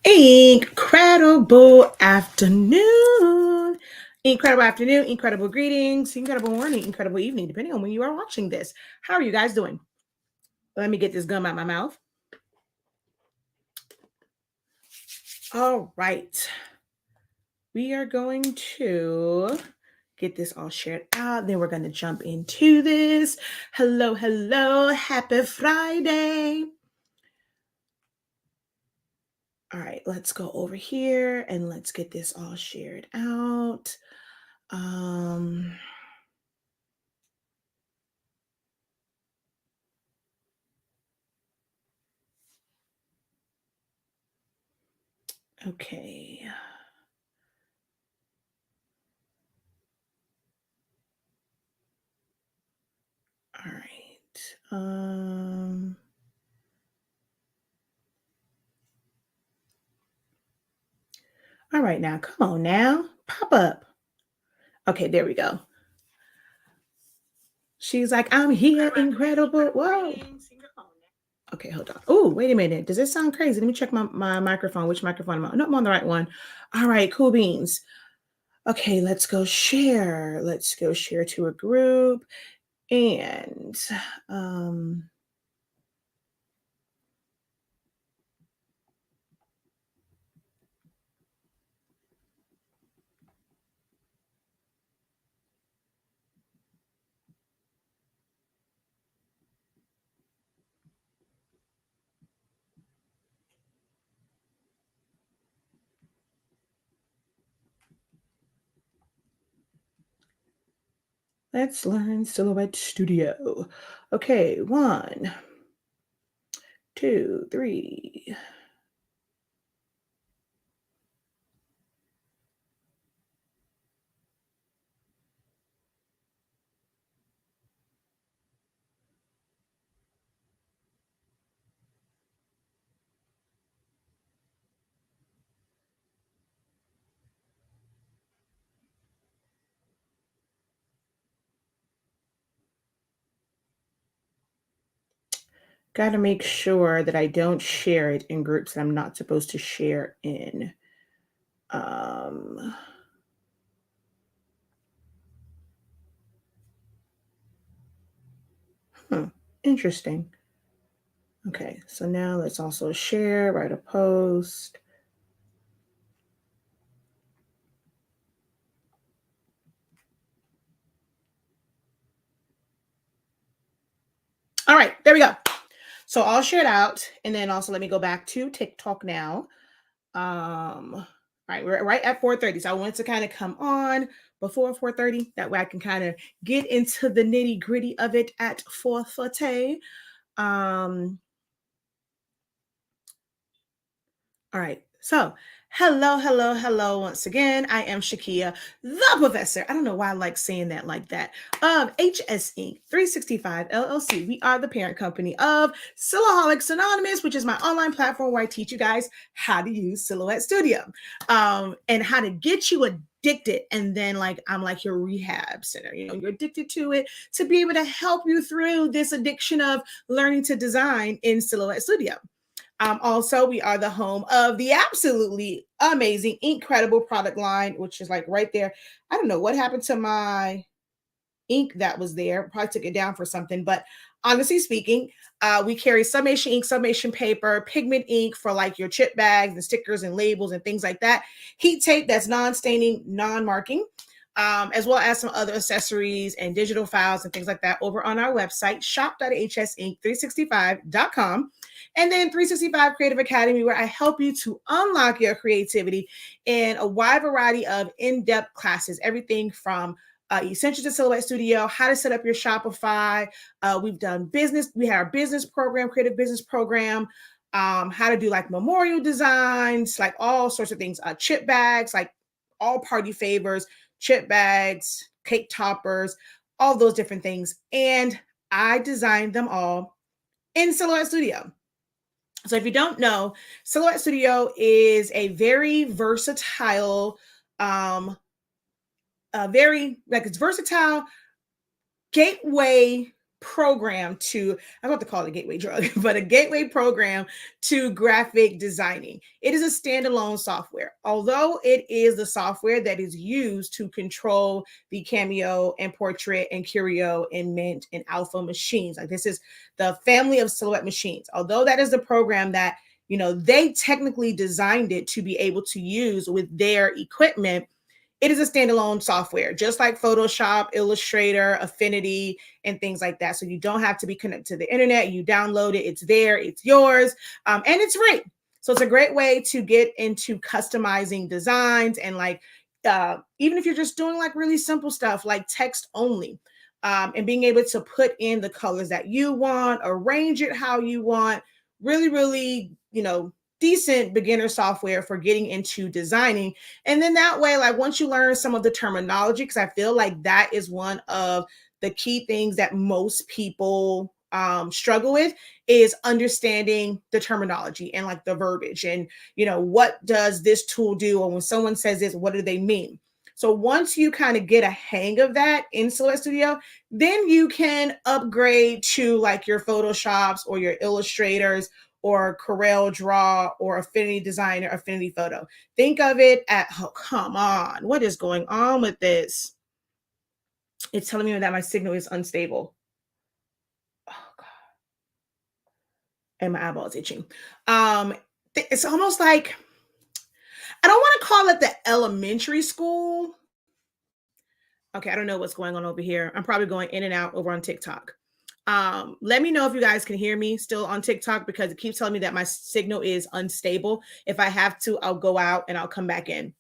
Incredible afternoon. Incredible afternoon, incredible greetings, incredible morning, incredible evening, depending on when you are watching this. How are you guys doing? Let me get this gum out my mouth. All right. We are going to get this all shared out. Then we're going to jump into this. Hello, hello. Happy Friday. All right, let's go over here and let's get this all shared out. Okay. All right. All right, now come on now. Pop up. Okay, there we go. She's like, I'm here, incredible. Whoa. Okay, hold on. Oh, wait a minute. Does this sound crazy? Let me check my microphone. Which microphone am I on? No, I'm on the right one. All right, cool beans. Okay, let's go share. Let's go share to a group. And let's learn Silhouette Studio. Okay, 1, 2, 3. Got to make sure that I don't share it in groups that I'm not supposed to share in. Interesting. Okay, so now let's also share, write a post. All right, there we go. So I'll share it out, and then also let me go back to TikTok now. All right, we're right at 4:30, so I wanted to kind of come on before 4:30. That way I can kind of get into the nitty gritty of it at 4:30. All right. So, hello, hello, hello once again. I am Shakia, the professor. I don't know why I like saying that like that. Of HS Inc. 365 LLC. We are the parent company of Silhouettes Anonymous, which is my online platform where I teach you guys how to use Silhouette Studio and how to get you addicted. And then I'm like your rehab center. You're addicted to it to be able to help you through this addiction of learning to design in Silhouette Studio. Also, we are the home of the absolutely amazing, incredible product line, which is like right there. I don't know what happened to my ink that was there. Probably took it down for something. But honestly speaking, we carry Sublimation ink, Sublimation paper, pigment ink for like your chip bags and stickers and labels and things like that. Heat tape that's non-staining, non-marking. As well as some other accessories and digital files and things like that over on our website, shop.hsink365.com. And then 365 Creative Academy, where I help you to unlock your creativity in a wide variety of in-depth classes, everything from Essentials to Silhouette Studio, how to set up your Shopify. We've done business. We have our business program, creative business program, how to do like memorial designs, like all sorts of things, chip bags, like all party favors, chip bags, cake toppers, all those different things. And I designed them all in Silhouette Studio. So if you don't know, Silhouette Studio is a very versatile, it's versatile gateway program to, I don't have to call it a gateway drug, but a gateway program to graphic designing. It is a standalone software. Although it is the software that is used to control the Cameo and Portrait and Curio and Mint and Alpha machines. Like this is the family of Silhouette machines. Although that is the program that, they technically designed it to be able to use with their equipment, it is a standalone software, just like Photoshop, Illustrator, Affinity, and things like that. So you don't have to be connected to the internet. You download it, it's there, it's yours, and it's free. So it's a great way to get into customizing designs and even if you're just doing like really simple stuff like text only, and being able to put in the colors that you want, arrange it how you want, really, really, decent beginner software for getting into designing. And then that way, like once you learn some of the terminology, because I feel like that is one of the key things that most people struggle with, is understanding the terminology and like the verbiage and, what does this tool do? Or when someone says this, what do they mean? So once you kind of get a hang of that in Silhouette Studio, then you can upgrade to like your Photoshops or your Illustrators or Corel Draw or Affinity Designer, Affinity Photo. Think of it oh, come on. What is going on with this? It's telling me that my signal is unstable. Oh, God. And my eyeball's itching. It's almost like, I don't want to call it the elementary school. Okay, I don't know what's going on over here. I'm probably going in and out over on TikTok. Let me know if you guys can hear me still on TikTok, because it keeps telling me that my signal is unstable. If I have to, I'll go out and I'll come back in.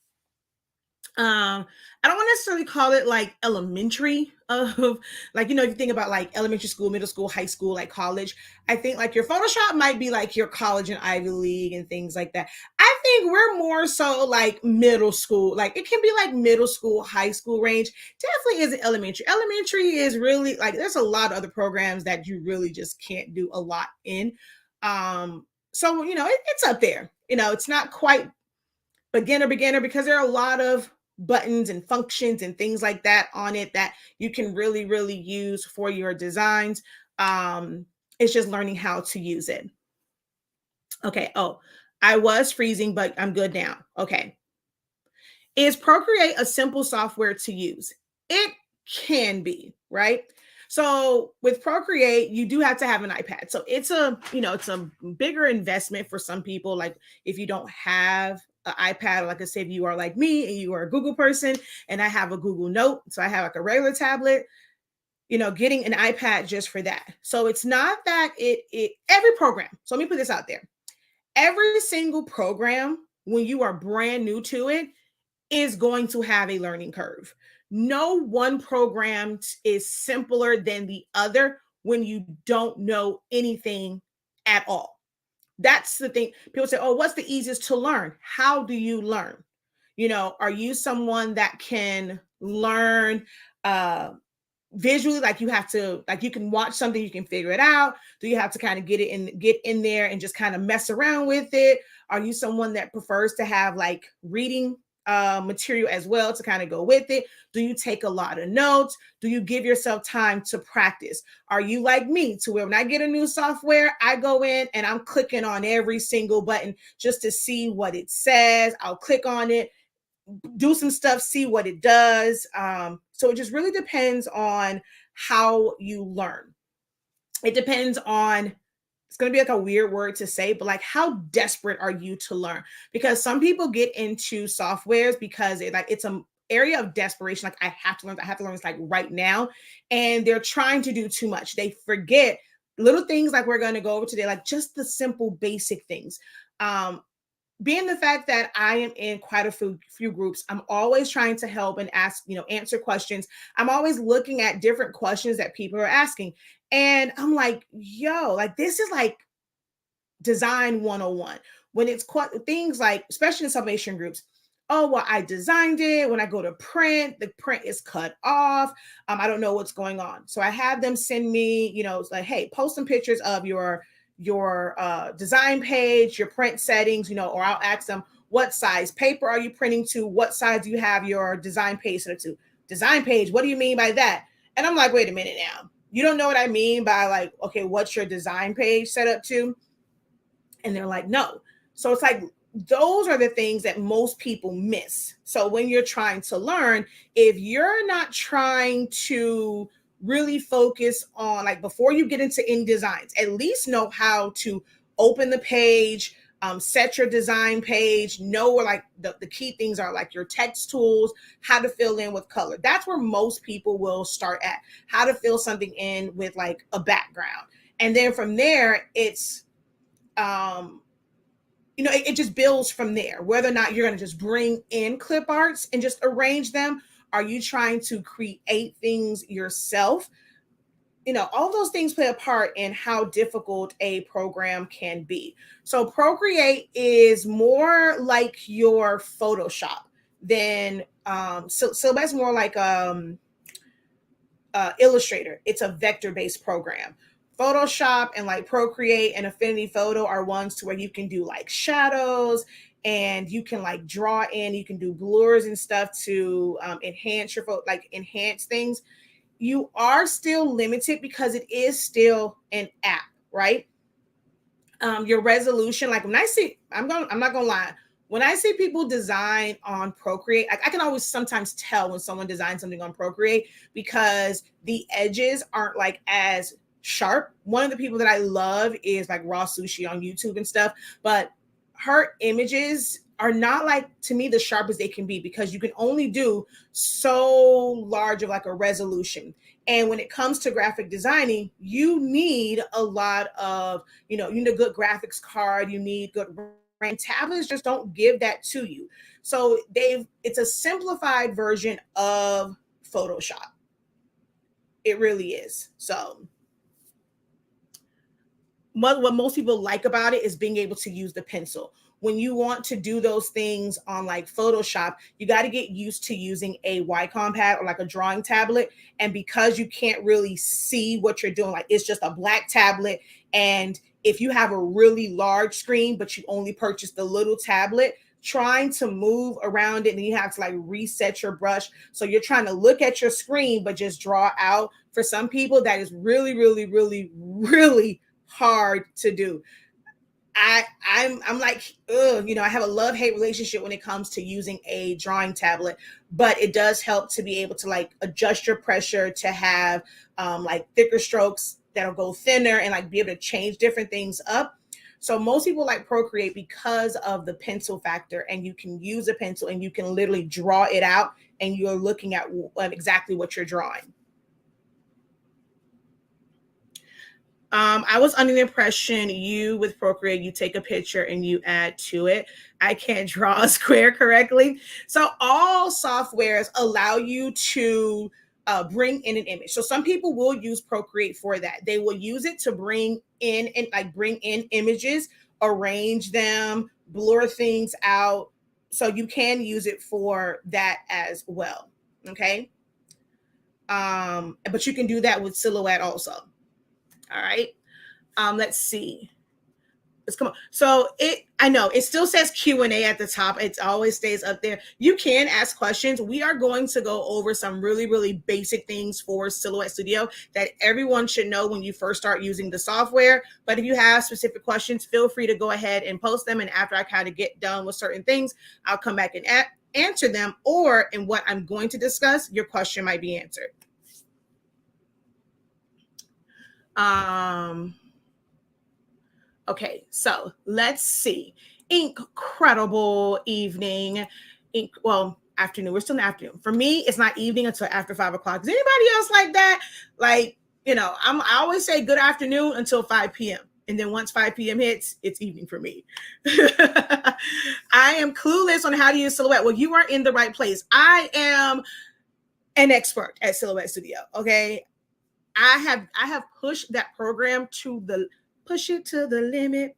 I don't want to necessarily call it like elementary of like, if you think about like elementary school, middle school, high school, like college, I think like your Photoshop might be like your college and Ivy League and things like that. I think we're more so like middle school. Like it can be like middle school, high school range. Definitely isn't elementary. Elementary is really like, there's a lot of other programs that you really just can't do a lot in. So, it's up there. It's not quite beginner because there are a lot of buttons and functions and things like that on it that you can really, really use for your designs. It's just learning how to use it. Okay. Oh, I was freezing, but I'm good now. Okay. Is Procreate a simple software to use? It can be, right? So with Procreate, you do have to have an iPad. So it's a bigger investment for some people. Like if you don't have an iPad, like I said, if you are like me and you are a Google person and I have a Google Note, so I have like a regular tablet, getting an iPad just for that. So it's not that every program. So let me put this out there. Every single program, when you are brand new to it, is going to have a learning curve. No one program is simpler than the other when you don't know anything at all. That's the thing. People say, oh, what's the easiest to learn? How do you learn? Are you someone that can learn visually? Like you have to, like you can watch something, you can figure it out. Do you have to kind of get in there and just kind of mess around with it? Are you someone that prefers to have like reading material as well to kind of go with it? Do you take a lot of notes? Do you give yourself time to practice? Are you like me to where when I get a new software, I go in and I'm clicking on every single button just to see what it says? I'll click on it, do some stuff, see what it does. So it just really depends on how you learn. It depends on, it's going to be like a weird word to say, but like how desperate are you to learn? Because some people get into softwares because it's an area of desperation. Like I have to learn this like right now. And they're trying to do too much. They forget little things like we're going to go over today, like just the simple basic things. Being the fact that I am in quite a few groups, I'm always trying to help and ask, answer questions. I'm always looking at different questions that people are asking. And I'm like, yo, like this is like design 101. When it's things like, especially in sublimation groups, oh, well, I designed it. When I go to print, the print is cut off. I don't know what's going on. So I have them send me, it's like, hey, post some pictures of your design page, your print settings, or I'll ask them, what size paper are you printing to? What size do you have your design page set to? Design page, what do you mean by that? And I'm like, wait a minute now. you don't know what I mean by like, okay, what's your design page set up to? And they're like, no. So it's like, those are the things that most people miss. So when you're trying to learn, if you're not trying to really focus on, like, before you get into InDesigns, at least know how to open the page, set your design page, know where like the key things are, like your text tools, how to fill in with color. That's where most people will start at, how to fill something in with like a background. And then from there, it's, it just builds from there. Whether or not you're going to just bring in clip arts and just arrange them, are you trying to create things yourself? All those things play a part in how difficult a program can be. So Procreate is more like your Photoshop than so that's more like Illustrator. It's a vector-based program. Photoshop and like Procreate and Affinity Photo are ones to where you can do like shadows, and you can like draw in, you can do blurs and stuff to enhance your photo, like enhance things. You are still limited because it is still an app, right? Your resolution, like when I see, I'm not gonna lie, when I see people design on Procreate, I can always sometimes tell when someone designs something on Procreate because the edges aren't like as sharp. One of the people that I love is like Raw Sushi on YouTube and stuff, but her images are not, like, to me, the sharp as they can be, because you can only do so large of like a resolution. And when it comes to graphic designing, you need a lot of, you need a good graphics card, you need good RAM. Tablets just don't give that to you. So it's a simplified version of Photoshop. It really is. So what most people like about it is being able to use the pencil. When you want to do those things on like Photoshop, you got to get used to using a Wacom pad or like a drawing tablet. And because you can't really see what you're doing, like it's just a black tablet. And if you have a really large screen, but you only purchased the little tablet, trying to move around it, and you have to like reset your brush. So you're trying to look at your screen, but just draw out. For some people, that is really, really, really, really hard to do. I'm like, ugh, I have a love-hate relationship when it comes to using a drawing tablet, but it does help to be able to like adjust your pressure, to have like thicker strokes that'll go thinner, and like be able to change different things up. So most people like Procreate because of the pencil factor, and you can use a pencil and you can literally draw it out, and you're looking at exactly what you're drawing. I was under the impression with Procreate, you take a picture and you add to it. I can't draw a square correctly. So all softwares allow you to bring in an image. So some people will use Procreate for that. They will use it to bring in images, arrange them, blur things out. So you can use it for that as well. Okay. But you can do that with Silhouette also. All right. Let's see. Let's come on. So I know it still says Q&A at the top. It always stays up there. You can ask questions. We are going to go over some really, really basic things for Silhouette Studio that everyone should know when you first start using the software. But if you have specific questions, feel free to go ahead and post them. And after I kind of get done with certain things, I'll come back and answer them. Or in what I'm going to discuss, your question might be answered. Okay, so let's see. Incredible evening. Afternoon. We're still in the afternoon. For me, it's not evening until after 5 o'clock. Is anybody else like that? Like, I always say good afternoon until 5 p.m. And then once 5 p.m. hits, it's evening for me. I am clueless on how to use Silhouette. Well, you are in the right place. I am an expert at Silhouette Studio. Okay. I have pushed that program to push it to the limit.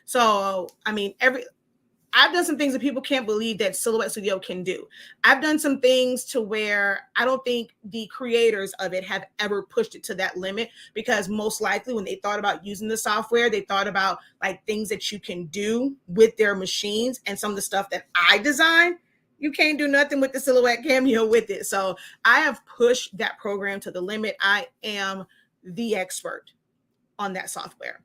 So, I mean, I've done some things that people can't believe that Silhouette Studio can do. I've done some things to where I don't think the creators of it have ever pushed it to that limit, because most likely when they thought about using the software, they thought about like things that you can do with their machines, and some of the stuff that I design You can't do nothing with the Silhouette Cameo with it. So I have pushed that program to the limit. I am the expert on that software.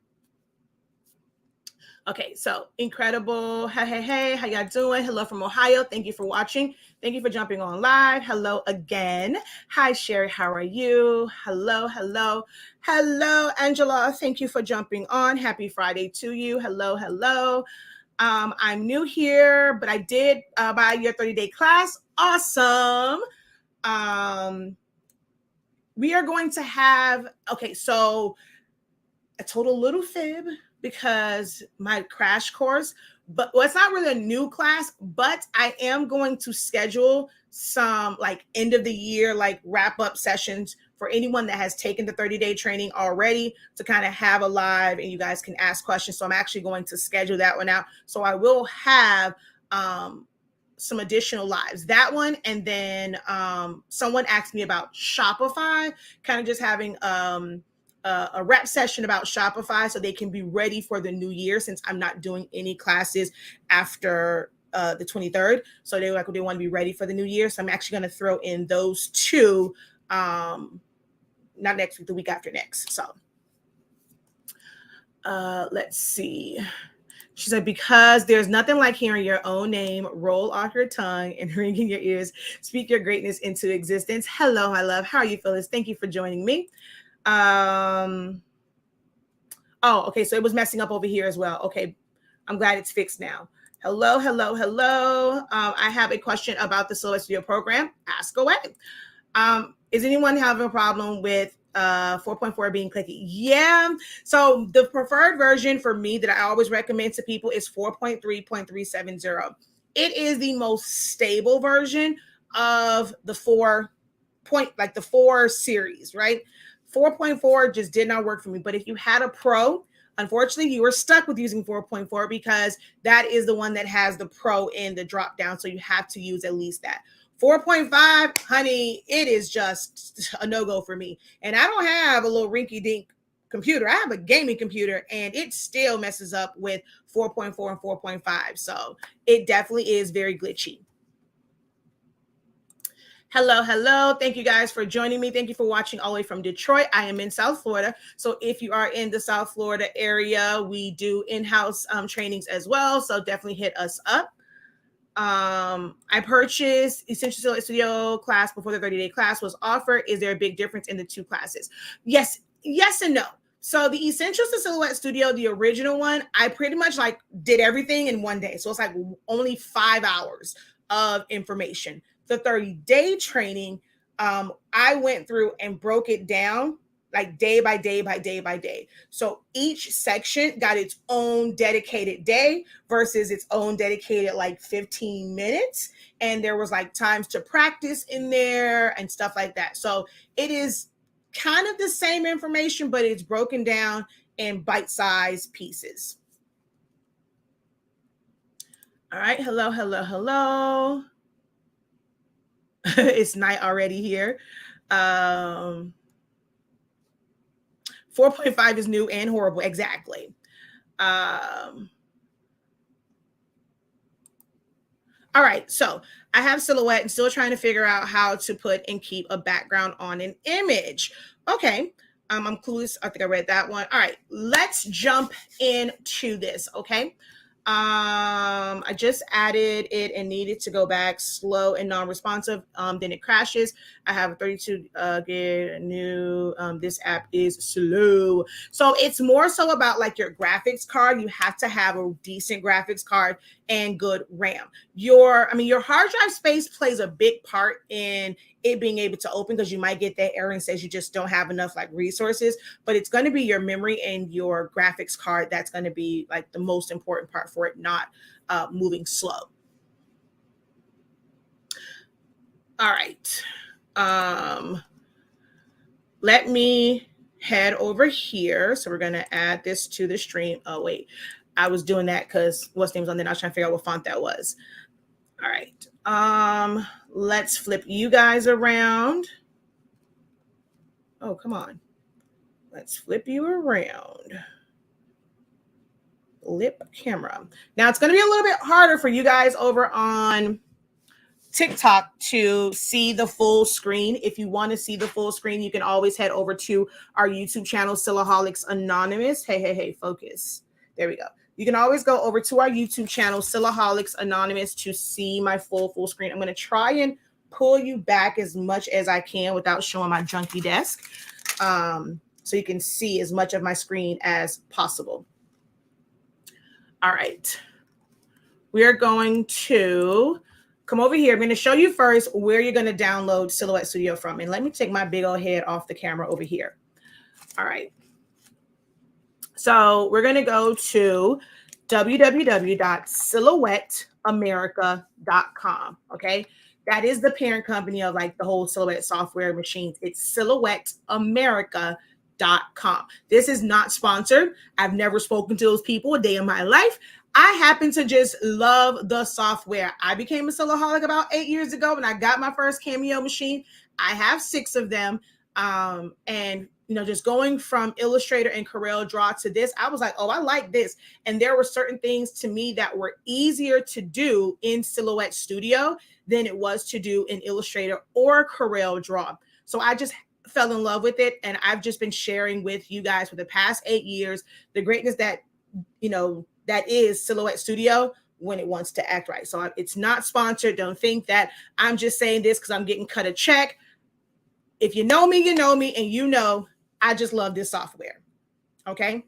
Okay, so incredible. Hey, how y'all doing? Hello from Ohio. Thank you for watching. Thank you for jumping on live. Hello again. Hi, Sherry. How are you? Hello. Hello, Angela. Thank you for jumping on. Happy Friday to you. Hello. I'm new here, but I did buy your 30-day class. Awesome. We are going to have, okay, so I told a little fib because my crash course, but well, it's not really a new class, but I am going to schedule some like end of the year, like wrap up sessions for anyone that has taken the 30-day training already to kind of have a live and you guys can ask questions. So I'm actually going to schedule that one out. So I will have some additional lives, that one. And then someone asked me about Shopify, kind of just having a rep session about Shopify so they can be ready for the new year, since I'm not doing any classes after the 23rd. So they want to be ready for the new year. So I'm actually going to throw in those two, not next week, the week after next. So let's see. She said, because there's nothing like hearing your own name roll off your tongue and ring in your ears, speak your greatness into existence. Hello, my love. How are you, Phyllis? Thank you for joining me. Oh, okay. So it was messing up over here as well. Okay. I'm glad it's fixed now. Hello. I have a question about the Silhouette Studio program. Ask away. Is anyone having a problem with 4.4 being clicky? Yeah. So the preferred version for me that I always recommend to people is 4.3.370. It is the most stable version of the four series, right? 4.4 just did not work for me. But if you had a Pro, unfortunately, you were stuck with using 4.4 because that is the one that has the Pro in the drop down. So you have to use at least that. 4.5, honey, it is just a no-go for me. And I don't have a little rinky-dink computer. I have a gaming computer and it still messes up with 4.4 and 4.5. So it definitely is very glitchy. Hello. Thank you guys for joining me. Thank you for watching all the way from Detroit. I am in South Florida. So if you are in the South Florida area, we do in-house trainings as well. So definitely hit us up. I purchased Essential Silhouette Studio class before the 30-day class was offered. Is there a big difference in the two classes? Yes and no. So the Essentials to Silhouette Studio, the original one, I pretty much like did everything in one day. So it's like only 5 hours of information. The 30-day training, I went through and broke it down like day by day. So each section got its own dedicated day versus its own dedicated like 15 minutes. And there was like times to practice in there and stuff like that. So it is kind of the same information, but it's broken down in bite-sized pieces. All right. Hello. It's night already here. 4.5 is new and horrible. Exactly. All right. So I have Silhouette and still trying to figure out how to put and keep a background on an image. Okay. I'm clueless. I think I read that one. All right. Let's jump into this. Okay. I just added it and needed to go back slow and non-responsive. Then it crashes. I have a 32 gig new. This app is slow. So it's more so about like your graphics card. You have to have a decent graphics card and good RAM. Your hard drive space plays a big part in it being able to open, because you might get that error and says you just don't have enough like resources, but it's going to be your memory and your graphics card that's going to be like the most important part for it not moving slow. All right. Let me head over here. So we're going to add this to the stream. Oh, wait. I was doing that because what's name's on there. I was trying to figure out what font that was. All right. Let's flip you guys around. Oh, come on. Let's flip you around. Flip camera. Now it's going to be a little bit harder for you guys over on TikTok to see the full screen. If you want to see the full screen, you can always head over to our YouTube channel, Sillaholics Anonymous. Hey, focus. There we go. You can always go over to our YouTube channel, Sillaholics Anonymous, to see my full screen. I'm going to try and pull you back as much as I can without showing my junky desk, so you can see as much of my screen as possible. All right. We are going to come over here. I'm going to show you first where you're going to download Silhouette Studio from. And let me take my big old head off the camera over here. All right. So we're going to go to www.silhouetteamerica.com. Okay. That is the parent company of like the whole Silhouette software machines. It's SilhouetteAmerica.com. This is not sponsored. I've never spoken to those people a day in my life. I happen to just love the software. I became a Sillaholic about 8 years ago when I got my first Cameo machine. I have 6 of them. And just going from Illustrator and Corel Draw to this, I was like, oh, I like this. And there were certain things to me that were easier to do in Silhouette Studio than it was to do in Illustrator or Corel Draw. So I just fell in love with it. And I've just been sharing with you guys for the past 8 years, the greatness that, that is Silhouette Studio when it wants to act right. So it's not sponsored. Don't think that I'm just saying this because I'm getting cut a check. If you know me, and I just love this software. Okay.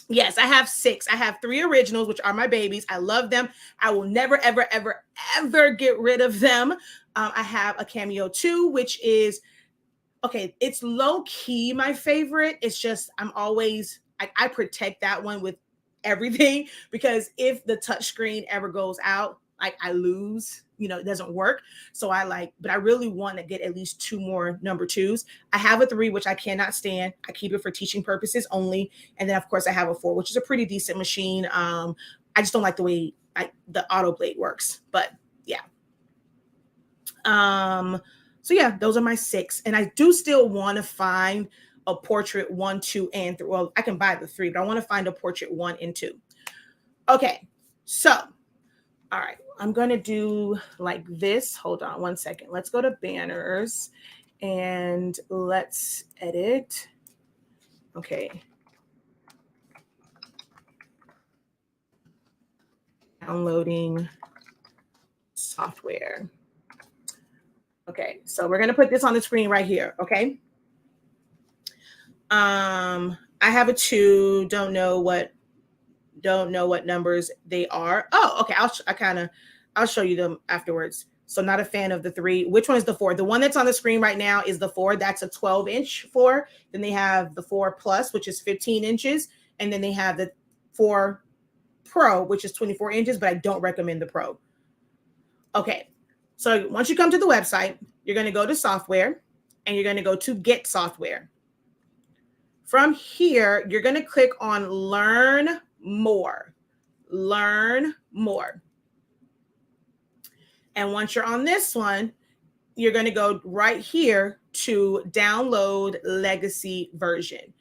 Yes, I have 6. I have 3 originals, which are my babies. I love them. I will never, ever, ever, ever get rid of them. I have a Cameo 2, which is, okay, it's low key my favorite. It's just, I protect that one with everything, because if the touchscreen ever goes out, I lose, it doesn't work. So but I really want to get at least 2 more number 2s. I have a 3, which I cannot stand. I keep it for teaching purposes only. And then of course I have a 4, which is a pretty decent machine. I just don't like the way the auto blade works, but yeah. So yeah, those are my 6. And I do still want to find a portrait 1, 2, and 3. Well, I can buy the 3, but I want to find a portrait 1 and 2. Okay. So, all right, I'm going to do like this. Hold on one second. Let's go to banners and let's edit. Okay. Downloading software. Okay, so we're going to put this on the screen right here. Okay. I have a 2, don't know what numbers they are. Oh, okay. I'll show you them afterwards. So not a fan of the 3. Which one is the 4? The one that's on the screen right now is the 4. That's a 12-inch 4. Then they have the 4 Plus, which is 15 inches. And then they have the 4 Pro, which is 24 inches, but I don't recommend the Pro. Okay. So once you come to the website, you're going to go to software and you're going to go to get software. From here, you're going to click on learn more. Learn more. And once you're on this one, you're going to go right here to download legacy version.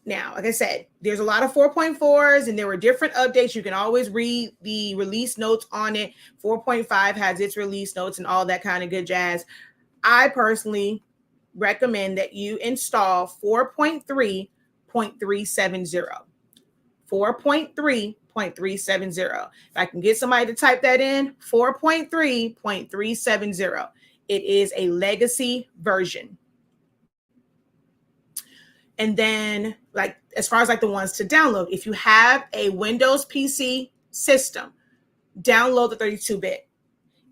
Now, like I said, there's a lot of 4.4s and there were different updates. You can always read the release notes on it. 4.5 has its release notes and all that kind of good jazz. I personally recommend that you install 4.3.370. 4.3.370. If I can get somebody to type that in, 4.3.370. It is a legacy version. And then as far as the ones to download, if you have a Windows PC system, download the 32-bit.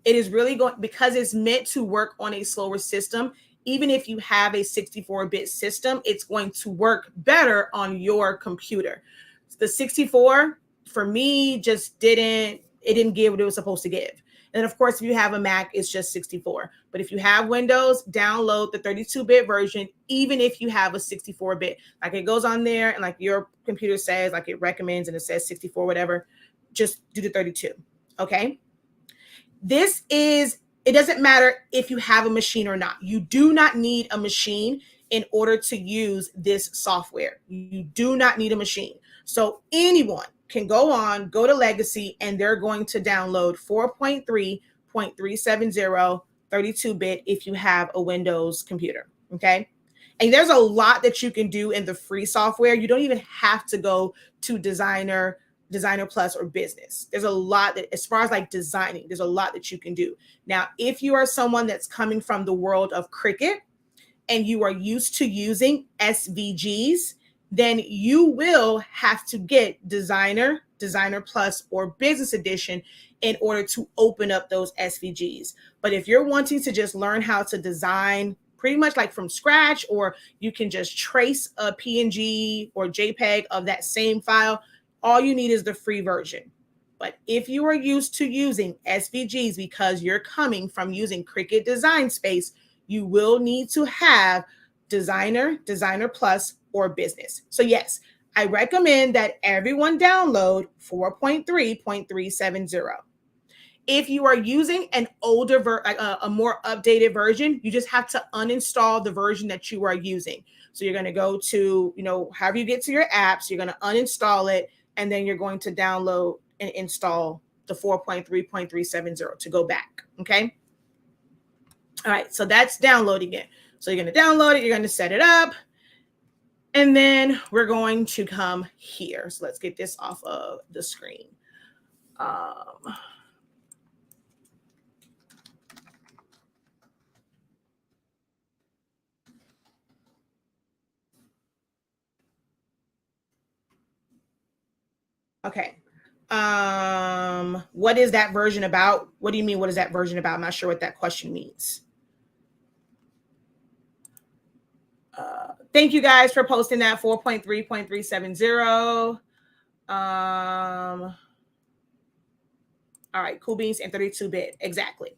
It is really going, because it's meant to work on a slower system. Even if you have a 64-bit system, it's going to work better on your computer. The 64 for me just didn't give what it was supposed to give. And of course, if you have a Mac, it's just 64. But if you have Windows, download the 32-bit version, even if you have a 64-bit. It goes on there and your computer says, it recommends and it says 64, whatever, just do the 32. Okay. It doesn't matter if you have a machine or not. You do not need a machine in order to use this software. You do not need a machine. So anyone can go to Legacy, and they're going to download 4.3.370 32-bit if you have a Windows computer, okay? And there's a lot that you can do in the free software. You don't even have to go to Designer Plus, or Business. There's a lot that, as far as like designing, there's a lot that you can do. Now, if you are someone that's coming from the world of Cricut and you are used to using SVGs, then you will have to get Designer Plus, or Business Edition in order to open up those SVGs. But if you're wanting to just learn how to design pretty much like from scratch, or you can just trace a PNG or JPEG of that same file, all you need is the free version. But if you are used to using SVGs because you're coming from using Cricut Design Space, you will need to have Designer Plus, or Business. So yes, I recommend that everyone download 4.3.370. If you are using an older, a more updated version, you just have to uninstall the version that you are using. So you're going to go to, however you get to your apps, you're going to uninstall it, and then you're going to download and install the 4.3.370 to go back. Okay. All right. So that's downloading it. So you're going to download it. You're going to set it up. And then we're going to come here. So let's get this off of the screen. Okay. What is that version about? What do you mean, what is that version about? I'm not sure what that question means. Thank you guys for posting that 4.3.370. All right, cool beans and 32-bit. Exactly.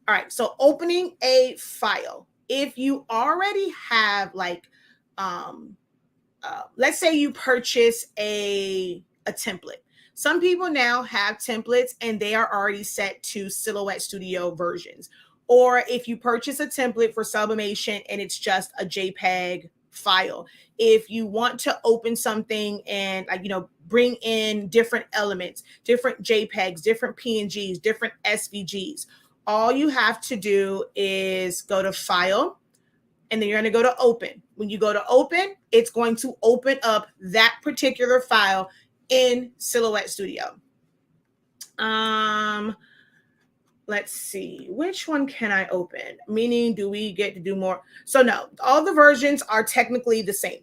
All right, so opening a file. If you already have like, let's say you purchase a template. Some people now have templates and they are already set to Silhouette Studio versions. Or if you purchase a template for Sublimation and it's just a JPEG file. If you want to open something and bring in different elements, different JPEGs, different PNGs, different SVGs, all you have to do is go to File, and then you're going to go to Open. When you go to Open, it's going to open up that particular file in Silhouette Studio. Let's see, which one can I open? Meaning, do we get to do more? So no, all the versions are technically the same.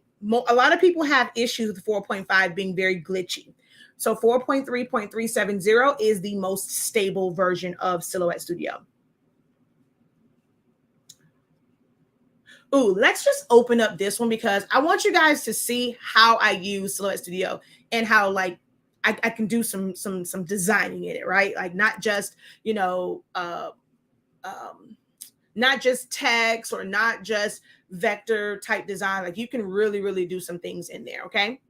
A lot of people have issues with 4.5 being very glitchy. So 4.3.370 is the most stable version of Silhouette Studio. Ooh, let's just open up this one because I want you guys to see how I use Silhouette Studio and how like I can do some designing in it, right? Like not just, not just text or not just vector type design. Like you can really, really do some things in there, okay?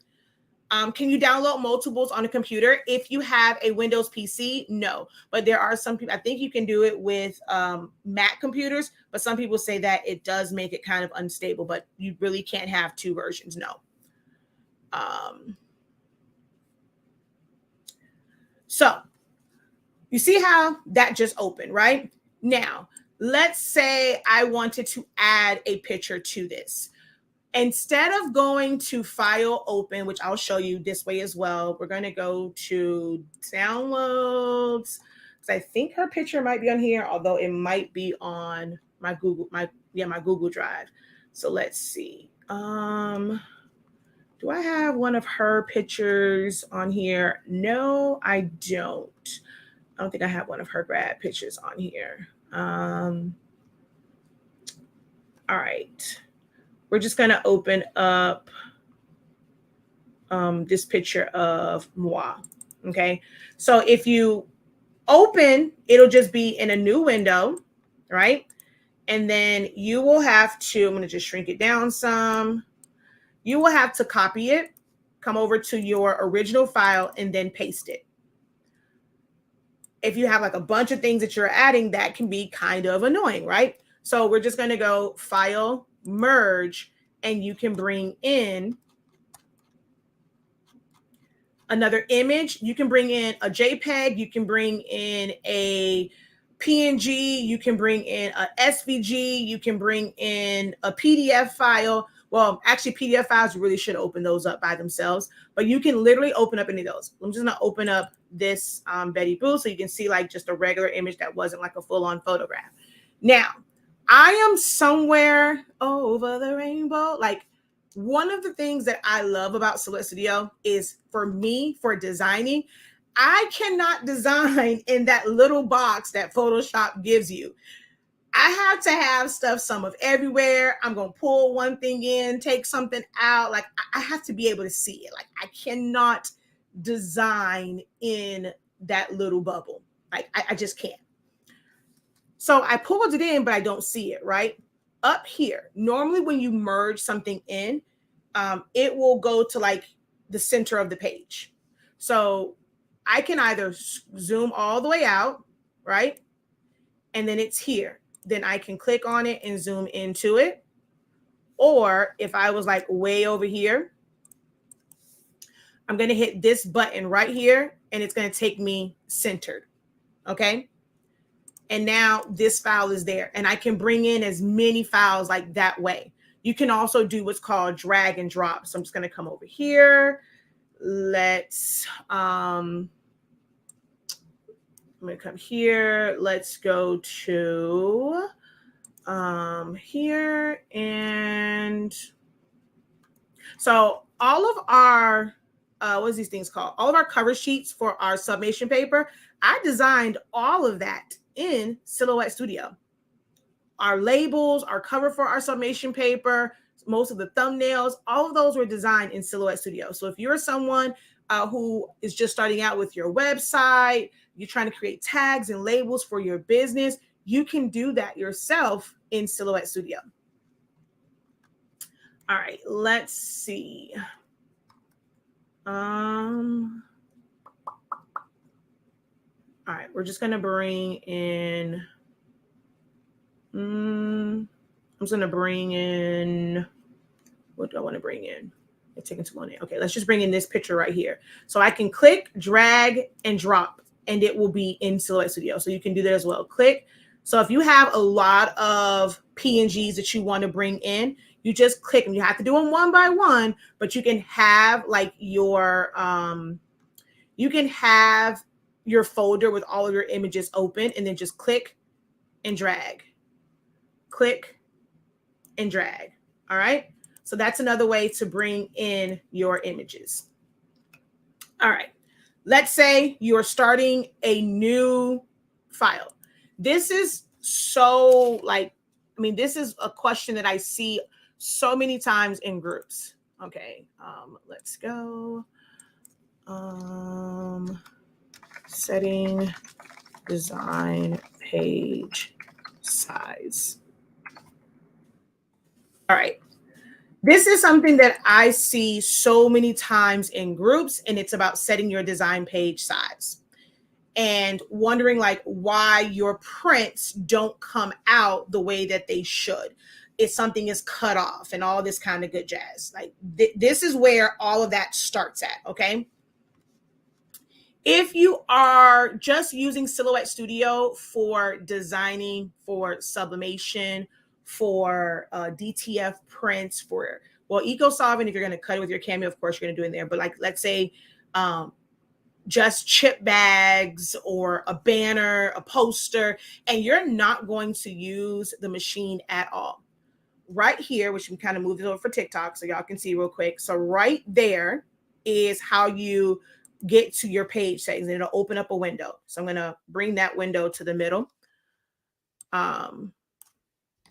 Can you download multiples on a computer? If you have a Windows PC, no. But there are some people, I think you can do it with Mac computers, but some people say that it does make it kind of unstable, but you really can't have two versions, no. So you see how that just opened, right? Now, let's say I wanted to add a picture to this. Instead of going to File, Open, which I'll show you this way as well, we're going to go to Downloads. I think her picture might be on here, although it might be on my Google Drive. So let's see. Do I have one of her pictures on here? No, I don't. I don't think I have one of her grad pictures on here. All right. We're just going to open up this picture of moi. Okay. So if you open, it'll just be in a new window, right? And then you will have to, I'm going to just shrink it down some. You will have to copy it, come over to your original file, and then paste it. If you have like a bunch of things that you're adding, that can be kind of annoying, right? So we're just going to go File, Merge, and you can bring in another image. You can bring in a JPEG, you can bring in a PNG, you can bring in a SVG, you can bring in a PDF file. Well, actually, PDF files, you really should open those up by themselves, but you can literally open up any of those. I'm just gonna open up this Betty Boo so you can see like just a regular image that wasn't like a full-on photograph. Now, I am somewhere over the rainbow. Like, one of the things that I love about Silhouette Studio is, for me, for designing, I cannot design in that little box that Photoshop gives you. I have to have stuff some of everywhere. I'm going to pull one thing in, take something out. Like, I have to be able to see it. Like, I cannot design in that little bubble. Like, I just can't. So I pulled it in, but I don't see it, right? Up here, normally when you merge something in, it will go to like the center of the page. So I can either zoom all the way out, right? And then it's here. Then I can click on it and zoom into it. Or if I was like way over here, I'm going to hit this button right here and it's going to take me centered. Okay. And now this file is there and I can bring in as many files like that way. You can also do what's called drag and drop. So I'm just going to come over here. Let's, I'm going to come here. Let's go to here. And so all of our, what's these things called? All of our cover sheets for our sublimation paper, I designed all of that in Silhouette Studio. Our labels, our cover for our sublimation paper, most of the thumbnails, all of those were designed in Silhouette Studio. So if you're someone who is just starting out with your website, you're trying to create tags and labels for your business, you can do that yourself in Silhouette Studio. All right, let's see. All right, we're just going to bring in, I'm just going to bring in, what do I want to bring in? It's taking too long. Okay, let's just bring in this picture right here. So I can click, drag, and drop, and it will be in Silhouette Studio. So you can do that as well. Click. So if you have a lot of PNGs that you want to bring in, you just click them. You have to do them one by one, but you can have like your, you can have your folder with all of your images open and then just click and drag, click and drag. All right. So that's another way to bring in your images. All right. Let's say you're starting a new file. This is so like, I mean, this is a question that I see so many times in groups. Okay. Let's go. Setting design page size. All right. This is something that I see so many times in groups, and it's about setting your design page size and wondering like why your prints don't come out the way that they should. If something is cut off and all this kind of good jazz. Like this is where all of that starts at, okay? If you are just using Silhouette Studio for designing, for sublimation, for DTF prints, for, well, eco-solvent, if you're going to cut it with your Cameo, of course, you're going to do it in there. But like, let's say just chip bags or a banner, a poster, and you're not going to use the machine at all. Right here, which we kind of moved it over for TikTok so y'all can see real quick. So right there is how you get to your page settings, and it'll open up a window. So I'm going to bring that window to the middle.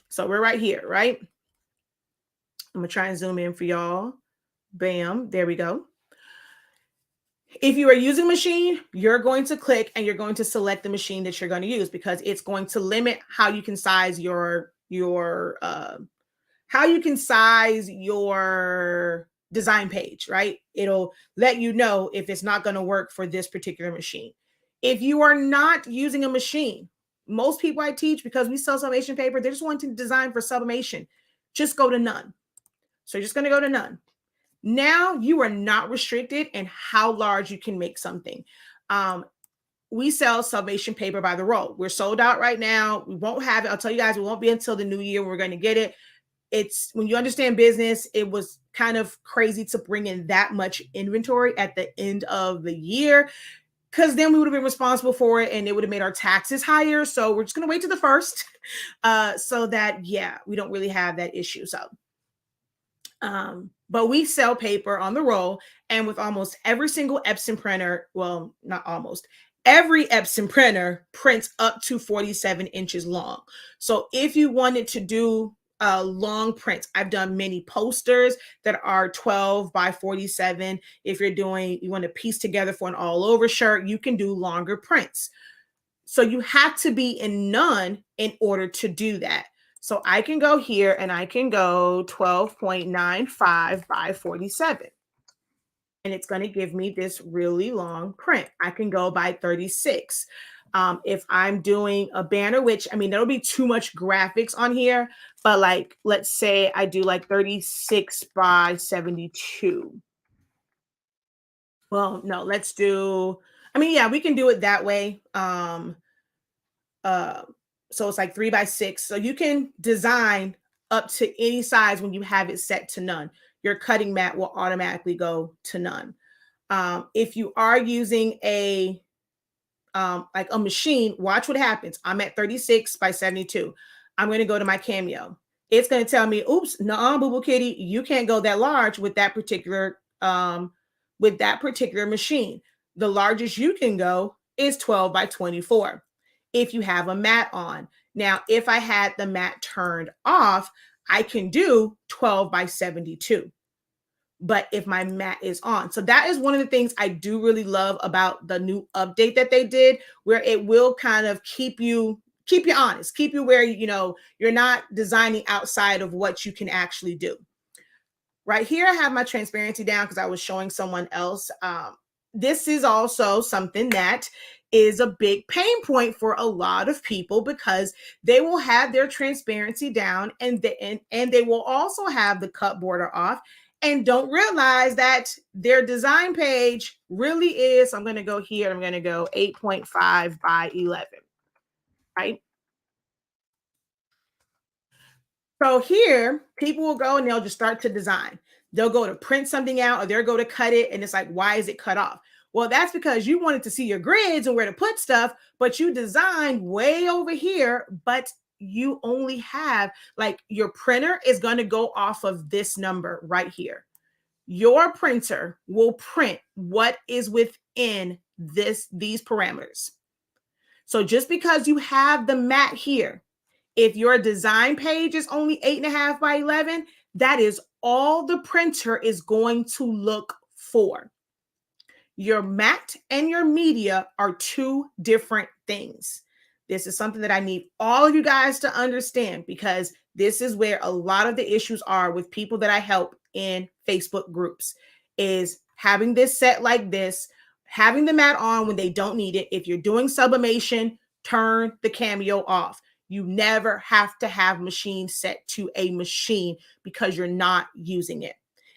So we're right here, right? I'm going to try and zoom in for y'all. Bam. There we go. If you are using a machine, you're going to click and you're going to select the machine that you're going to use, because it's going to limit how you can size your design page, right? It'll let you know if it's not going to work for this particular machine. If you are not using a machine, most people I teach, because we sell sublimation paper, they're just wanting to design for sublimation. Just go to none. So you're just going to go to none. Now you are not restricted in how large you can make something. We sell Sublimation paper by the roll. We're sold out right now. We won't have it. I'll tell you guys, it won't be until the new year we're going to get it. It's when you understand business, it was kind of crazy to bring in that much inventory at the end of the year, because then we would have been responsible for it and it would have made our taxes higher. So we're just going to wait to the first so that, yeah, we don't really have that issue. So but we sell paper on the roll, and with almost every single Epson printer, well, not almost, every Epson printer prints up to 47 inches long. So if you wanted to do long prints, I've done many posters that are 12 by 47. If you want to piece together for an all over shirt, you can do longer prints. So you have to be in none in order to do that. So I can go here and I can go 12.95 by 47. And it's going to give me this really long print. I can go by 36. If I'm doing a banner, which, I mean, there'll be too much graphics on here, but like, let's say I do like 36 by 72. Well, no, let's do, I mean, yeah, we can do it that way. So it's like 3 by 6. So you can design up to any size when you have it set to none. Your cutting mat will automatically go to none. If you are using a like a machine, watch what happens. I'm at 36 by 72. I'm going to go to my Cameo. It's going to tell me, oops, no, Boo Boo Kitty, you can't go that large with that particular machine. The largest you can go is 12 by 24 if you have a mat on. Now, if I had the mat turned off, I can do 12 by 72. But if my mat is on. So that is one of the things I do really love about the new update that they did, where it will kind of keep you honest, keep you where, you're not designing outside of what you can actually do. Right here, I have my transparency down because I was showing someone else. This is also something that is a big pain point for a lot of people, because they will have their transparency down and they will also have the cut border off and don't realize that their design page really is, I'm going to go here, I'm going to go 8.5 by 11, right? So here, people will go and they'll just start to design. They'll go to print something out, or they'll go to cut it, and it's like, why is it cut off? Well, that's because you wanted to see your grids and where to put stuff, but you designed way over here, but you only have, like, your printer is going to go off of this number right here. Your printer will print what is within these parameters. So just because you have the mat here, if your design page is only 8.5 by 11, that is all the printer is going to look for. Your mat and your media are two different things. This is something that I need all of you guys to understand, because this is where a lot of the issues are with people that I help in Facebook groups, is having this set like this, having the mat on when they don't need it. If you're doing sublimation, turn the Cameo off. You never have to have machine set to a machine because you're not using it.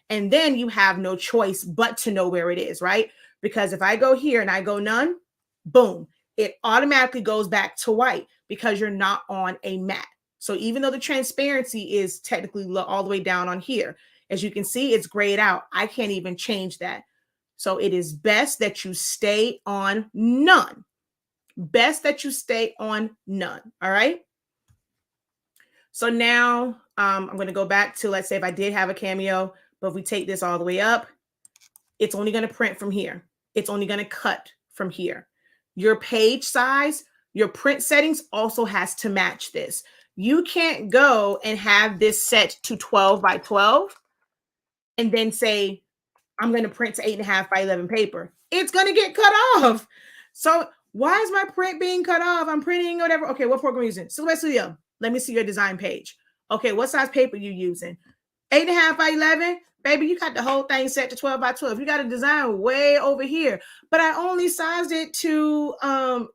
And then you have no choice but to know where it is, right? Because if I go here and I go none, boom, it automatically goes back to white because you're not on a mat. So even though the transparency is technically all the way down on here, as you can see, it's grayed out. I can't even change that. So it is best that you stay on none. Best that you stay on none. All right. So now I'm going to go back to, let's say if I did have a Cameo, but if we take this all the way up, it's only going to print from here. It's only going to cut from here. Your page size, your print settings also has to match this. You can't go and have this set to 12 by 12 and then say, I'm going to print to 8.5 by 11 paper. It's going to get cut off. So why is my print being cut off? I'm printing whatever. Okay, what program are you using? Silhouette Studio. Let me see your design page. Okay, what size paper you using? 8.5 by 11? Baby, you got the whole thing set to 12 by 12. You got a design way over here. But I only sized it to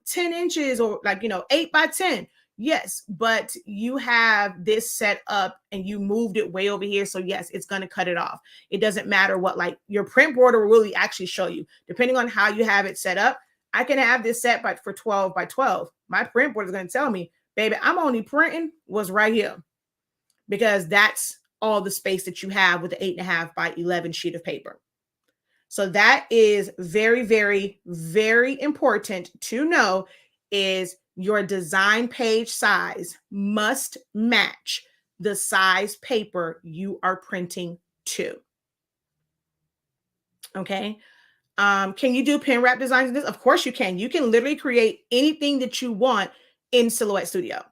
10 inches or 8 by 10. Yes, but you have this set up and you moved it way over here. So yes, it's going to cut it off. It doesn't matter what, like your print border will really actually show you, depending on how you have it set up. I can have this set by for 12 by 12. My print board is going to tell me, baby, I'm only printing what's right here, because that's all the space that you have with the 8.5 by 11 sheet of paper. So that is very, very, very important to know, is your design page size must match the size paper you are printing to. Okay. Can you do pen wrap designs in this? Of course you can. You can literally create anything that you want in Silhouette Studio.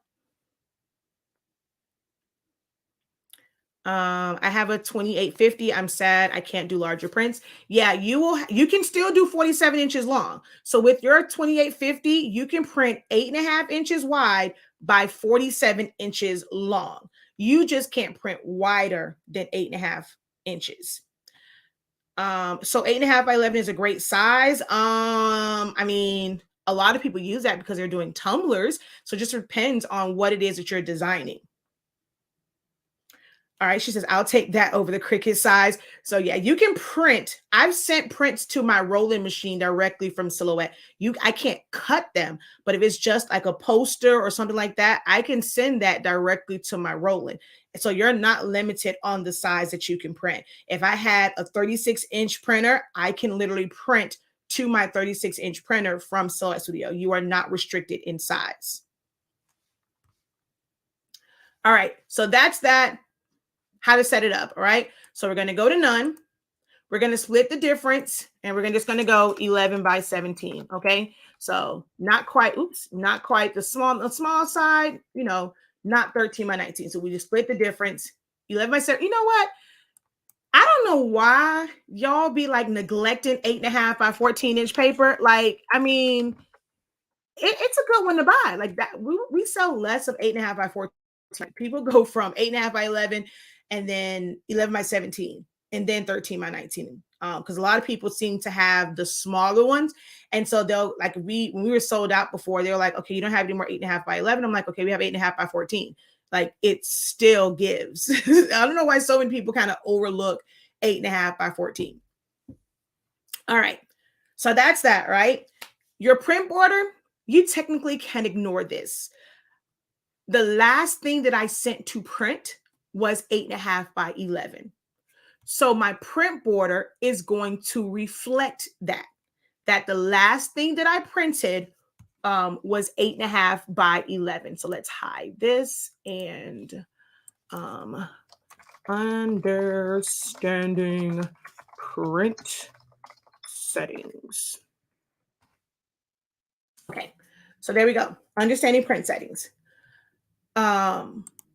I have a 2850. I'm sad I can't do larger prints. Yeah, you can still do 47 inches long. So with your 2850, you can print 8.5 inches wide by 47 inches long. You just can't print wider than 8.5 inches. So 8.5 by 11 is a great size. I mean, a lot of people use that because they're doing tumblers. So it just depends on what it is that you're designing. All right, she says, I'll take that over the Cricut size. So yeah, you can print. I've sent prints to my rolling machine directly from Silhouette. I can't cut them, but if it's just like a poster or something like that, I can send that directly to my rolling. So you're not limited on the size that you can print. If I had a 36-inch printer, I can literally print to my 36-inch printer from Silhouette Studio. You are not restricted in size. All right, so that's that. How to set it up. All right. So we're going to go to none. We're going to split the difference and we're just going to go 11 by 17. Okay. So not quite the small side, not 13 by 19. So we just split the difference. 11 by 7. You know what? I don't know why y'all be like neglecting 8.5 by 14-inch paper. Like, I mean, it's a good one to buy. Like that. We sell less of 8.5 by 14. People go from 8.5 by 11 and then 11 by 17 and then 13 by 19. Because a lot of people seem to have the smaller ones. And so they'll like, when we were sold out before, they were like, okay, you don't have any more 8.5 by 11. I'm like, okay, we have 8.5 by 14. Like it still gives. I don't know why so many people kind of overlook 8.5 by 14. All right. So that's that, right? Your print border, you technically can ignore this. The last thing that I sent to print was 8.5 by 11. So my print border is going to reflect that the last thing that I printed was 8.5 by 11. So let's hide this and understanding print settings. Okay, so there we go. Understanding print settings.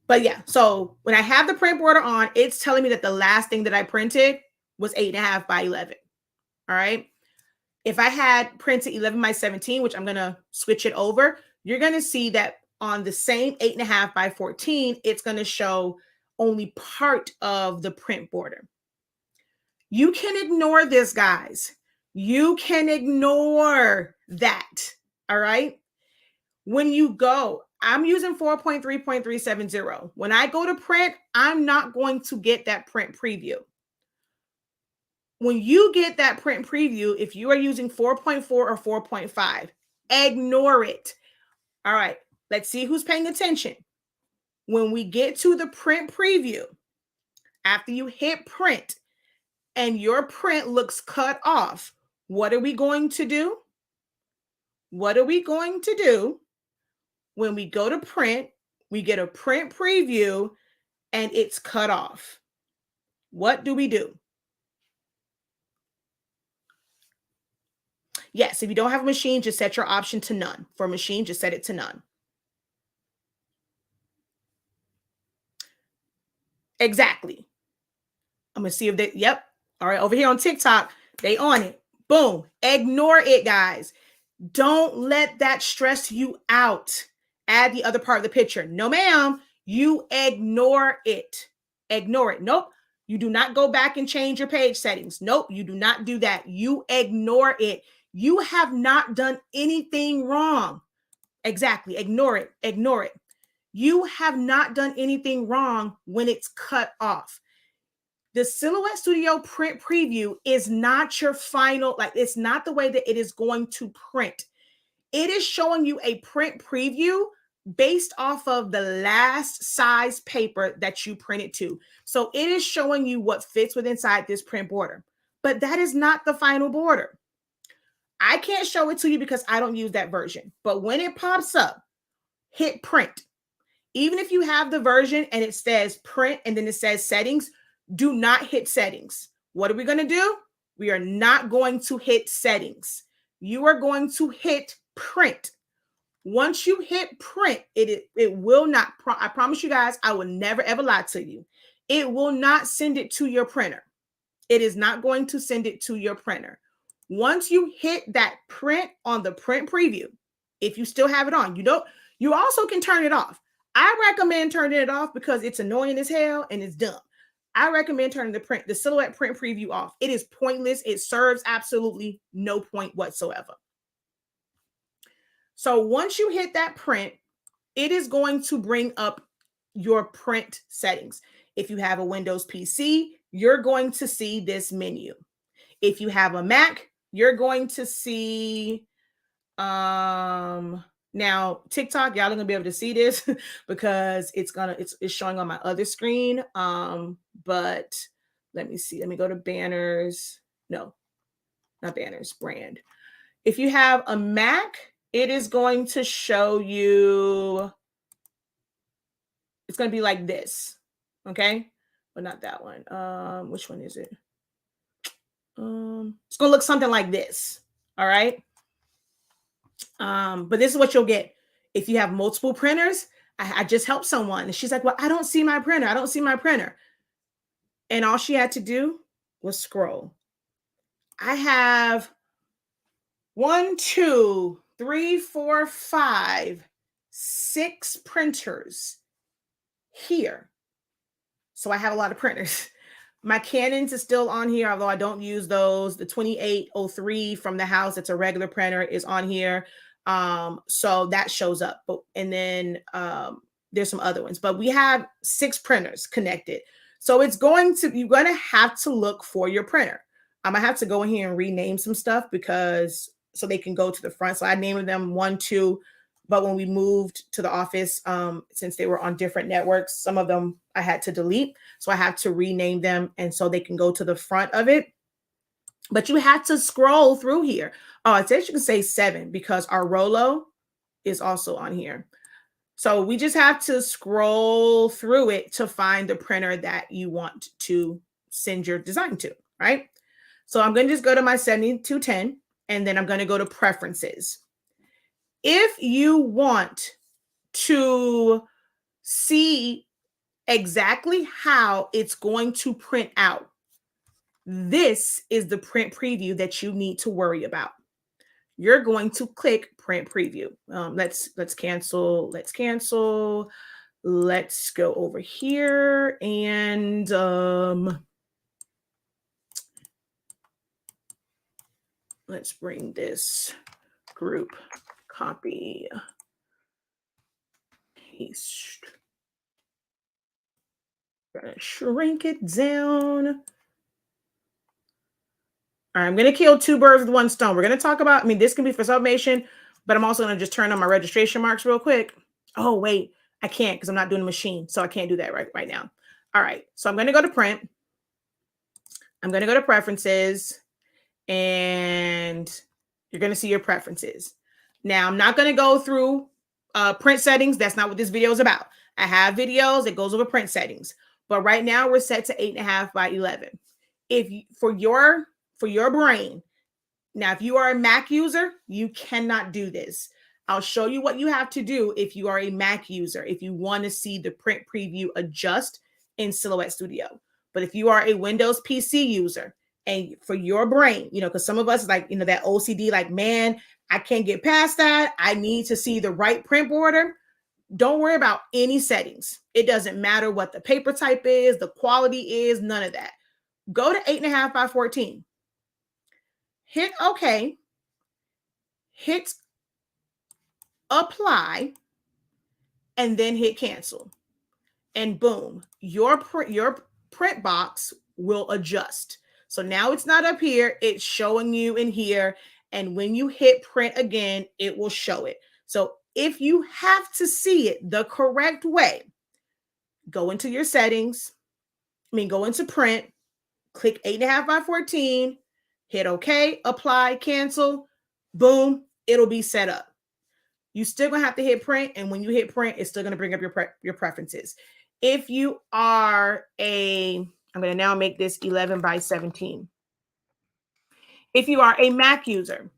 But yeah, so when I have the print border on, it's telling me that the last thing that I printed was 8.5 by 11. All right. If I had printed 11 by 17, which I'm going to switch it over, you're going to see that on the same 8.5 by 14, it's going to show only part of the print border. You can ignore this, guys. You can ignore that. All right. When you go, I'm using 4.3.370. When I go to print, I'm not going to get that print preview. When you get that print preview, if you are using 4.4 or 4.5, ignore it. All right, let's see who's paying attention. When we get to the print preview, after you hit print and your print looks cut off, what are we going to do? What are we going to do? When we go to print, we get a print preview and it's cut off. What do we do? Yes, if you don't have a machine, just set your option to none. For a machine, just set it to none. Exactly. I'm going to see if they, yep. All right, over here on TikTok, they on it. Boom. Ignore it, guys. Don't let that stress you out. Add the other part of the picture. No, ma'am. You ignore it. Ignore it. Nope. You do not go back and change your page settings. Nope. You do not do that. You ignore it. You have not done anything wrong. Exactly. Ignore it. Ignore it. You have not done anything wrong when it's cut off. The Silhouette Studio print preview is not your final, like it's not the way that it is going to print. It is showing you a print preview based off of the last size paper that you printed to. So it is showing you what fits with inside this print border, but that is not the final border. I can't show it to you because I don't use that version, but when it pops up, hit print. Even if you have the version and it says print and then it says settings, do not hit settings. What are we going to do? We are not going to hit settings. You are going to hit print. Once you hit print, it will not, I promise you guys, I will never ever lie to you. It will not send it to your printer. It is not going to send it to your printer. Once you hit that print on the print preview, if you still have it on, you also can turn it off. I recommend turning it off because it's annoying as hell and it's dumb. I recommend turning the Silhouette print preview off. It is pointless. It serves absolutely no point whatsoever. So once you hit that print, it is going to bring up your print settings. If you have a Windows PC, you're going to see this menu. If you have a Mac, you're going to see, now TikTok, y'all are gonna be able to see this because it's showing on my other screen. But let me see. Let me go to banners. No, not banners, brand. If you have a Mac, it is going to show you, it's going to be like this. Okay. But not that one. Which one is it? It's going to look something like this. All right. But this is what you'll get. If you have multiple printers, I just helped someone and she's like, well, I don't see my printer. I don't see my printer. And all she had to do was scroll. I have 1, 2, 3, 4, 5, 6 printers here. So I have a lot of printers. My Canons is still on here, although I don't use those. The 2803 from the house, it's a regular printer, is on here. So that shows up. And then there's some other ones, but we have 6 printers connected. So you're going to have to look for your printer. I'm gonna have to go in here and rename some stuff so they can go to the front. So I named them 1, 2, but when we moved to the office, since they were on different networks, some of them I had to delete. So I have to rename them and so they can go to the front of it. But you have to scroll through here. Oh, it says you can say 7 because our Rolo is also on here. So we just have to scroll through it to find the printer that you want to send your design to, right? So I'm going to just go to my 7210 and then I'm going to go to preferences. If you want to see exactly how it's going to print out, this is the print preview that you need to worry about. You're going to click print preview. Let's cancel. Let's cancel. Let's go over here and let's bring this group copy. Paste. Gonna shrink it down. All right, I'm going to kill 2 birds with 1 stone. We're going to talk about, this can be for sublimation, but I'm also going to just turn on my registration marks real quick. Oh, wait, I can't because I'm not doing a machine. So I can't do that right now. All right, so I'm going to go to print. I'm going to go to preferences and you're going to see your preferences. Now, I'm not going to go through print settings. That's not what this video is about. I have videos that goes over print settings, but right now we're set to 8.5 by 11. For your brain. Now, if you are a Mac user, you cannot do this. I'll show you what you have to do if you are a Mac user, if you want to see the print preview adjust in Silhouette Studio. But if you are a Windows PC user and for your brain, because some of us like, that OCD, like, man, I can't get past that. I need to see the right print border. Don't worry about any settings. It doesn't matter what the paper type is, the quality is, none of that. Go to 8.5 by 14. Hit OK. Hit apply, and then hit cancel. And boom, your print box will adjust. So now it's not up here, it's showing you in here. And when you hit print again, it will show it. So if you have to see it the correct way, go into your settings. Go into print, click 8.5 by 14, hit OK, apply, cancel, boom, it'll be set up. You still gonna have to hit print, and when you hit print, it's still gonna bring up your preferences. If you are I'm gonna now make this 11 by 17. If you are a Mac user,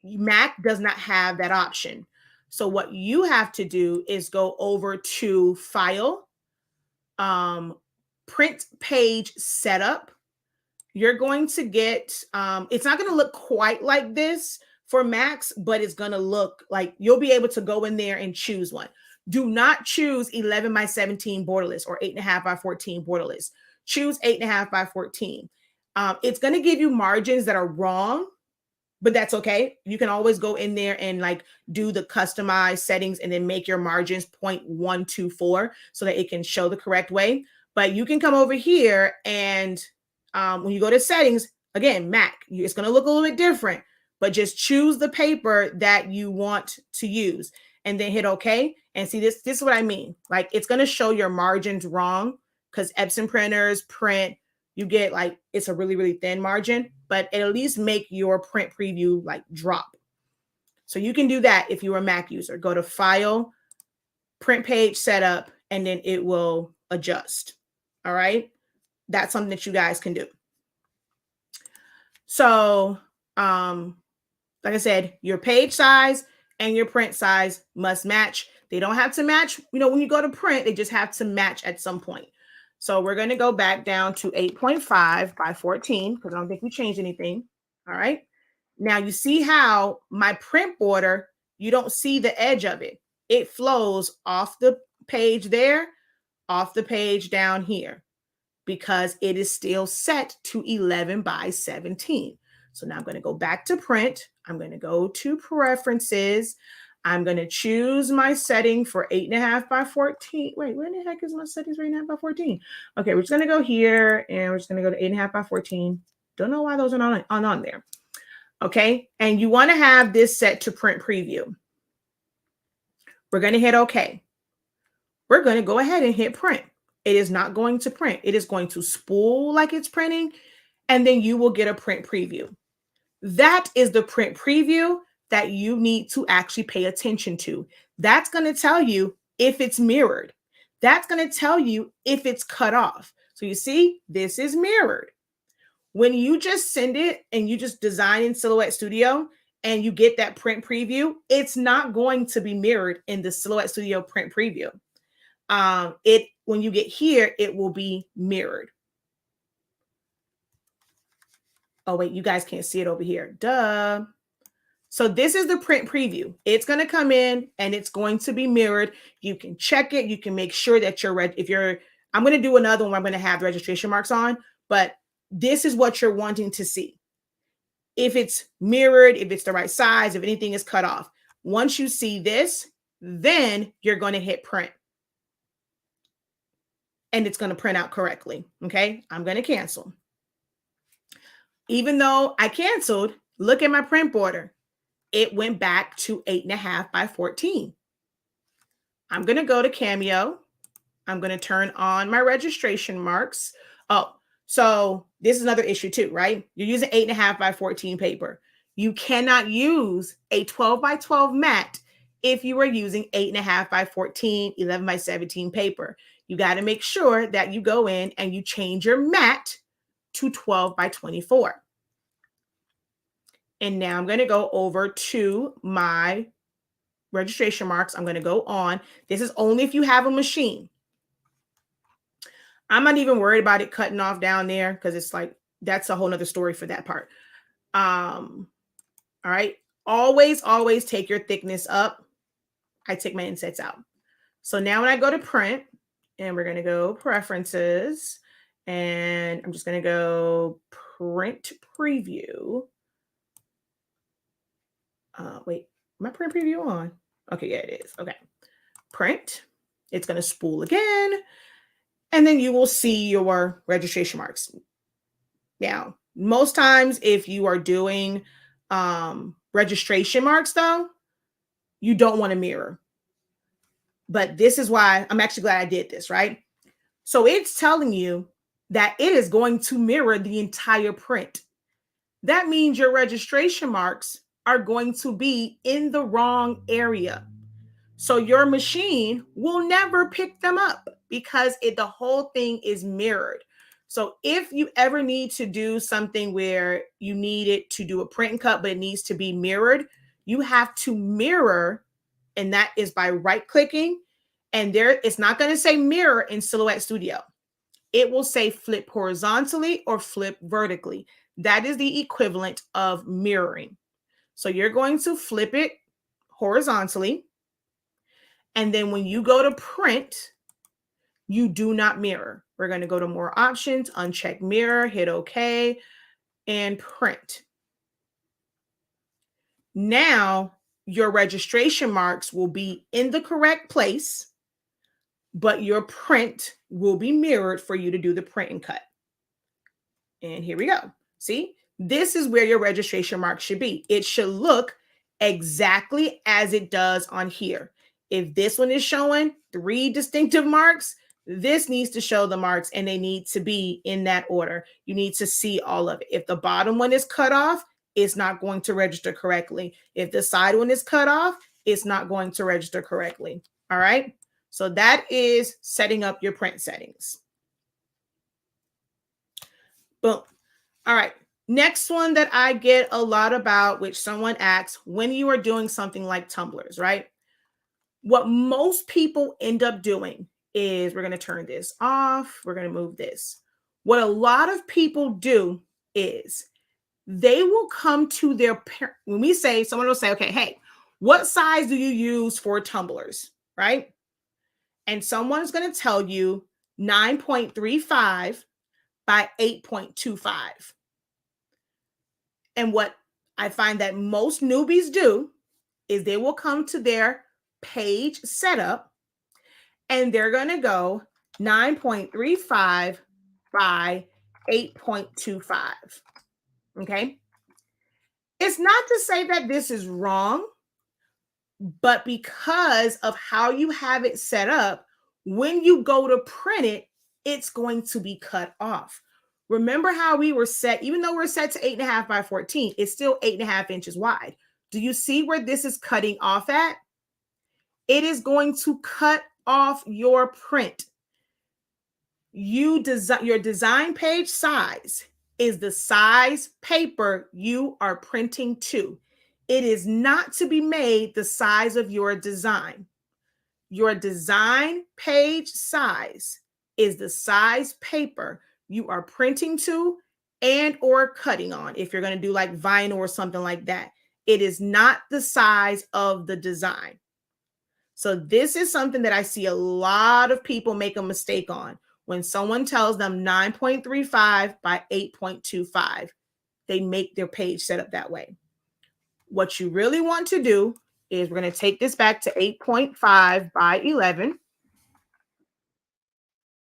Mac does not have that option. So what you have to do is go over to File, Print Page Setup. You're going to get, it's not going to look quite like this for Macs, but it's going to look like you'll be able to go in there and choose one. Do not choose 11 by 17 borderless or 8.5 by 14 borderless. Choose 8.5 by 14. It's going to give you margins that are wrong, but that's okay. You can always go in there and like do the customized settings and then make your margins 0.124 so that it can show the correct way. But you can come over here and when you go to settings, again, Mac, it's going to look a little bit different, but just choose the paper that you want to use and then hit OK. And see, this is what I mean. Like, it's going to show your margins wrong because Epson printers print, you get like, it's a really, really thin margin, but it at least make your print preview like drop. So you can do that if you're a Mac user. Go to File, Print Page Setup, and then it will adjust. All right. That's something that you guys can do. So, like I said, your page size and your print size must match. They don't have to match, when you go to print, they just have to match at some point. So we're going to go back down to 8.5 by 14 because I don't think we changed anything. All right. Now you see how my print border, you don't see the edge of it. It flows off the page there, off the page down here, because it is still set to 11 by 17. So now I'm going to go back to print. I'm going to go to preferences. I'm going to choose my setting for 8.5 by 14. Wait, where the heck is my settings for 8.5 by 14? Okay, we're just going to go here and we're just going to go to 8.5 by 14. Don't know why those are not on there. Okay, and you want to have this set to print preview. We're going to hit OK. We're going to go ahead and hit print. It is not going to print. It is going to spool like it's printing, and then you will get a print preview. That is the print preview that you need to actually pay attention to. That's going to tell you if it's mirrored. That's going to tell you if it's cut off. So you see, this is mirrored. When you just send it and you just design in Silhouette Studio and you get that print preview, it's not going to be mirrored in the Silhouette Studio print preview. When you get here, it will be mirrored. Oh, wait, you guys can't see it over here. Duh. So this is the print preview. It's going to come in and it's going to be mirrored. You can check it. You can make sure that I'm going to do another one where I'm going to have the registration marks on, but this is what you're wanting to see. If it's mirrored, if it's the right size, if anything is cut off. Once you see this, then you're going to hit print. And it's going to print out correctly. Okay, I'm going to cancel. Even though I canceled, look at my print border. It went back to 8.5 by 14. I'm going to go to Cameo. I'm going to turn on my registration marks. Oh, so this is another issue too, right? You're using 8.5 by 14 paper. You cannot use a 12 by 12 mat if you are using 8.5 by 14, 11 by 17 paper. You got to make sure that you go in and you change your mat to 12 by 24. And now I'm going to go over to my registration marks. I'm going to go on. This is only if you have a machine. I'm not even worried about it cutting off down there because it's like, that's a whole nother story for that part. All right. Always, always take your thickness up. I take my insets out. So now when I go to print, and we're going to go preferences, and I'm just going to go print preview. Wait, my print preview on? Okay, yeah, it is. Okay. Print. It's going to spool again. And then you will see your registration marks. Now, most times if you are doing registration marks, though, you don't want to mirror. But this is why I'm actually glad I did this, right? So it's telling you that it is going to mirror the entire print. That means your registration marks are going to be in the wrong area. So your machine will never pick them up because the whole thing is mirrored. So if you ever need to do something where you need it to do a print and cut, but it needs to be mirrored, you have to mirror, and that is by right-clicking. And there, it's not going to say mirror in Silhouette Studio. It will say flip horizontally or flip vertically. That is the equivalent of mirroring. So you're going to flip it horizontally. And then when you go to print, you do not mirror. We're going to go to more options, uncheck mirror, hit OK, and print. Now your registration marks will be in the correct place, but your print will be mirrored for you to do the print and cut. And here we go. See, this is where your registration mark should be. It should look exactly as it does on here. If this one is showing 3 distinctive marks, this needs to show the marks, and they need to be in that order. You need to see all of it. If the bottom one is cut off, it's not going to register correctly. If the side one is cut off, it's not going to register correctly. All right. So that is setting up your print settings. Boom. All right. Next one that I get a lot about, which someone asks, when you are doing something like tumblers, right? What most people end up doing is, we're going to turn this off. We're going to move this. What a lot of people do is they will come to their parent. When we say, someone will say, okay, hey, what size do you use for tumblers, right? And someone's going to tell you 9.35 by 8.25. And what I find that most newbies do is they will come to their page setup and they're going to go 9.35 by 8.25. Okay. It's not to say that this is wrong, but because of how you have it set up, when you go to print it, it's going to be cut off. Remember how we were set, even though we're set to 8.5 by 14, it's still 8.5 inches wide. Do you see where this is cutting off at? It is going to cut off your print. Your design page size is the size paper you are printing to. It is not to be made the size of your design. Your design page size is the size paper you are printing to and or cutting on. If you're going to do like vinyl or something like that, it is not the size of the design. So this is something that I see a lot of people make a mistake on. When someone tells them 9.35 by 8.25, they make their page set up that way. What you really want to do is, we're going to take this back to 8.5 by 11.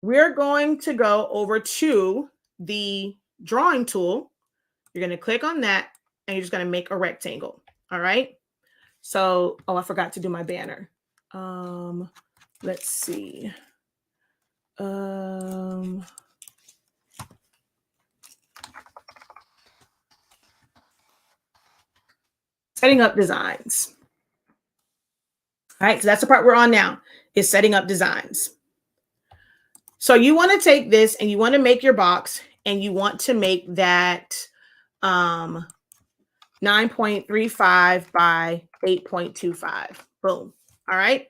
We're going to go over to the drawing tool. You're going to click on that and you're just going to make a rectangle. All right. So, oh, I forgot to do my banner. Let's see. Setting up designs. All right, so that's the part we're on now, is setting up designs. So you want to take this and you want to make your box, and you want to make that 9.35 by 8.25. Boom. All right.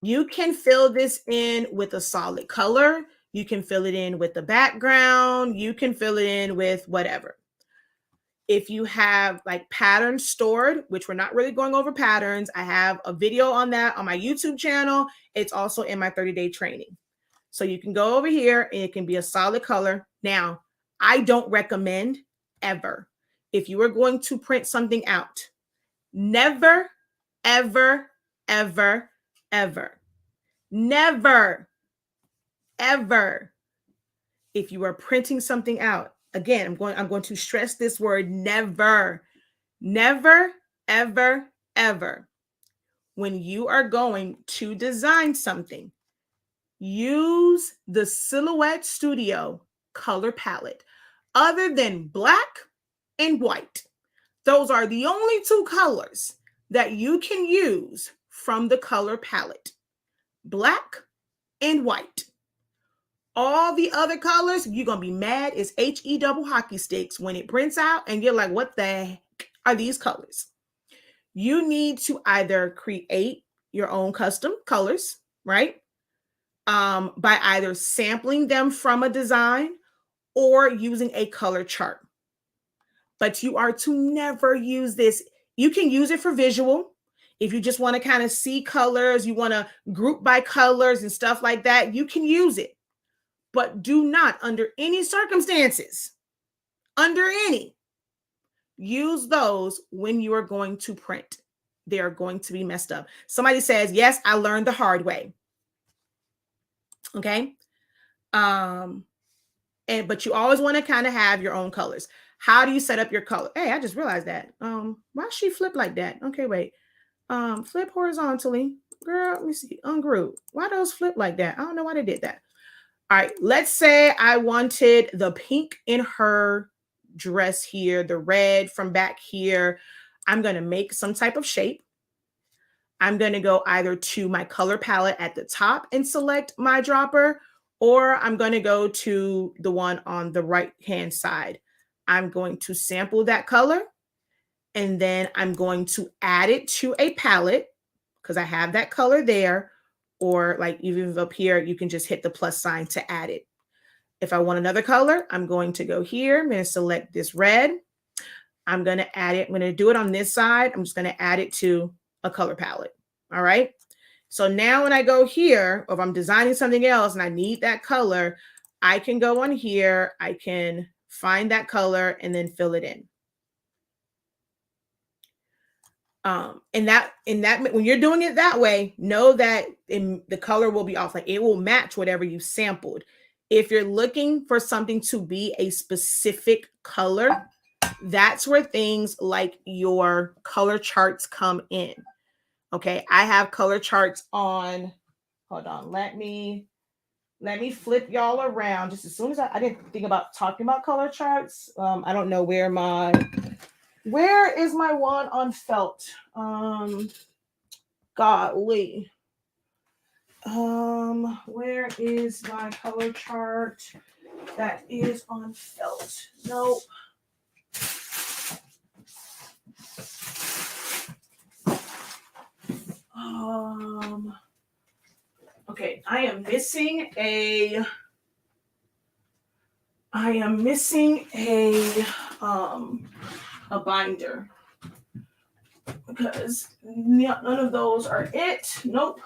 You can fill this in with a solid color. You can fill it in with the background. You can fill it in with whatever. If you have like patterns stored, which we're not really going over patterns, I have a video on that on my YouTube channel. It's also in my 30-day training. So you can go over here and it can be a solid color. Now, I don't recommend ever, if you are going to print something out, never, ever, ever, ever, never, ever, if you are printing something out, again, I'm going to stress this word, never, never, ever, ever. When you are going to design something, use the Silhouette Studio color palette. Other than black and white, those are the only two colors that you can use from the color palette. Black and white. All the other colors, you're going to be mad as HE double hockey sticks when it prints out and you're like, what the heck are these colors? You need to either create your own custom colors, right? By either sampling them from a design or using a color chart. But you are to never use this. You can use it for visual. If you just want to kind of see colors, you want to group by colors and stuff like that, you can use it. But do not, under any circumstances, use those when you are going to print. They are going to be messed up. Somebody says, yes, I learned the hard way. Okay. But you always want to kind of have your own colors. How do you set up your color? Hey, I just realized that. Why she flip like that? Okay, wait. Flip horizontally. Girl, let me see. Ungroup. Why those flip like that? I don't know why they did that. All right, let's say I wanted the pink in her dress here, the red from back here. I'm going to make some type of shape. I'm going to go either to my color palette at the top and select my dropper, or I'm going to go to the one on the right-hand side. I'm going to sample that color, and then I'm going to add it to a palette because I have that color there, or like even up here, you can just hit the plus sign to add it. If I want another color, I'm going to go here. I'm going to select this red. I'm going to add it. I'm going to do it on this side. I'm just going to add it to a color palette. All right. So now when I go here, or if I'm designing something else and I need that color, I can go on here. I can find that color and then fill it in. And that when you're doing it that way, know that the color will be off. Like it will match whatever you sampled. If you're looking for something to be a specific color, that's where things like your color charts come in. Okay, I have color charts on. Hold on, let me flip y'all around. Just as soon as I didn't think about talking about color charts. I don't know where is my one on felt? Golly. Where is my color chart that is on felt? Nope. Okay, I am missing a binder because none of those are it. Nope.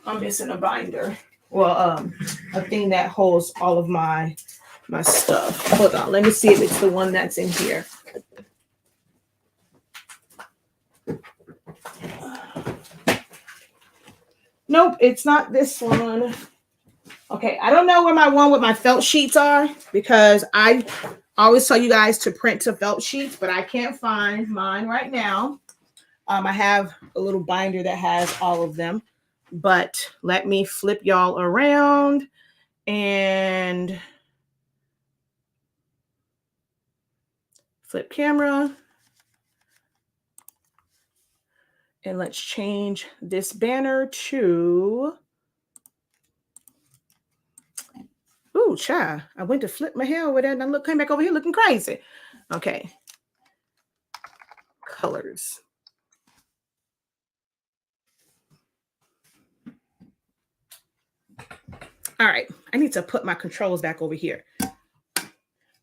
I'm missing a binder. Well, a thing that holds all of my stuff. Hold on, let me see if it's the one that's in here. Nope, it's not this one. Okay, I don't know where my one with my felt sheets are because I always tell you guys to print to felt sheets, but I can't find mine right now. I have a little binder that has all of them, but let me flip y'all around and flip camera. And let's change this banner to, ooh, child. I went to flip my hair over there and I came back over here looking crazy. Okay. Colors. All right. I need to put my controls back over here.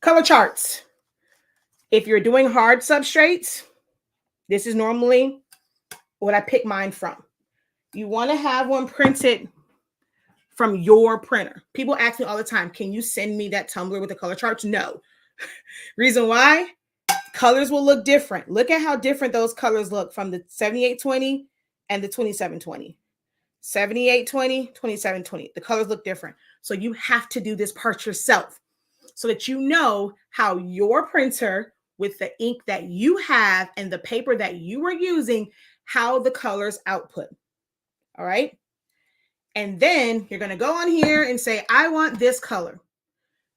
Color charts. If you're doing hard substrates, this is normally what I pick mine from. You want to have one printed from your printer. People ask me all the time, can you send me that tumbler with the color charts? No. Reason why? Colors will look different. Look at how different those colors look from the 7820 and the 2720. 7820, 2720. The colors look different. So you have to do this part yourself so that you know how your printer with the ink that you have and the paper that you are using, how the colors output. All right. And then you're going to go on here and say, I want this color.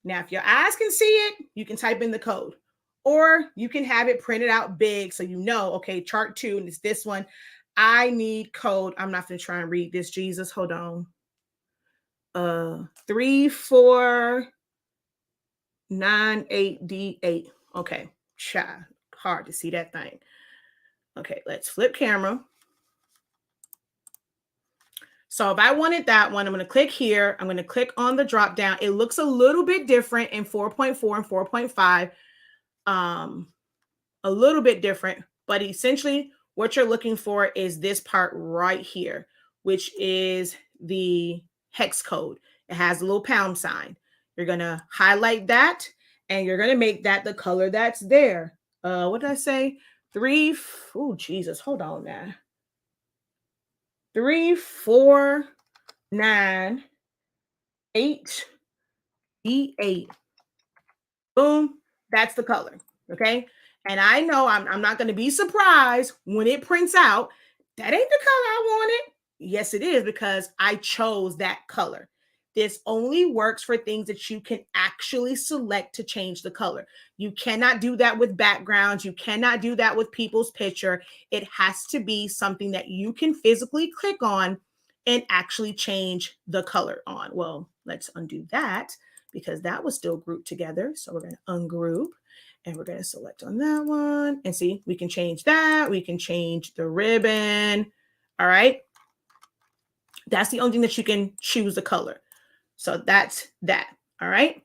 Now, if your eyes can see it, you can type in the code, or you can have it printed out big so you know, okay, chart 2, and it's this one. I need code. I'm not going to try and read this, Jesus. Hold on. 3498D8. Okay, child. Hard to see that thing. Okay, let's flip camera. So if I wanted that one, I'm going to click here. I'm going to click on the drop down. It looks a little bit different in 4.4 and 4.5. A little bit different, but essentially what you're looking for is this part right here, which is the hex code. It has a little pound sign. You're going to highlight that and you're going to make that the color that's there. What did I say? Oh, Jesus. Hold on now. 3498D8. Boom. That's the color. Okay. And I know I'm not going to be surprised when it prints out. That ain't the color I wanted. Yes, it is, because I chose that color. This only works for things that you can actually select to change the color. You cannot do that with backgrounds. You cannot do that with people's picture. It has to be something that you can physically click on and actually change the color on. Well, let's undo that because that was still grouped together. So we're going to ungroup and we're going to select on that one. And see, we can change that. We can change the ribbon. All right. That's the only thing that you can choose the color. So that's that. All right.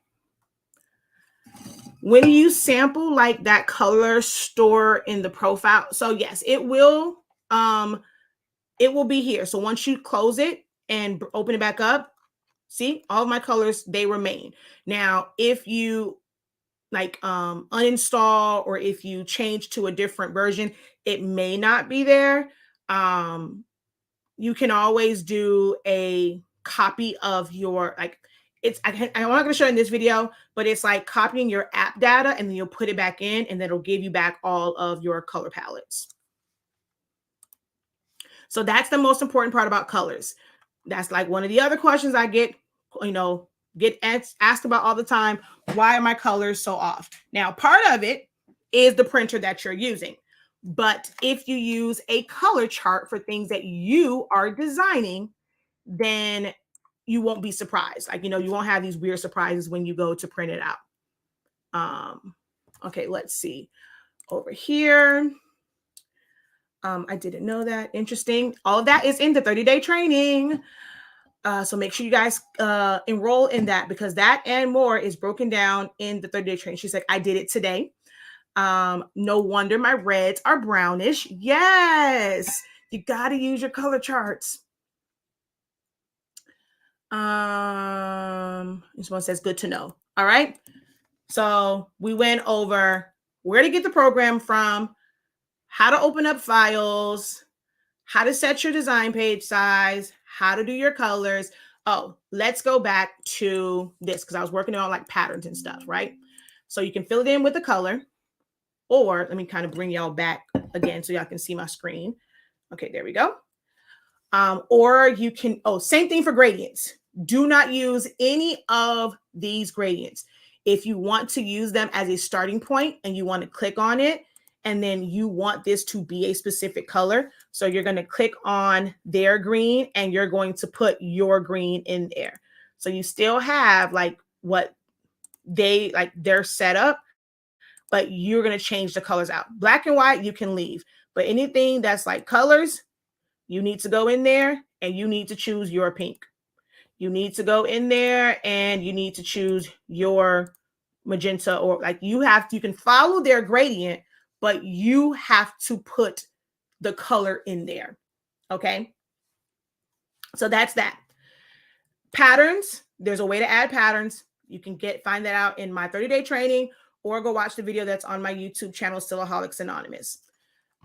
When you sample like that color store in the profile. So yes, it will be here. So once you close it and open it back up, see all of my colors, they remain. Now, if you like uninstall or if you change to a different version, it may not be there. You can always do a copy of your, like, I'm not going to show in this video, but it's like copying your app data and then you'll put it back in and then it'll give you back all of your color palettes. So that's the most important part about colors. That's like one of the other questions I get asked about all the time. Why are my colors so off? Now, part of it is the printer that you're using. But if you use a color chart for things that you are designing, then you won't be surprised. Like, you won't have these weird surprises when you go to print it out. Okay, let's see. Over here. I didn't know that. Interesting. All of that is in the 30-day training. So make sure you guys enroll in that, because that and more is broken down in the 30-day training. She's like, I did it today. No wonder my reds are brownish. Yes, you got to use your color charts. This one says, good to know. All right. So we went over where to get the program from, how to open up files, how to set your design page size, how to do your colors. Oh, let's go back to this because I was working on like patterns and stuff, right? So you can fill it in with the color, or let me kind of bring y'all back again so y'all can see my screen. Okay, there we go. Or you can, same thing for gradients. Do not use any of these gradients. If you want to use them as a starting point and you want to click on it, and then you want this to be a specific color, so you're going to click on their green and you're going to put your green in there. So you still have like what they like their setup, but you're going to change the colors out. Black and white, you can leave, but anything that's like colors, you need to go in there and you need to choose your pink. You need to go in there and you need to choose your magenta, or like you can follow their gradient, but you have to put the color in there. Okay. So that's that. Patterns. There's a way to add patterns. You can find that out in my 30-day training, or go watch the video that's on my YouTube channel, Stillaholics Anonymous.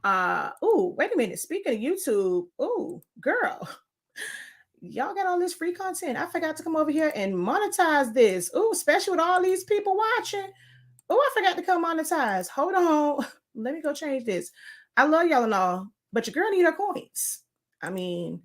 Oh, wait a minute. Speaking of YouTube, oh, girl, y'all got all this free content. I forgot to come over here and monetize this. Oh, especially with all these people watching. Oh, I forgot to come monetize. Hold on. Let me go change this. I love y'all and all, but your girl need her coins. I mean,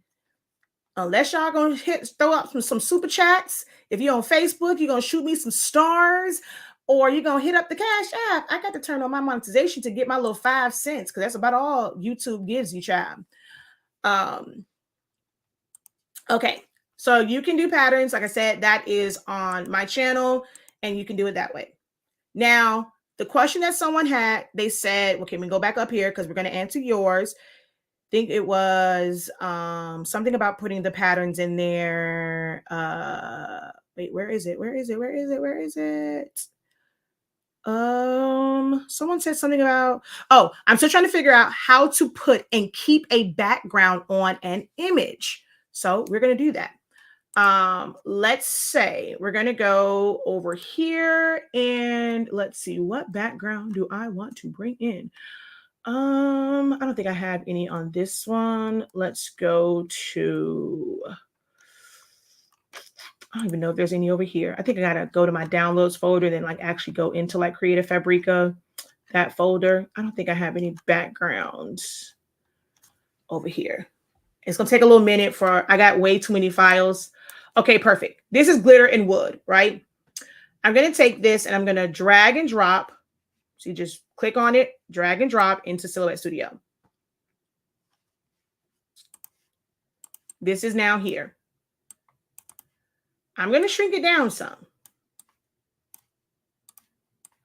unless y'all gonna throw up some super chats. If you're on Facebook, you're gonna shoot me some stars, or you're gonna hit up the Cash App. I got to turn on my monetization to get my little 5 cents because that's about all YouTube gives you, child. Okay, so you can do patterns. Like I said, that is on my channel, and you can do it that way. Now, the question that someone had, they said, okay, we go back up here because we're going to answer yours. I think it was something about putting the patterns in there. Wait, where is it? Someone said something about, oh, I'm still trying to figure out how to put and keep a background on an image. So we're going to do that. Let's say we're going to go over here and let's see, what background do I want to bring in? I don't think I have any on this one. Let's go to, I don't even know if there's any over here. I think I gotta go to my downloads folder, then like actually go into like Creative Fabrica, that folder. I don't think I have any backgrounds over here. It's gonna take a little minute I got way too many files. Okay, perfect. This is glitter and wood, right? I'm gonna take this and I'm gonna drag and drop. So you just click on it, drag and drop into Silhouette Studio. This is now here. I'm going to shrink it down some.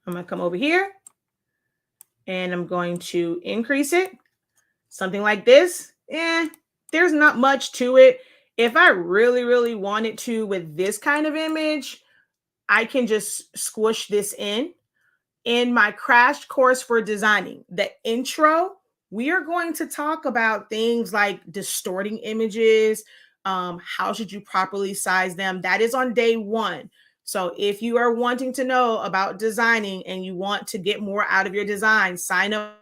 I'm going to come over here and I'm going to increase it. Something like this. There's not much to it. If I really, really wanted to with this kind of image, I can just squish this in. In my crash course for designing, the intro, we are going to talk about things like distorting images. How should you properly size them? That is on day 1. So if you are wanting to know about designing and you want to get more out of your design, sign up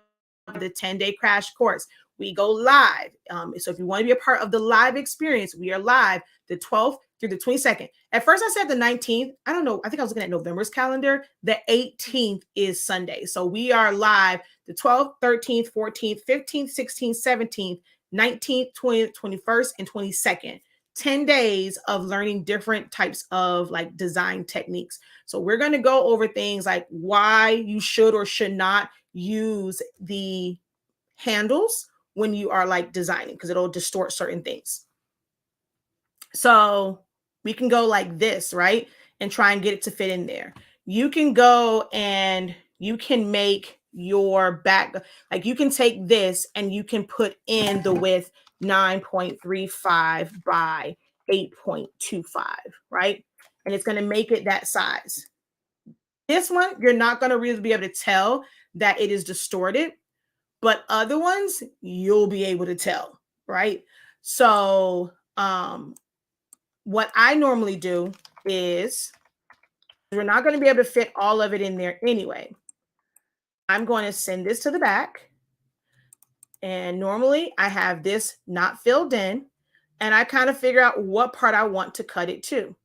for the 10-day crash course. We go live. So if you want to be a part of the live experience, we are live the 12th through the 22nd. At first I said the 19th. I don't know. I think I was looking at November's calendar. The 18th is Sunday. So we are live the 12th, 13th, 14th, 15th, 16th, 17th, 19th, 20th, 21st, and 22nd. 10 days of learning different types of like design techniques. So we're going to go over things like why you should or should not use the handles when you are like designing, because it'll distort certain things. So we can go like this, right? And try and get it to fit in there. You can go and you can make your back, like you can take this and you can put in the width 9.35 by 8.25, right? And it's going to make it that size. This one, you're not going to really be able to tell that it is distorted, but other ones, you'll be able to tell, right? So, what I normally do is, we're not going to be able to fit all of it in there anyway. I'm going to send this to the back. And normally I have this not filled in, and I kind of figure out what part I want to cut it to.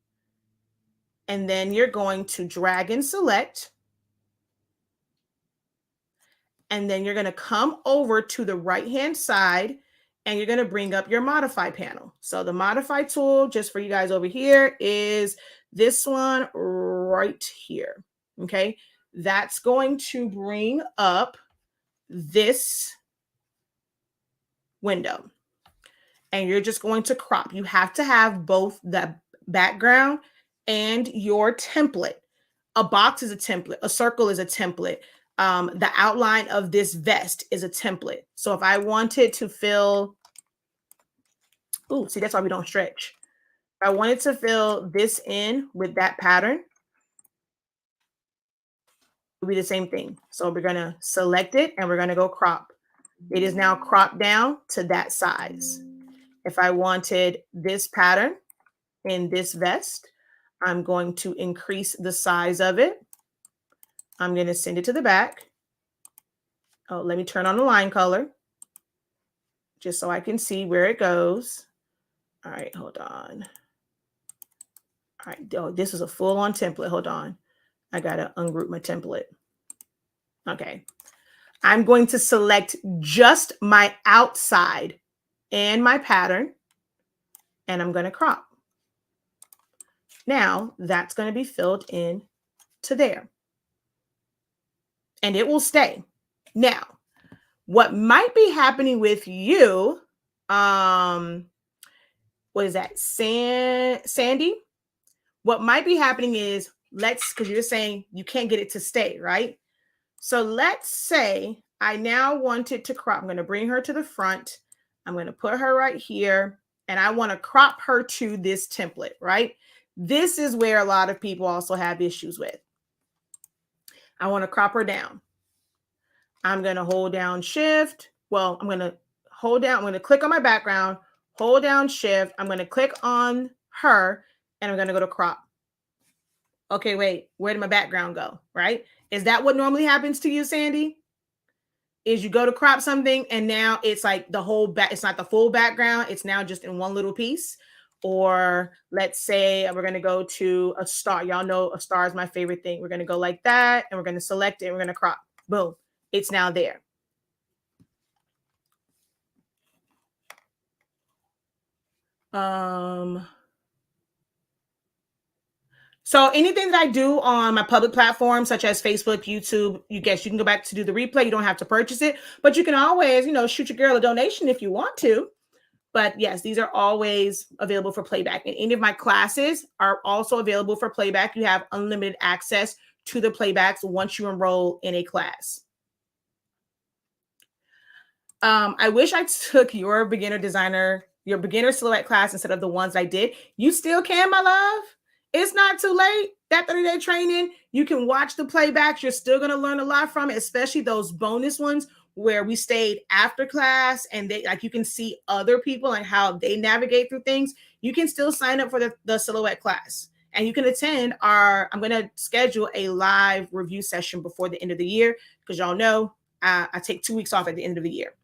And then you're going to drag and select. And then you're going to come over to the right-hand side and you're going to bring up your modify panel. So the modify tool, just for you guys over here, is this one right here. Okay. That's going to bring up this window. And you're just going to crop. You have to have both the background and your template. A box is a template. A circle is a template. The outline of this vest is a template. So if I wanted to fill, see, that's why we don't stretch. If I wanted to fill this in with that pattern, it would be the same thing. So we're going to select it and we're going to go crop. It is now cropped down to that size. If I wanted this pattern in this vest, I'm going to increase the size of it. I'm going to send it to the back. Oh, let me turn on the line color just so I can see where it goes. All right, hold on. All right, oh, this is a full-on template. Hold on. I gotta ungroup my template. Okay. I'm going to select just my outside and my pattern, and I'm going to crop. Now that's going to be filled in to there, and it will stay. Now, what might be happening with you, what is that, Sandy? What might be happening is, because you're saying you can't get it to stay, right? So let's say I now want it to crop. I'm going to bring her to the front. I'm going to put her right here, and I want to crop her to this template, right? This is where a lot of people also have issues with. I want to crop her down. I'm going to hold down Shift. Well, I'm going to hold down. I'm going to click on my background, hold down Shift. I'm going to click on her, and I'm going to go to crop. Okay, wait, where did my background go, right? Is that what normally happens to you, Sandy? Is you go to crop something and now it's like the whole back, it's not the full background, it's now just in one little piece. Or let's say we're going to go to a star. Y'all know a star is my favorite thing. We're going to go like that, and we're going to select it, and we're going to crop. Boom, it's now there. So anything that I do on my public platforms, such as Facebook, YouTube, you can go back to do the replay. You don't have to purchase it, but you can always, shoot your girl a donation if you want to. But yes, these are always available for playback. And any of my classes are also available for playback. You have unlimited access to the playbacks once you enroll in a class. I wish I took your beginner silhouette class instead of the ones I did. You still can, my love. It's not too late. That 30-day training, you can watch the playbacks. You're still going to learn a lot from it, especially those bonus ones where we stayed after class and you can see other people and how they navigate through things. You can still sign up for the silhouette class, and you can attend I'm going to schedule a live review session before the end of the year, because y'all know I take 2 weeks off at the end of the year.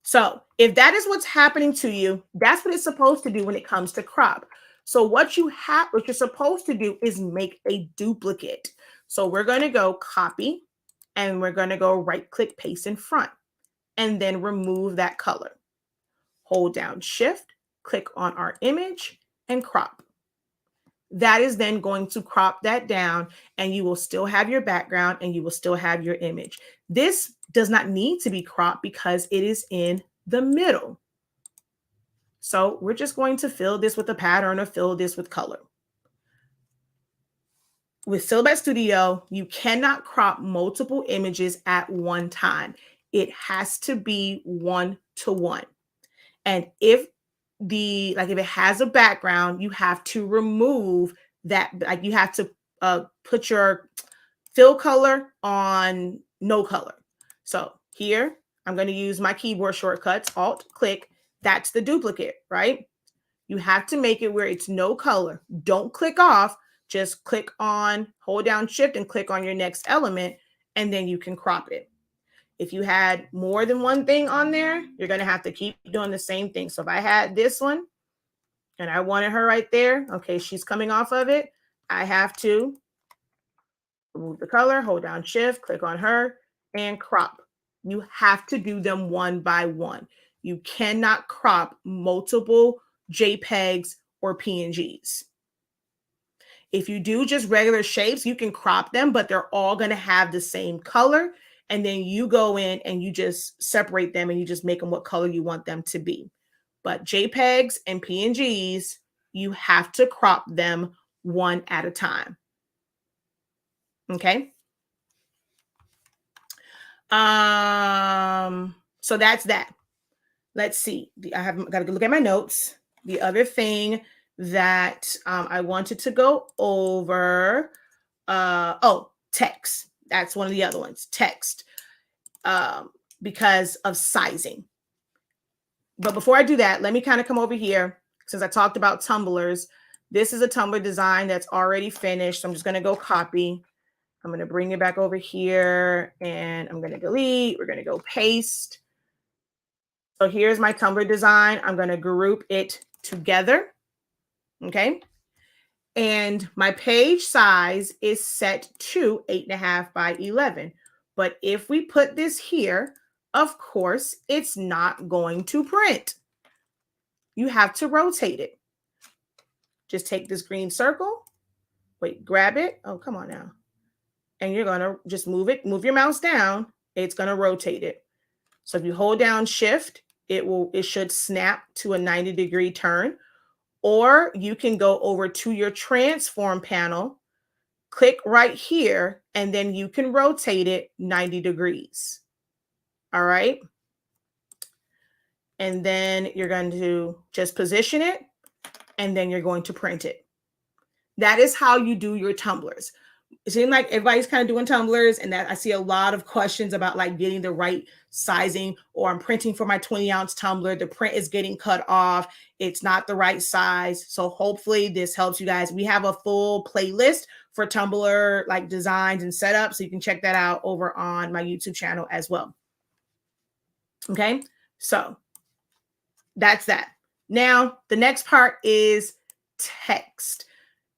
So if that is what's happening to you, that's what it's supposed to do when it comes to crop. So what you're supposed to do is make a duplicate. So we're going to go copy, and we're going to go right click, paste in front, and then remove that color. Hold down Shift, click on our image, and crop. That is then going to crop that down, and you will still have your background and you will still have your image. This does not need to be cropped because it is in the middle. So we're just going to fill this with a pattern or fill this with color. With Silhouette Studio, you cannot crop multiple images at one time. It has to be one-to-one. And if it has a background, you have to remove that. Like, you have to put your fill color on no color. So here, I'm going to use my keyboard shortcuts, Alt click. That's the duplicate, right? You have to make it where it's no color. Don't click off. Just click on, hold down Shift, and click on your next element, and then you can crop it. If you had more than one thing on there, you're going to have to keep doing the same thing. So if I had this one and I wanted her right there, okay, she's coming off of it, I have to remove the color, hold down Shift, click on her, and crop. You have to do them one by one. You cannot crop multiple JPEGs or PNGs. If you do just regular shapes, you can crop them, but they're all going to have the same color. And then you go in and you just separate them and you just make them what color you want them to be. But JPEGs and PNGs, you have to crop them one at a time. Okay. So that's that. Let's see. I have got to look at my notes. The other thing that I wanted to go over, text. That's one of the other ones, text, because of sizing. But before I do that, let me kind of come over here. Since I talked about tumblers, this is a tumbler design that's already finished. So I'm just going to go copy. I'm going to bring it back over here and I'm going to delete. We're going to go paste. So here's my tumbler design. I'm going to group it together. Okay. And my page size is set to 8.5 by 11. But if we put this here, of course, it's not going to print. You have to rotate it. Just take this green circle. Wait, grab it. Oh, come on now. And you're going to just move it. Move your mouse down. It's going to rotate it. So if you hold down shift, it should snap to a 90-degree turn. Or you can go over to your transform panel, click right here, and then you can rotate it 90 degrees. All right. And then you're going to just position it, and then you're going to print it. That is how you do your tumblers. It seems like everybody's kind of doing tumblers, and that I see a lot of questions about like getting the right sizing, or I'm printing for my 20-ounce tumbler. The print is getting cut off. It's not the right size. So hopefully this helps you guys. We have a full playlist for tumbler like designs and setups. So you can check that out over on my YouTube channel as well. Okay, so that's that. Now, the next part is text.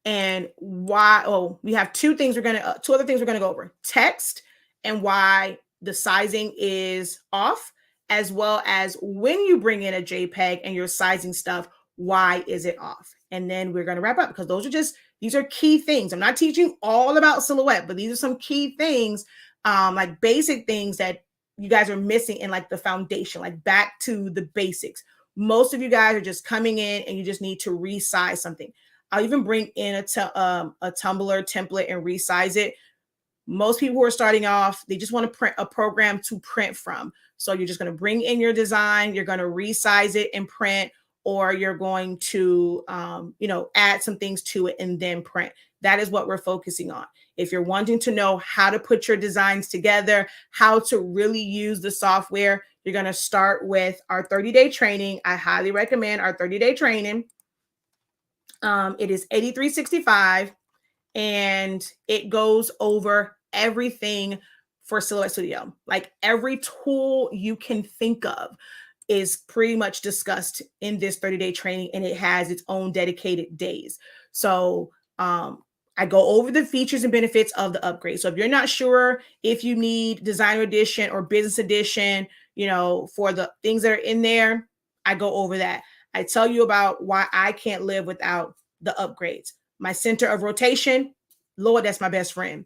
And why? Oh, we have two other things we're going to go over: text and why the sizing is off, as well as when you bring in a JPEG and you're sizing stuff, why is it off? And then we're going to wrap up, because these are key things. I'm not teaching all about Silhouette, but these are some key things, like basic things that you guys are missing in like the foundation, like back to the basics. Most of you guys are just coming in and you just need to resize something. I'll even bring in a tumbler template and resize it. Most people who are starting off, they just want to print a program to print from. So you're just going to bring in your design, you're going to resize it and print, or you're going to, add some things to it and then print. That is what we're focusing on. If you're wanting to know how to put your designs together, how to really use the software, you're going to start with our 30-day training. I highly recommend our 30-day training. It is $83.65, and it goes over everything for Silhouette Studio. Like every tool you can think of is pretty much discussed in this 30-day training, and it has its own dedicated days. So I go over the features and benefits of the upgrade. So if you're not sure if you need Designer Edition or Business Edition, for the things that are in there, I go over that. I tell you about why I can't live without the upgrades. My center of rotation, Lord, that's my best friend.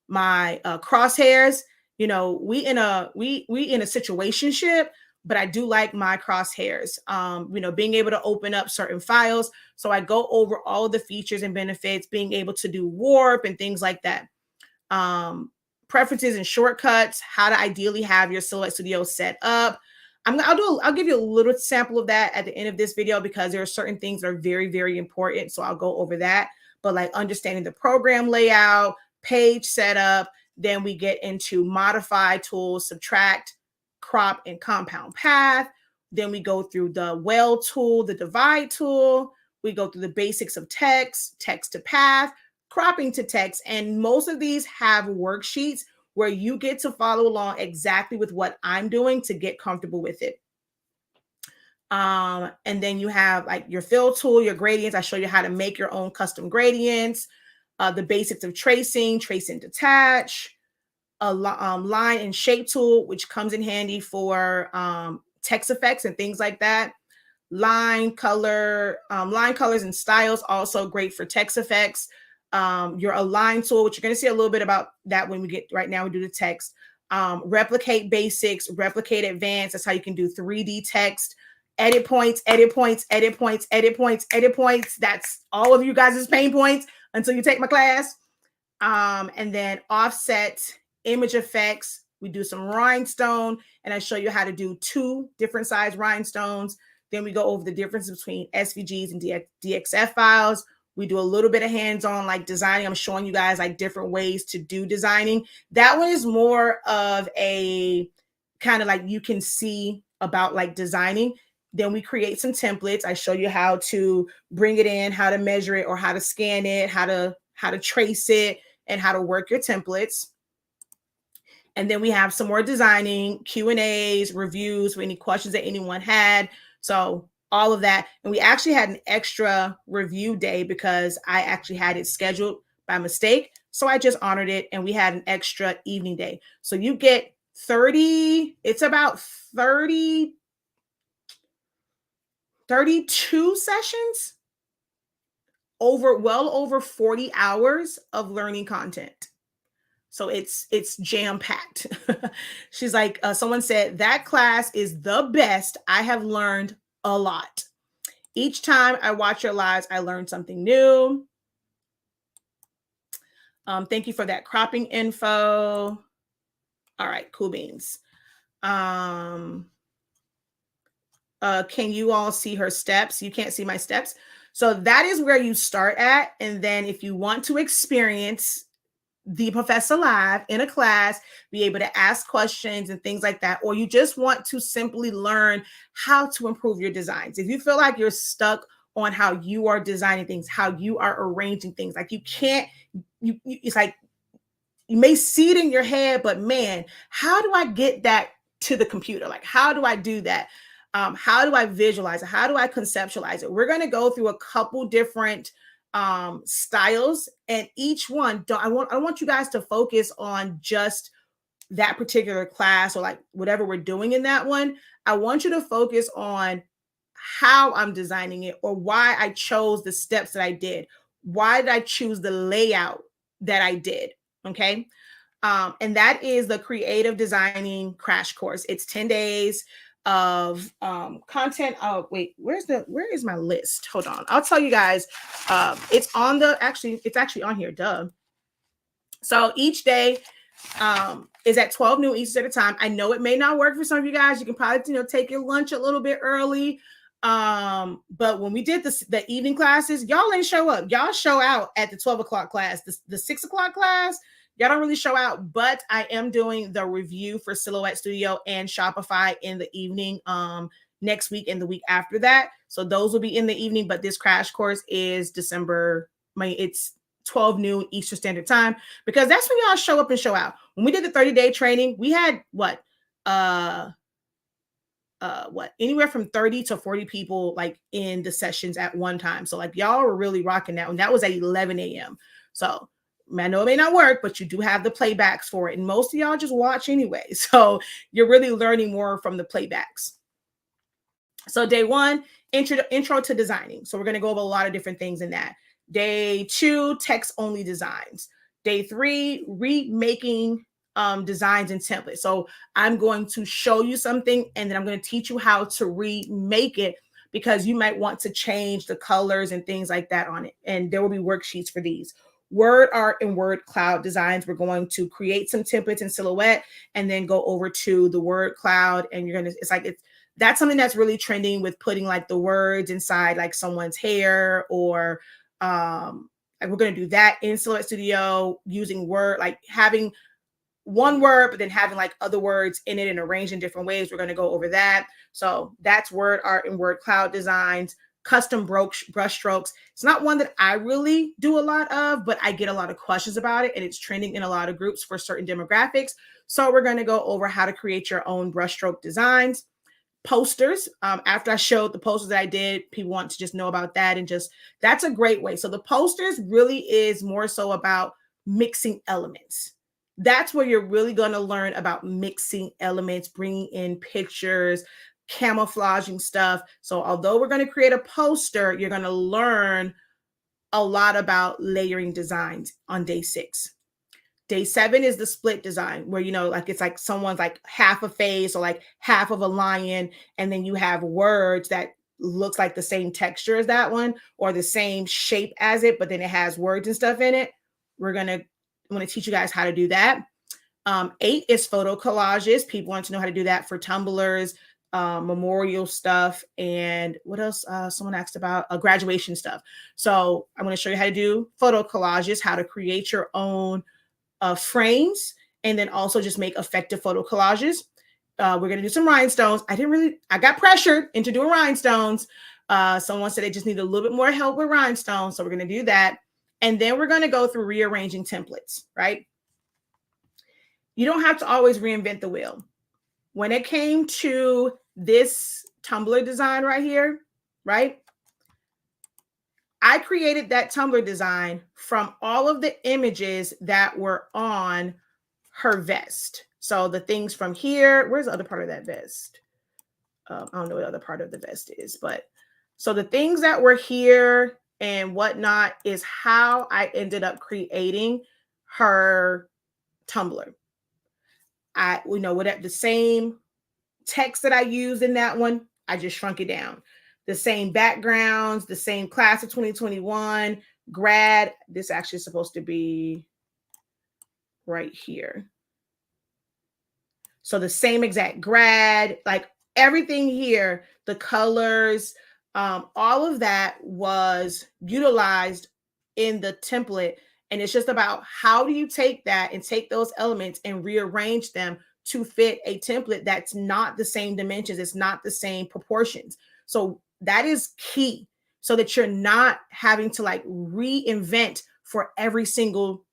My crosshairs, we in a situationship, but I do like my crosshairs. Being able to open up certain files. So I go over all of the features and benefits, being able to do warp and things like that. Preferences and shortcuts, how to ideally have your Silhouette Studio set up. I'll give you a little sample of that at the end of this video, because there are certain things that are very, very important. So I'll go over that. But like understanding the program layout, page setup, then we get into modify tools, subtract, crop, and compound path. Then we go through the well tool, the divide tool. We go through the basics of text, text to path, cropping to text. And most of these have worksheets where you get to follow along exactly with what I'm doing to get comfortable with it. And then you have like your fill tool, your gradients. I show you how to make your own custom gradients, the basics of tracing, trace and detach, a line and shape tool, which comes in handy for text effects and things like that. Line colors and styles, also great for text effects. Your align tool, which you're going to see a little bit about that when we get right now, we do the text. Replicate basics, replicate advanced. That's how you can do 3D text. Edit points, edit points, edit points, edit points, edit points. That's all of you guys' pain points until you take my class. And then offset, image effects. We do some rhinestone, and I show you how to do 2 different size rhinestones. Then we go over the difference between SVGs and DXF files. We do a little bit of hands-on like designing. I'm showing you guys like different ways to do designing. That one is more of a kind of like you can see about like designing. Then we create some templates. I show you how to bring it in, how to measure it or how to scan it, how to trace it, and how to work your templates. And then we have some more designing, Q&As, reviews for any questions that anyone had. So all of that. And we actually had an extra review day because I actually had it scheduled by mistake. So I just honored it, and we had an extra evening day. So you get 30, it's about 32 sessions well over 40 hours of learning content. So it's jam-packed. She's like, someone said, that class is the best. I have learned a lot. Each time I watch your lives, I learn something new. Thank you for that cropping info. All right, cool beans. Can you all see her steps? You can't see my steps. So that is where you start at. And then if you want to experience the professor live in a class, be able to ask questions and things like that, or you just want to simply learn how to improve your designs. If you feel like you're stuck on how you are designing things, how you are arranging things, like you can't, it's like you may see it in your head, but man, how do I get that to the computer? Like, how do I do that? How do I visualize it? How do I conceptualize it? We're going to go through a couple different styles, and each one, I want you guys to focus on just that particular class, or like whatever we're doing in that one. I want you to focus on how I'm designing it, or why I chose the steps that I did. Why did I choose the layout that I did? Okay. And that is the creative designing crash course. It's 10 days of content. Oh, wait, where is my list? Hold on. I'll tell you guys. It's actually on here. Duh. So each day is at 12 noon Eastern Standard Time. I know it may not work for some of you guys. You can probably, take your lunch a little bit early. But when we did the evening classes, y'all ain't show up. Y'all show out at the 12 o'clock class. The 6 o'clock class, y'all don't really show out, but I am doing the review for Silhouette Studio and Shopify in the evening next week and the week after that. So those will be in the evening, but this crash course is it's 12 noon Eastern Standard Time, because that's when y'all show up and show out. When we did the 30-day training, we had anywhere from 30 to 40 people like in the sessions at one time. So like y'all were really rocking that one. That was at 11 a.m. So I know it may not work, but you do have the playbacks for it. And most of y'all just watch anyway. So you're really learning more from the playbacks. So day one, intro to designing. So we're going to go over a lot of different things in that. Day two, text only designs. Day three, remaking designs and templates. So I'm going to show you something, and then I'm going to teach you how to remake it, because you might want to change the colors and things like that on it. And there will be worksheets for these. Word art and word cloud designs. We're going to create some templates in Silhouette and then go over to the word cloud. And that's something that's really trending, with putting like the words inside like someone's hair, or we're going to do that in Silhouette Studio using Word, like having one word, but then having like other words in it and arranged in different ways. We're going to go over that. So that's word art and word cloud designs. Custom brush strokes. It's not one that I really do a lot of, but I get a lot of questions about it, and it's trending in a lot of groups for certain demographics. So we're going to go over how to create your own brushstroke designs. Posters. After I showed the posters that I did, people want to just know about that, and just that's a great way. So the posters really is more so about mixing elements. That's where you're really going to learn about mixing elements, bringing in pictures, camouflaging stuff. So although we're going to create a poster, you're going to learn a lot about layering designs on day 6. Day 7 is the split design, where, like it's like someone's like half a face or like half of a lion. And then you have words that looks like the same texture as that one, or the same shape as it, but then it has words and stuff in it. I'm going to teach you guys how to do that. 8 is photo collages. People want to know how to do that for tumblers, memorial stuff, and what else? Someone asked about graduation stuff. So I'm going to show you how to do photo collages, how to create your own frames, and then also just make effective photo collages. We're going to do some rhinestones. I got pressured into doing rhinestones. Someone said they just need a little bit more help with rhinestones. So we're going to do that. And then we're going to go through rearranging templates, right? You don't have to always reinvent the wheel. When it came to this Tumblr design right here, right? I created that Tumblr design from all of the images that were on her vest. So the things from here, where's the other part of that vest? I don't know what the other part of the vest is, but so the things that were here and whatnot is how I ended up creating her Tumblr. Whatever the same text that I used in that one, I just shrunk it down. The same backgrounds, the same class of 2021, grad. This actually is supposed to be right here. So the same exact grad, like everything here, the colors, all of that was utilized in the template. And it's just about how do you take that and take those elements and rearrange them to fit a template that's not the same dimensions, it's not the same proportions. So that is key so that you're not having to like reinvent for every single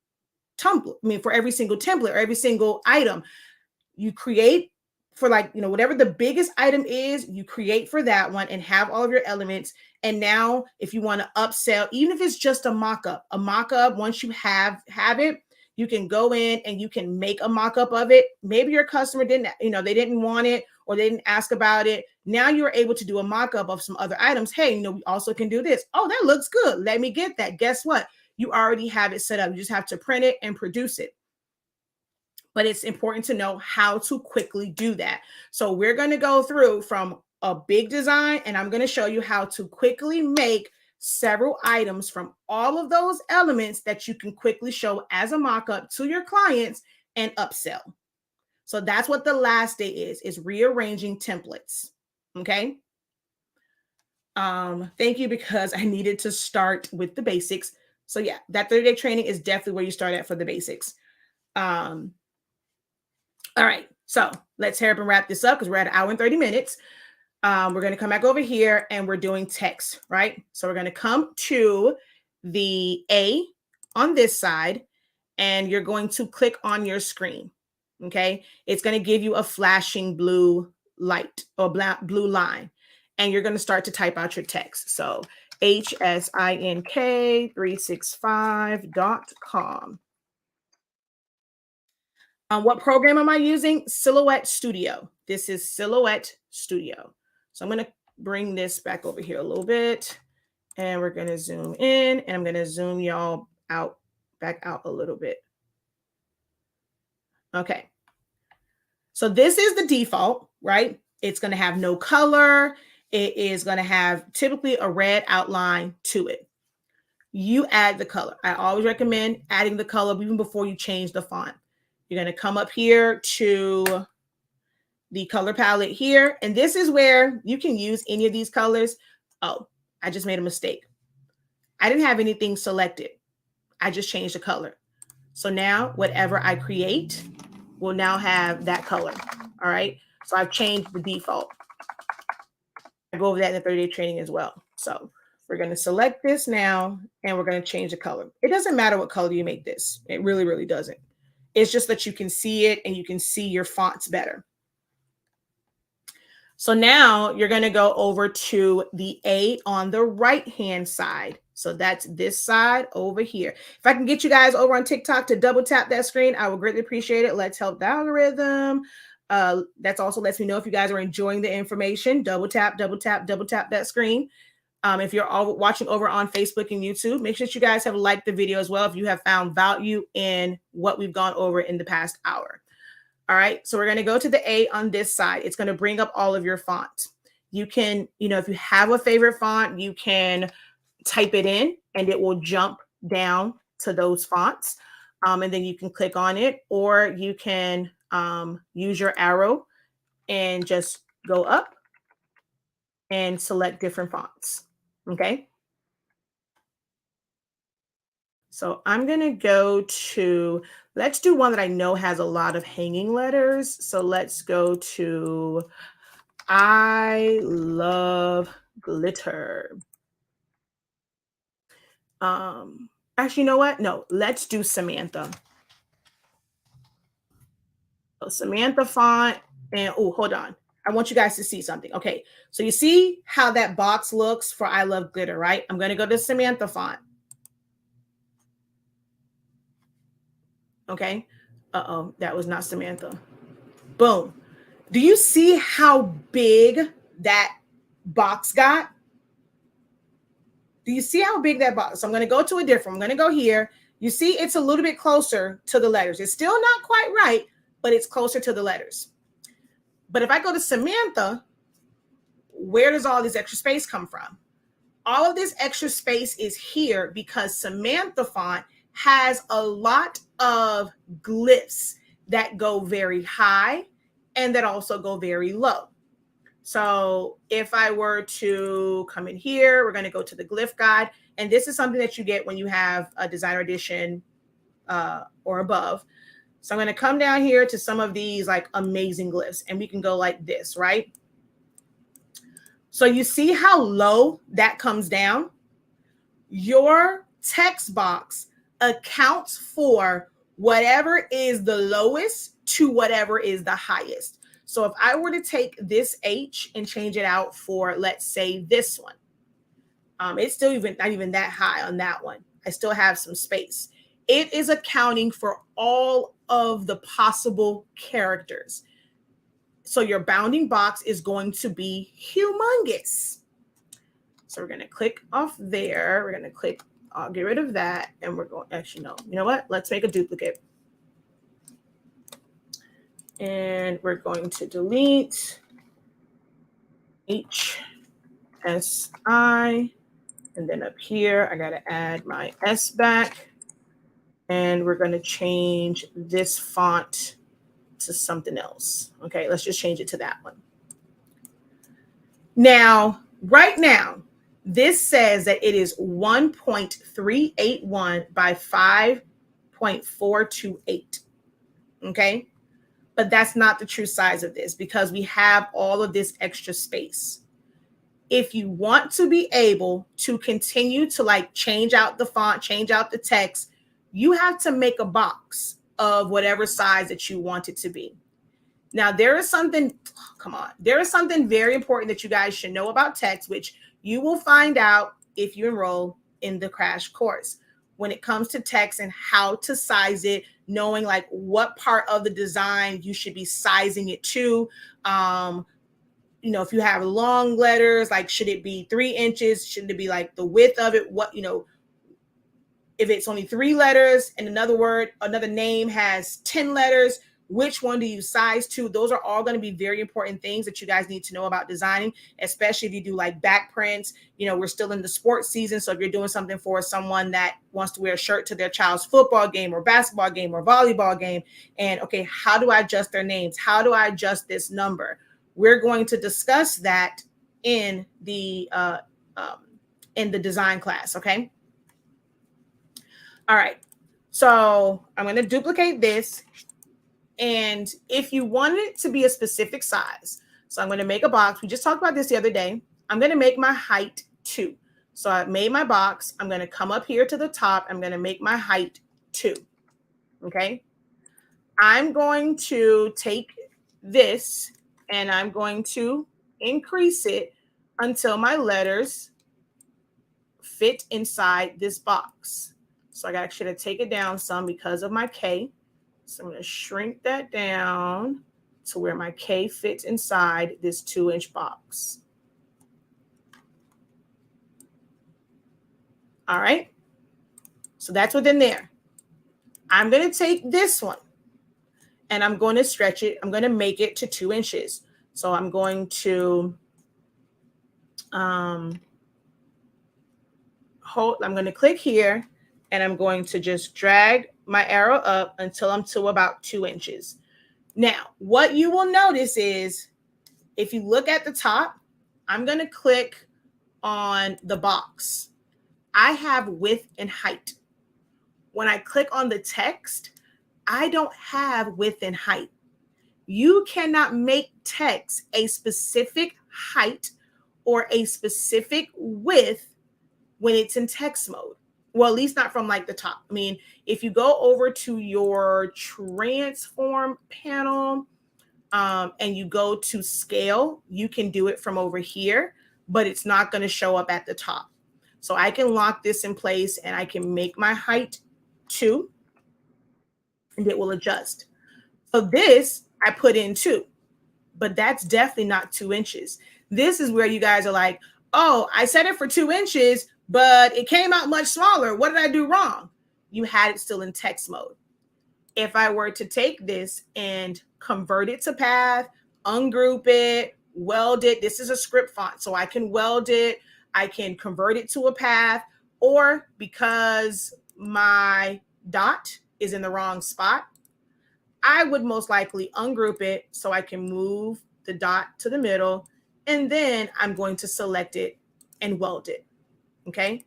template, for every single template or every single item. You create for whatever the biggest item is, you create for that one and have all of your elements. And now if you want to upsell, even if it's just a mock-up, once you have it, you can go in and you can make a mock-up of it. Maybe your customer didn't, they didn't want it or they didn't ask about it. Now you're able to do a mock-up of some other items. Hey, we also can do this. Oh, that looks good. Let me get that. Guess what? You already have it set up. You just have to print it and produce it. But it's important to know how to quickly do that. So we're going to go through from a big design, and I'm going to show you how to quickly make several items from all of those elements that you can quickly show as a mock-up to your clients and upsell. So that's what the last day is rearranging templates. Okay. Thank you, because I needed to start with the basics. So yeah, that 30-day training is definitely where you start at for the basics. All right, so let's hurry up and wrap this up because we're at 1 hour and 30 minutes. We're going to come back over here and we're doing text, right? So we're going to come to the A on this side and you're going to click on your screen, okay? It's going to give you a flashing blue light or blue line, and you're going to start to type out your text. So HSINK365.com. What program am I using? Silhouette Studio. This is Silhouette Studio. So I'm going to bring this back over here a little bit, and we're going to zoom in, and I'm going to zoom y'all back out a little bit. Okay. So this is the default, right? It's going to have no color. It is going to have typically a red outline to it. You add the color. I always recommend adding the color even before you change the font. You're going to come up here to the color palette here. And this is where you can use any of these colors. Oh, I just made a mistake. I didn't have anything selected. I just changed the color. So now whatever I create will now have that color. All right. So I've changed the default. I go over that in the 30-day training as well. So we're going to select this now and we're going to change the color. It doesn't matter what color you make this. It really, really doesn't. It's just that you can see it and you can see your fonts better. So now you're going to go over to the A on the right-hand side. So that's this side over here. If I can get you guys over on TikTok to double tap that screen, I would greatly appreciate it. Let's help the algorithm. That's also lets me know if you guys are enjoying the information. Double tap that screen. If you're all watching over on Facebook and YouTube, make sure that you guys have liked the video as well if you have found value in what we've gone over in the past hour. All right, so we're going to go to the A on this side. It's going to bring up all of your fonts. You can, if you have a favorite font, you can type it in and it will jump down to those fonts. And then you can click on it, or you can use your arrow and just go up and select different fonts. Okay. So I'm going to go to, let's do one that I know has a lot of hanging letters. So let's go to I love glitter. Actually, you know what? No, let's do Samantha. So Samantha font. And oh, hold on. I want you guys to see something. Okay. So you see how that box looks for I Love Glitter, right? I'm going to go to Samantha font. Okay. Uh-oh, that was not Samantha. Boom. Do you see how big that box got? Do you see how big that box? So I'm going to go to a different. I'm going to go here. You see it's a little bit closer to the letters. It's still not quite right, but it's closer to the letters. But if I go to Samantha, where does all this extra space come from? All of this extra space is here because Samantha font has a lot of glyphs that go very high and that also go very low. So if I were to come in here, we're going to go to the glyph guide. And this is something that you get when you have a designer edition or above. So I'm going to come down here to some of these like amazing glyphs, and we can go like this, right? So you see how low that comes down? Your text box accounts for whatever is the lowest to whatever is the highest. So if I were to take this H and change it out for, let's say, this one, it's still not even that high on that one. I still have some space. It is accounting for all of the possible characters. So your bounding box is going to be humongous. So we're going to click off there. We're going to click, I'll get rid of that. And we're going, actually, no, you know what? Let's make a duplicate. And we're going to delete HSI. And then up here, I got to add my S back. And we're going to change this font to something else. Okay, let's just change it to that one. Now, right now, this says that it is 1.381 by 5.428. Okay, but that's not the true size of this because we have all of this extra space. If you want to be able to continue to like change out the font, change out the text, you have to make a box of whatever size that you want it to be. Now, there is something, there is something very important that you guys should know about text, which you will find out if you enroll in the crash course. When it comes to text and how to size it, knowing like what part of the design you should be sizing it to. You know, if you have long letters, like should it be 3 inches? Should it be like the width of it? What, you know, if it's only 3 letters and another name has 10 letters, which one do you size to? Those are all going to be very important things that you guys need to know about designing, especially if you do like back prints. You know, we're still in the sports season. So if you're doing something for someone that wants to wear a shirt to their child's football game or basketball game or volleyball game, and okay, how do I adjust their names? How do I adjust this number? We're going to discuss that in the design class. Okay. All right. So I'm going to duplicate this. And if you want it to be a specific size, so I'm going to make a box. We just talked about this the other day. I'm going to make my height 2. So I made my box. I'm going to come up here to the top. I'm going to make my height 2. Okay. I'm going to take this and I'm going to increase it until my letters fit inside this box. So I actually should take it down some because of my K. So I'm going to shrink that down to where my K fits inside this 2-inch box. All right. So that's within there. I'm going to take this one and I'm going to stretch it. I'm going to make it to 2 inches. So I'm going to I'm going to click here and I'm going to just drag my arrow up until I'm to about 2 inches. Now, what you will notice is if you look at the top, I'm going to click on the box. I have width and height. When I click on the text, I don't have width and height. You cannot make text a specific height or a specific width when it's in text mode. Well, at least not from like the top. I mean, if you go over to your transform panel and you go to scale, you can do it from over here, but it's not going to show up at the top. So I can lock this in place and I can make my height 2 and it will adjust. So this I put in 2, but that's definitely not 2 inches. This is where you guys are like, oh, I set it for 2 inches, but it came out much smaller. What did I do wrong? You had it still in text mode. If I were to take this and convert it to path, ungroup it, weld it, this is a script font, so I can weld it, I can convert it to a path, or because my dot is in the wrong spot, I would most likely ungroup it so I can move the dot to the middle, and then I'm going to select it and weld it, okay?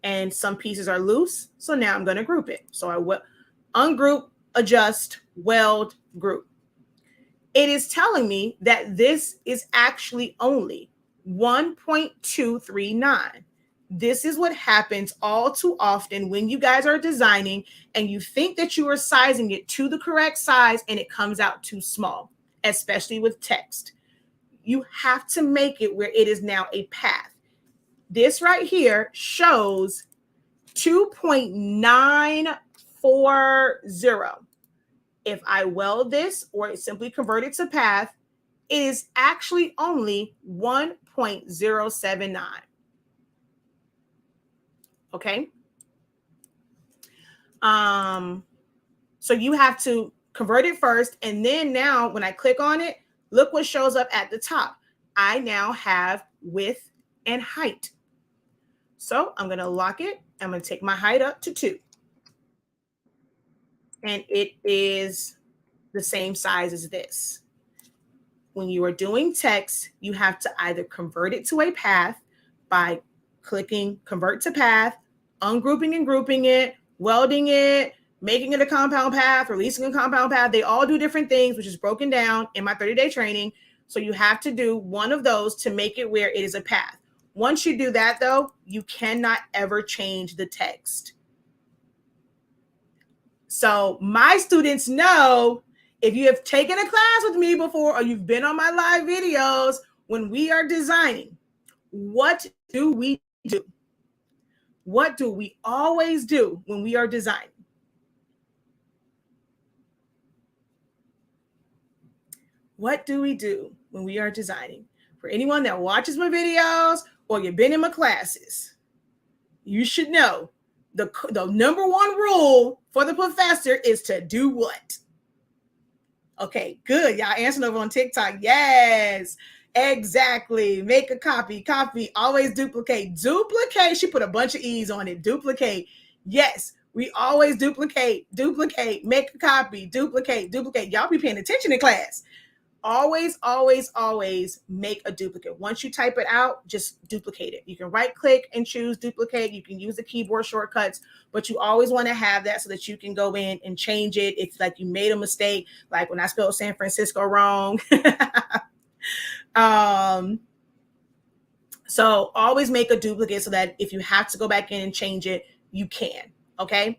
And some pieces are loose, so now I'm going to group it. So I will ungroup, adjust, weld, group. It is telling me that this is actually only 1.239. This is what happens all too often when you guys are designing and you think that you are sizing it to the correct size and it comes out too small, especially with text. You have to make it where it is now a path. This right here shows 2.940. If I weld this or simply convert it to path, it is actually only 1.079. Okay. So you have to convert it first. And then now when I click on it, look what shows up at the top. I now have width and height. So I'm going to lock it. I'm going to take my height up to 2. And it is the same size as this. When you are doing text, you have to either convert it to a path by clicking convert to path, ungrouping and grouping it, welding it, making it a compound path, releasing a compound path. They all do different things, which is broken down in my 30-day training. So you have to do one of those to make it where it is a path. Once you do that, though, you cannot ever change the text. So my students know, if you have taken a class with me before or you've been on my live videos, when we are designing, what do we do? What do we always do when we are designing? What do we do when we are designing? For anyone that watches my videos or you've been in my classes, you should know the number one rule for the professor is to do what? Okay, good. Y'all answering over on TikTok. Yes, exactly. Make a copy, always duplicate. Duplicate. She put a bunch of E's on it. Duplicate. Yes, we always duplicate, make a copy, duplicate. Y'all be paying attention in class. Always, always, always make a duplicate. Once you type it out, just duplicate it. You can right click and choose duplicate. You can use the keyboard shortcuts, but you always want to have that so that you can go in and change it. If like you made a mistake, like when I spelled San Francisco wrong. So always make a duplicate so that if you have to go back in and change it, you can. Okay.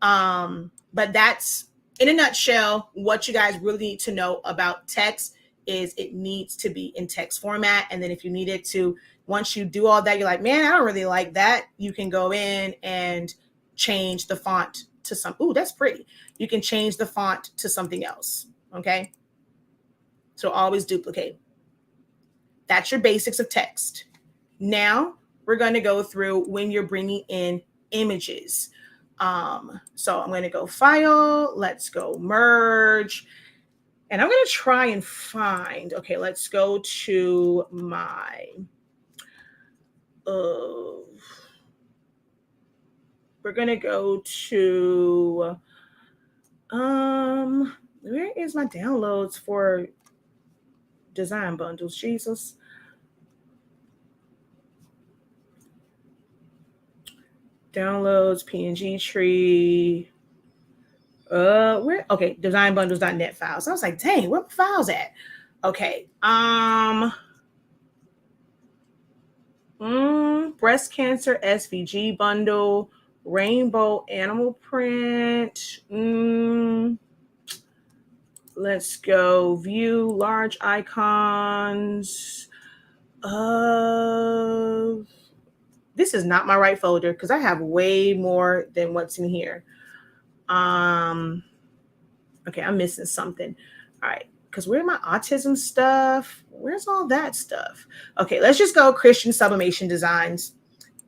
But that's, in a nutshell, what you guys really need to know about text is it needs to be in text format. And then if you need it to, once you do all that, you're like, man, I don't really like that. You can go in and change the font to some, ooh, that's pretty. You can change the font to something else. Okay. So always duplicate. That's your basics of text. Now we're going to go through when you're bringing in images. So I'm going to go file, let's go merge, and I'm going to try and find, okay, let's go to my, we're going to go to, where is my downloads for design bundles? Jesus. Downloads, PNG tree. Where? Okay, designbundles.net files. So I was like, dang, where the files at? Okay. Breast cancer SVG bundle. Rainbow animal print. Let's go view large icons. This is not my right folder because I have way more than what's in here. Okay, I'm missing something. All right, because where's my autism stuff? Where's all that stuff? Okay, let's just go Christian Sublimation Designs.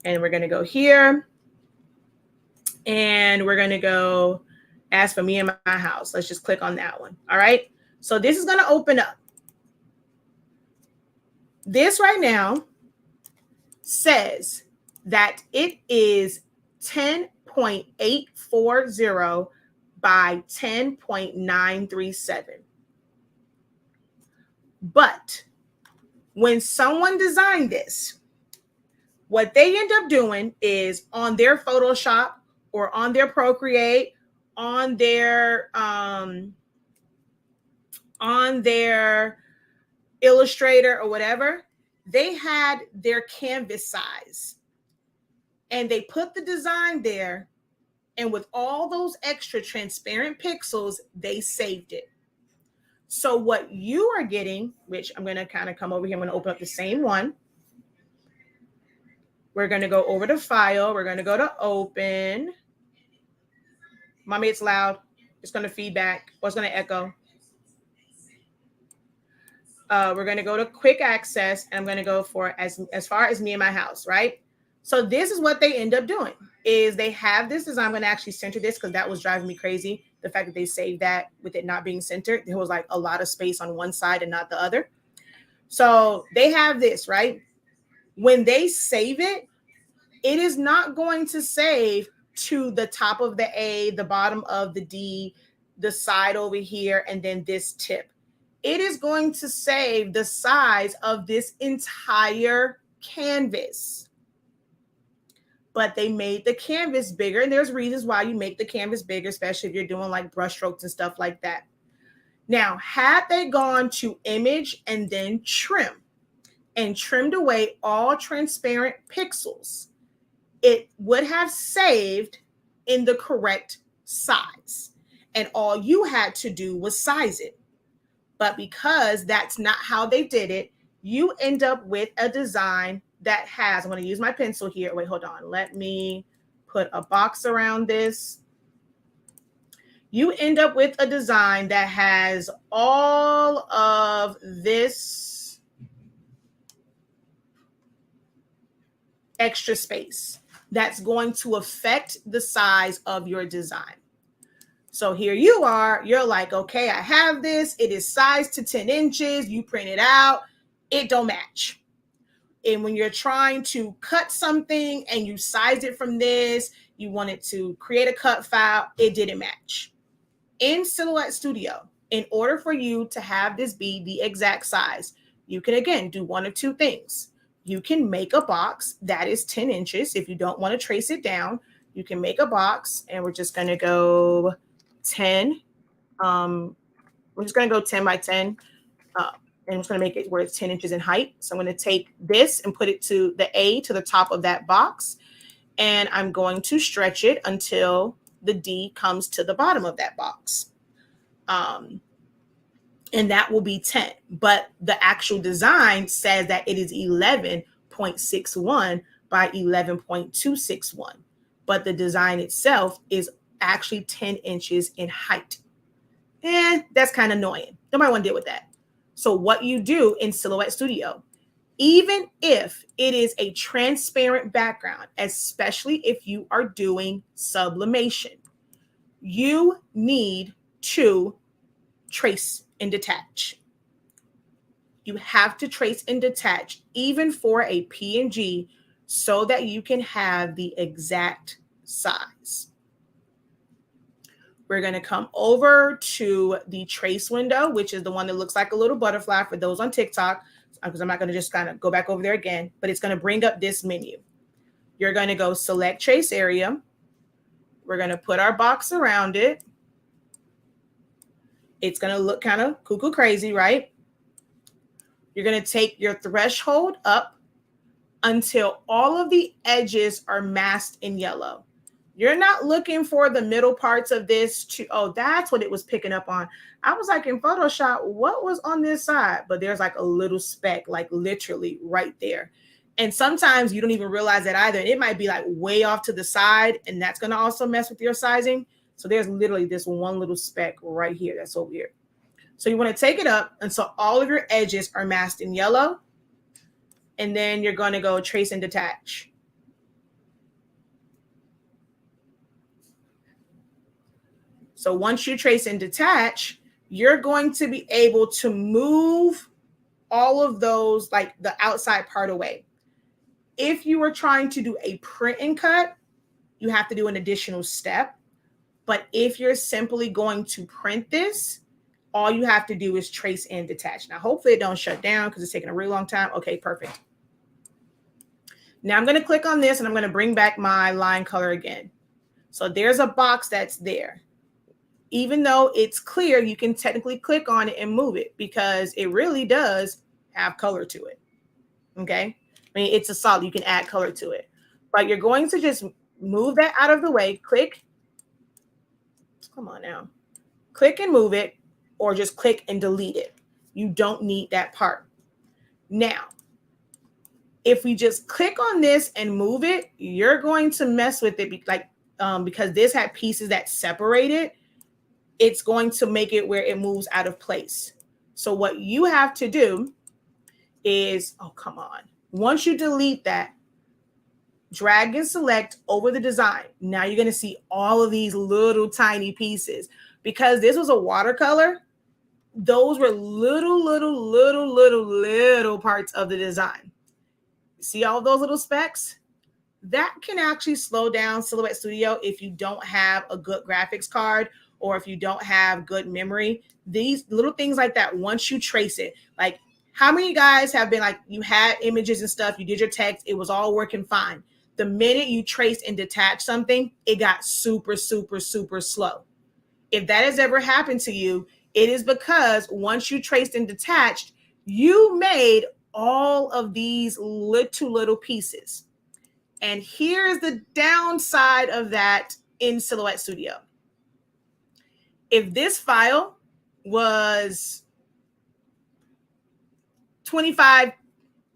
And we're going to go here. And we're going to go As for Me and My House. Let's just click on that one. All right. So this is going to open up. This right now says that it is 10.840 by 10.937. But when someone designed this, what they end up doing is on their Photoshop or on their Procreate, on their Illustrator or whatever, they had their canvas size and they put the design there, and with all those extra transparent pixels, they saved it. So what you are getting, which I'm going to kind of come over here, I'm going to open up the same one. We're going to go over to File. We're going to go to Open. Mommy, it's loud. It's going to feedback or it's going to echo. We're going to go to Quick Access, and I'm going to go for as far as Me and My House, right? So this is what they end up doing is they have this design. I'm going to actually center this because that was driving me crazy. The fact that they saved that with it not being centered, there was like a lot of space on one side and not the other. So they have this, right? When they save it, it is not going to save to the top of the A, the bottom of the D, the side over here, and then this tip. It is going to save the size of this entire canvas. But they made the canvas bigger, and there's reasons why you make the canvas bigger, especially if you're doing like brush strokes and stuff like that. Now, had they gone to image and then trim and trimmed away all transparent pixels, it would have saved in the correct size. And all you had to do was size it. But because that's not how they did it, you end up with a design that has, I'm going to use my pencil here. Wait, hold on. Let me put a box around this. You end up with a design that has all of this extra space that's going to affect the size of your design. So here you are, you're like, okay, I have this. It is sized to 10 inches. You print it out. It don't match. And when you're trying to cut something and you size it from this, you wanted to create a cut file, it didn't match. In Silhouette Studio, in order for you to have this be the exact size, you can, again, do one of two things. You can make a box that is 10 inches. If you don't want to trace it down, you can make a box, and we're just going to go 10. We're just going to go 10 by 10. And I'm just going to make it where it's 10 inches in height. So I'm going to take this and put it to the A to the top of that box. And I'm going to stretch it until the D comes to the bottom of that box. And that will be 10. But the actual design says that it is 11.61 by 11.261. But the design itself is actually 10 inches in height. And that's kind of annoying. Nobody want to deal with that. So what you do in Silhouette Studio, even if it is a transparent background, especially if you are doing sublimation, you need to trace and detach. You have to trace and detach even for a PNG so that you can have the exact size. We're going to come over to the trace window, which is the one that looks like a little butterfly for those on TikTok, because I'm not going to just kind of go back over there again, but it's going to bring up this menu. You're going to go select trace area. We're going to put our box around it. It's going to look kind of cuckoo crazy, right? You're going to take your threshold up until all of the edges are masked in yellow. You're not looking for the middle parts of this to, oh, that's what it was picking up on. I was like, in Photoshop, what was on this side? But there's like a little speck, like literally right there. And sometimes you don't even realize that either. It might be like way off to the side, and that's going to also mess with your sizing. So there's literally this one little speck right here that's so weird. So you want to take it up until all of your edges are masked in yellow. And then you're going to go trace and detach. So once you trace and detach, you're going to be able to move all of those, like the outside part away. If you were trying to do a print and cut, you have to do an additional step. But if you're simply going to print this, all you have to do is trace and detach. Now, hopefully it don't shut down because it's taking a really long time. Okay, perfect. Now I'm going to click on this and I'm going to bring back my line color again. So there's a box that's there. Even though it's clear, you can technically click on it and move it because it really does have color to it. Okay. I mean, it's a solid. You can add color to it. But you're going to just move that out of the way. Click. Come on now. Click and move it, or just click and delete it. You don't need that part. Now, if we just click on this and move it, you're going to mess with it because this had pieces that separated. It's going to make it where it moves out of place. So what you have to do is, oh, come on. Once you delete that, drag and select over the design. Now you're going to see all of these little tiny pieces. Because this was a watercolor, those were little parts of the design. See all those little specks? That can actually slow down Silhouette Studio if you don't have a good graphics card or if you don't have good memory. These little things like that, once you trace it, like how many guys have been like, you had images and stuff, you did your text, it was all working fine. The minute you traced and detached something, it got super slow. If that has ever happened to you, it is because once you traced and detached, you made all of these little pieces. And here's the downside of that in Silhouette Studio. If this file was 25,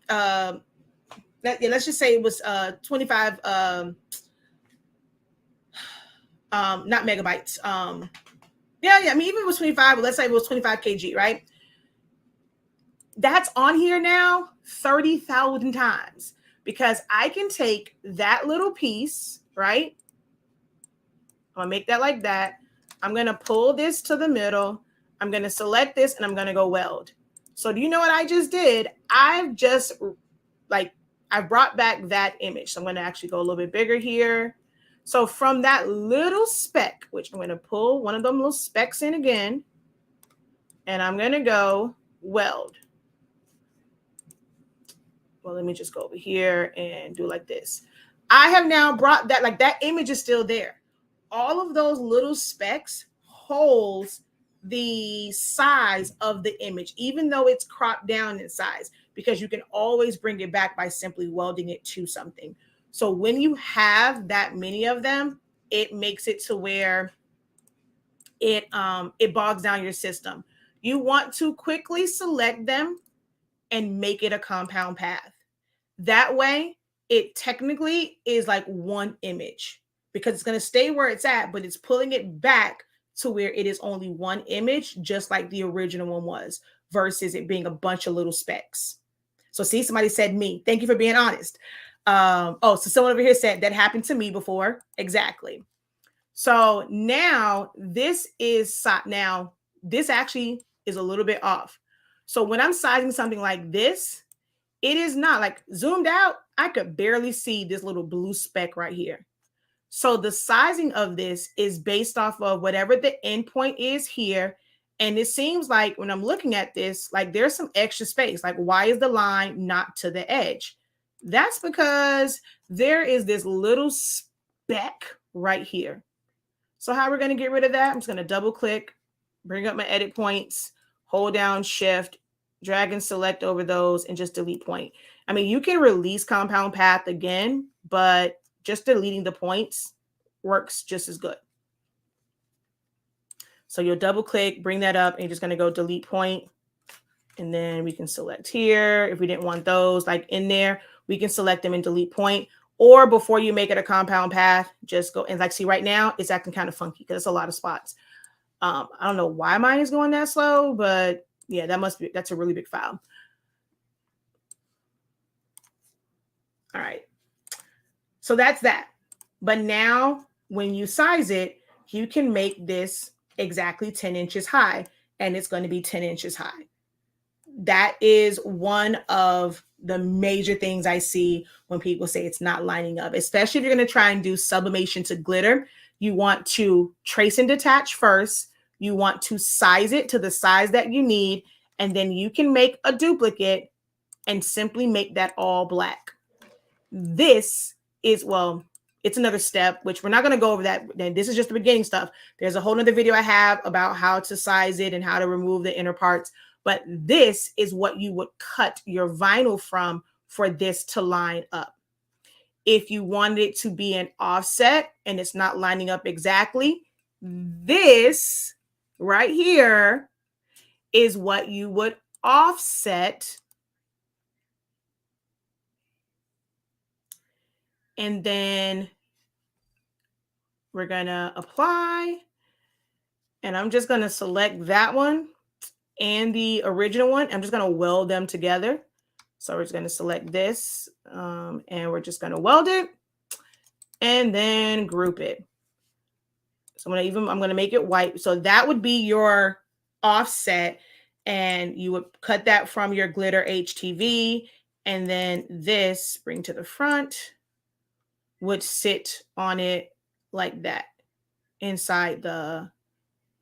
let's just say it was 25, not megabytes. I mean, even if it was 25, but let's say it was 25 kg, right? That's on here now 30,000 times because I can take that little piece, right? I'm gonna make that like that. I'm going to pull this to the middle. I'm going to select this and I'm going to go weld. So do you know what I just did? I brought back that image. So I'm going to actually go a little bit bigger here. So from that little speck, which I'm going to pull one of them little specks in again, and I'm going to go weld. Well, let me just go over here and do like this. I have now brought that, like that image is still there. All of those little specks holds the size of the image, even though it's cropped down in size, because you can always bring it back by simply welding it to something. So when you have that many of them, it makes it to where it bogs down your system. You want to quickly select them and make it a compound path. That way, it technically is like one image because it's going to stay where it's at, but it's pulling it back to where it is only one image, just like the original one was, versus it being a bunch of little specks. So see, somebody said me. Thank you for being honest. So someone over here said that happened to me before. Exactly. So now this actually is a little bit off. So when I'm sizing something like this, it is not like zoomed out. I could barely see this little blue speck right here. So the sizing of this is based off of whatever the endpoint is here. And it seems like when I'm looking at this, like there's some extra space. Like, why is the line not to the edge? That's because there is this little speck right here. So how we're going to get rid of that? I'm just going to double click, bring up my edit points, hold down shift, drag and select over those, and just delete point. I mean, you can release compound path again, but just deleting the points works just as good. So you'll double click, bring that up, and you're just going to go delete point. And then we can select here. If we didn't want those like in there, we can select them and delete point. Or before you make it a compound path, just go and like see right now, it's acting kind of funky because it's a lot of spots. I don't know why mine is going that slow, but yeah, that's a really big file. All right. So that's that. But now when you size it, you can make this exactly 10 inches high, and it's going to be 10 inches high. That is one of the major things I see when people say it's not lining up, especially if you're going to try and do sublimation to glitter. You want to trace and detach first. You want to size it to the size that you need, and then you can make a duplicate and simply make that all black. This is, well, it's another step, which we're not going to go over that. This is just the beginning stuff. There's a whole nother video I have about how to size it and how to remove the inner parts. But this is what you would cut your vinyl from for this to line up. If you wanted it to be an offset and it's not lining up exactly, this right here is what you would offset. And then we're going to apply. And I'm just going to select that one and the original one. I'm just going to weld them together. So we're just going to select this and we're just going to weld it and then group it. So I'm going to make it white. So that would be your offset, and you would cut that from your glitter HTV. And then this, bring to the front, would sit on it like that inside the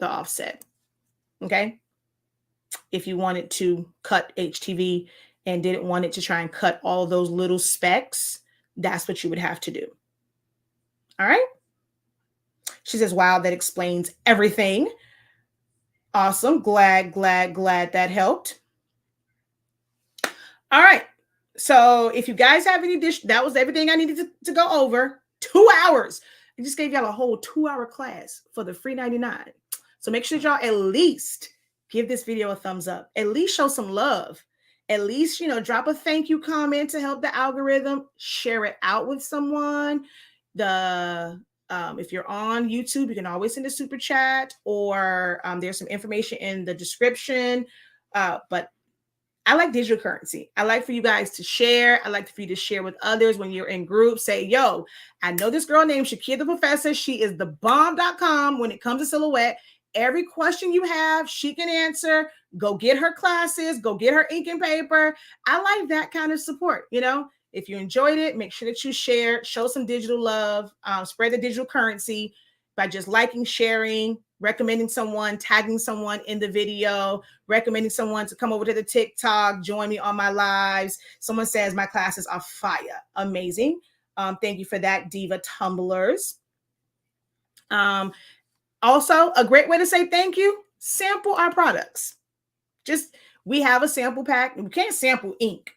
offset. Okay. If you wanted to cut HTV and didn't want it to try and cut all those little specks, that's what you would have to do. All right. She says, wow, that explains everything. Awesome. Glad that helped. All right. So if you guys have any that was everything I needed to go over. 2 hours. I just gave y'all a whole 2-hour class for the free 99. So make sure y'all at least give this video a thumbs up. At least show some love. At least, drop a thank you comment to help the algorithm. Share it out with someone. If you're on YouTube, you can always send a super chat, or there's some information in the description. But I like digital currency. I like for you guys to share. I like for you to share with others when you're in groups. Say, yo, I know this girl named Shakia the Professor. She is the bomb.com when it comes to silhouette. Every question you have, she can answer. Go get her classes. Go get her ink and paper. I like that kind of support. If you enjoyed it, make sure that you share, show some digital love, spread the digital currency by just liking, sharing, recommending someone, tagging someone in the video, recommending someone to come over to the TikTok, join me on my lives. Someone says my classes are fire. Amazing. Thank you for that, Diva Tumblers. Also, a great way to say thank you, sample our products. We have a sample pack. We can't sample ink,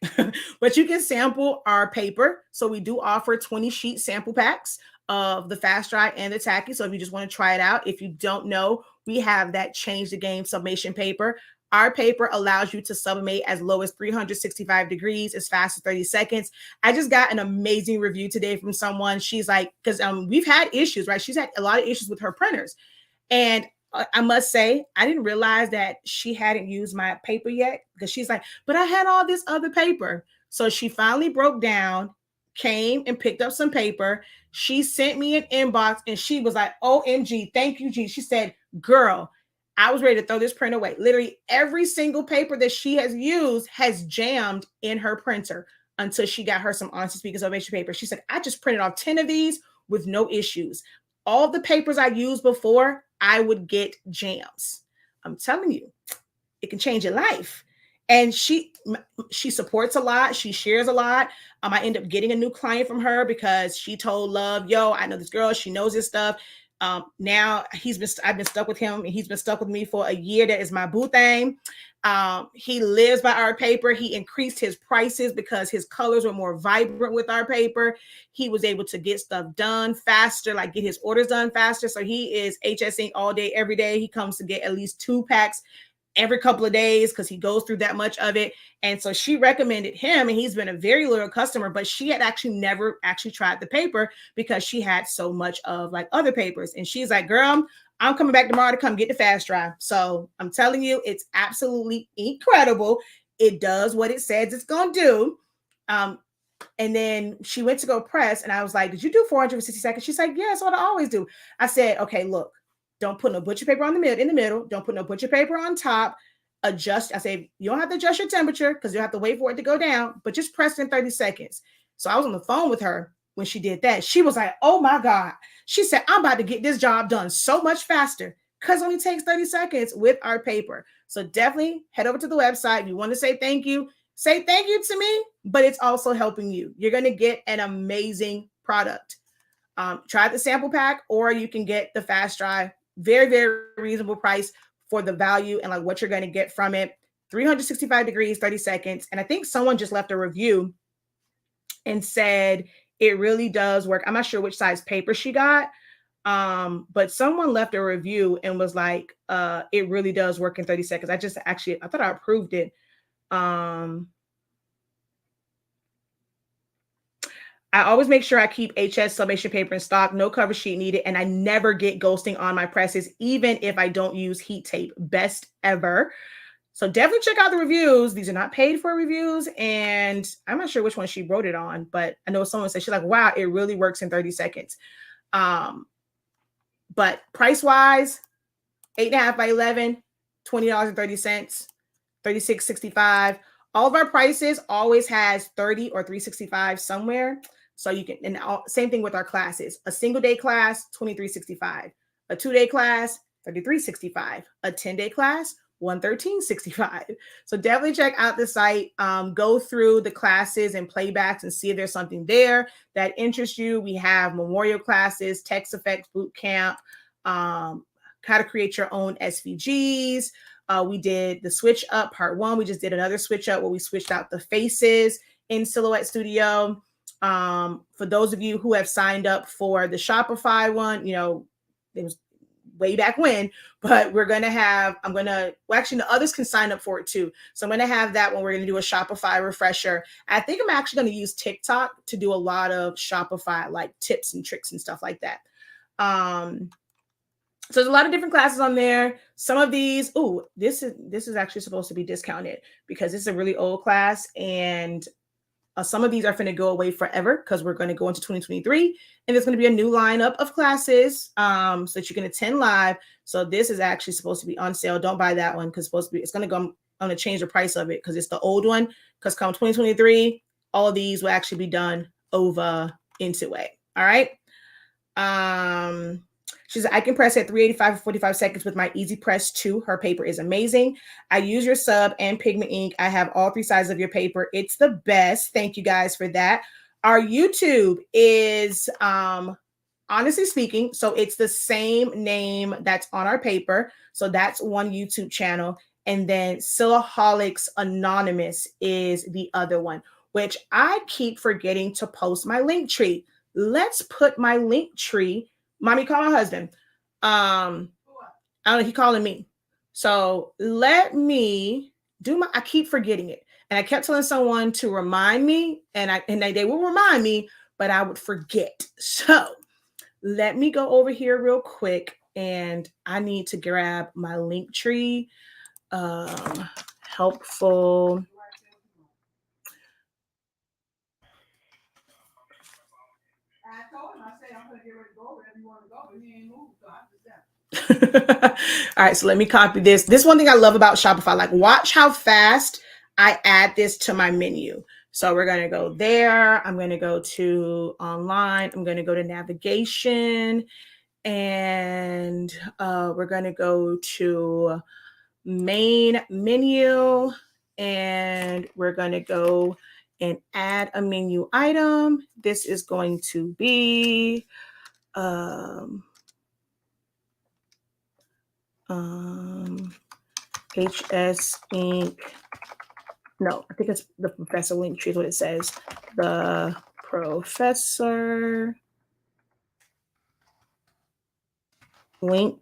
but you can sample our paper. So we do offer 20 sheet sample packs of the fast dry and the tacky. So if you just want to try it out, if you don't know, we have that change the game sublimation paper. Our paper allows you to sublimate as low as 365 degrees, as fast as 30 seconds. I just got an amazing review today from someone. She's like, because we've had issues, right? She's had a lot of issues with her printers. And I must say, I didn't realize that she hadn't used my paper yet, because she's like, but I had all this other paper. So she finally broke down, came and picked up some paper. She sent me an inbox and she was like, OMG, thank you, G. She said, girl, I was ready to throw this print away. Literally every single paper that she has used has jammed in her printer until she got her some Honesty Speakers Sublimation paper. She said, I just printed off 10 of these with no issues. All the papers I used before, I would get jams. I'm telling you, it can change your life. And she supports a lot. She shares a lot. I end up getting a new client from her because she told Love, yo, I know this girl. She knows this stuff. Now I've been stuck with him and he's been stuck with me for a year. That is my boo thing. He lives by our paper. He increased his prices because his colors were more vibrant with our paper. He was able to get stuff done faster, like get his orders done faster. So he is HS Ink all day, every day. He comes to get at least 2 packs every couple of days because he goes through that much of it. And so she recommended him, and he's been a very loyal customer, but she had actually never actually tried the paper because she had so much of like other papers. And she's like, girl, I'm coming back tomorrow to come get the fast dry. So I'm telling you, it's absolutely incredible. It does what it says it's going to do. And then she went to go press, and I was like, did you do 460 seconds? She's like, yeah, that's what I always do. I said, okay, look, don't put no butcher paper in the middle. Don't put no butcher paper on top. Adjust. I say, you don't have to adjust your temperature because you have to wait for it to go down, but just press in 30 seconds. So I was on the phone with her when she did that. She was like, oh my God. She said, I'm about to get this job done so much faster because it only takes 30 seconds with our paper. So definitely head over to the website. If you want to say thank you to me, but it's also helping you. You're going to get an amazing product. Try the sample pack, or you can get the fast dry. Very, very reasonable price for the value and like what you're going to get from it. 365 degrees, 30 seconds. And I think someone just left a review and said it really does work. I'm not sure which size paper she got, but someone left a review and was like, it really does work in 30 seconds. I thought I approved it. I always make sure I keep HS sublimation paper in stock, no cover sheet needed, and I never get ghosting on my presses, even if I don't use heat tape. Best ever. So definitely check out the reviews. These are not paid for reviews, and I'm not sure which one she wrote it on, but I know someone said she's like, wow, it really works in 30 seconds. But price-wise, 8.5 by 11, $20.30, $36.65. All of our prices always has 30 or 365 somewhere. So you can, and same thing with our classes. A single day class, $23.65. A 2-day class, $33.65. A 10-day class, $113.65. So definitely check out the site. Go through the classes and playbacks and see if there's something there that interests you. We have memorial classes, text effects boot camp, how to create your own SVGs. We did the switch up part 1. We just did another switch up where we switched out the faces in Silhouette Studio. For those of you who have signed up for the Shopify one, it was way back when, but actually the others can sign up for it too. So I'm going to have that one. We're going to do a Shopify refresher. I think I'm actually going to use TikTok to do a lot of Shopify, like tips and tricks and stuff like that. So there's a lot of different classes on there. Some of these, this is actually supposed to be discounted because this is a really old class, and some of these are going to go away forever because we're going to go into 2023, and there's going to be a new lineup of classes so that you can attend live. So this is actually supposed to be on sale. Don't buy that one because it's going to change the price of it because it's the old one. Because come 2023, all of these will actually be done over into it. All right. She said, I can press at 385 for 45 seconds with my Easy Press 2. Her paper is amazing. I use your sub and pigment ink. I have all 3 sizes of your paper. It's the best. Thank you guys for that. Our YouTube is, honestly speaking, so it's the same name that's on our paper. So that's one YouTube channel. And then Silaholics Anonymous is the other one, which I keep forgetting to post my Linktree. Let's put my Linktree. Mommy, call my husband. I don't know, he calling me. So let me do I keep forgetting it. And I kept telling someone to remind me, and they will remind me, but I would forget. So let me go over here real quick, and I need to grab my Linktree. Helpful. All right, so let me copy this. This one thing I love about Shopify, like watch how fast I add this to my menu. So we're going to go there. I'm going to go to online. I'm going to go to navigation, and we're going to go to main menu, and we're going to go and add a menu item. This is going to be HS Ink. No, I think it's the Professor Linktree is what it says. The Professor Linktree.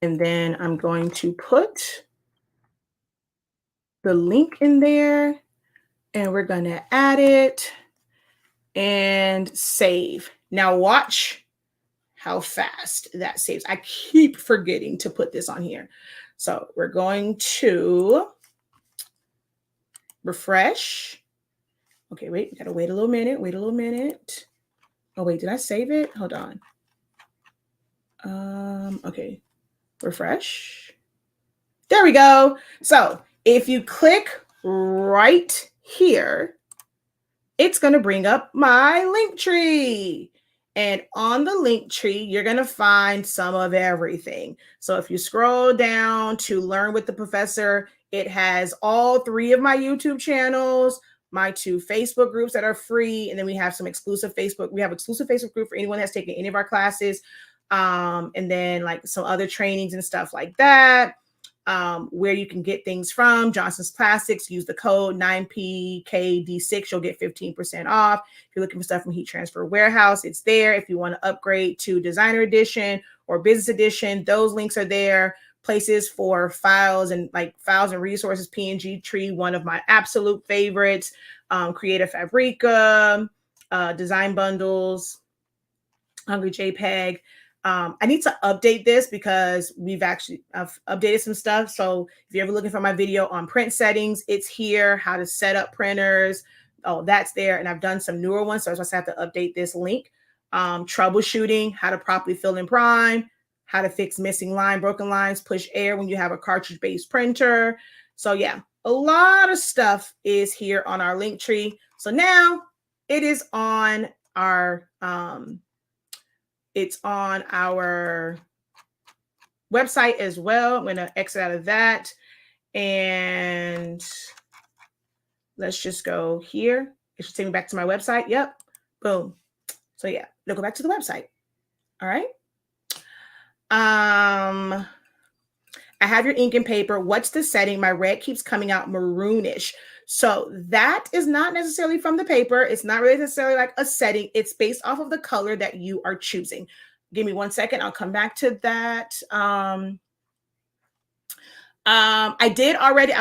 And then I'm going to put the link in there and we're going to add it and save. Now watch how fast that saves. I keep forgetting to put this on here. So we're going to refresh. Okay, wait, we gotta wait a little minute. Oh wait, did I save it? Hold on. Okay, refresh. There we go. So if you click right here, it's going to bring up my link tree. And on the link tree, you're going to find some of everything. So if you scroll down to Learn with the Professor, it has all 3 of my YouTube channels, my 2 Facebook groups that are free, and then we have some exclusive Facebook. We have exclusive Facebook group for anyone that's taken any of our classes, and then like some other trainings and stuff like that. Where you can get things from. Johnson's Classics, use the code 9PKD6, you'll get 15% off. If you're looking for stuff from Heat Transfer Warehouse, it's there. If you want to upgrade to Designer Edition or Business Edition, those links are there. Places for files and resources, PNG Tree, one of my absolute favorites. Creative Fabrica, Design Bundles, Hungry JPEG. I need to update this because I've updated some stuff. So if you're ever looking for my video on print settings, it's here, how to set up printers. Oh, that's there. And I've done some newer ones. So I just have to update this link. Troubleshooting, how to properly fill in prime, how to fix missing line, broken lines, push air when you have a cartridge-based printer. So yeah, a lot of stuff is here on our link tree. So now it is on our website as well. I'm going to exit out of that and let's just go here. It should take me back to my website. Yep. Boom. So yeah, it'll go back to the website. All right. I have your ink and paper. What's the setting? My red keeps coming out maroonish. So that is not necessarily from the paper. It's not really necessarily like a setting. It's based off of the color that you are choosing. Give me 1 second. I'll come back to that. I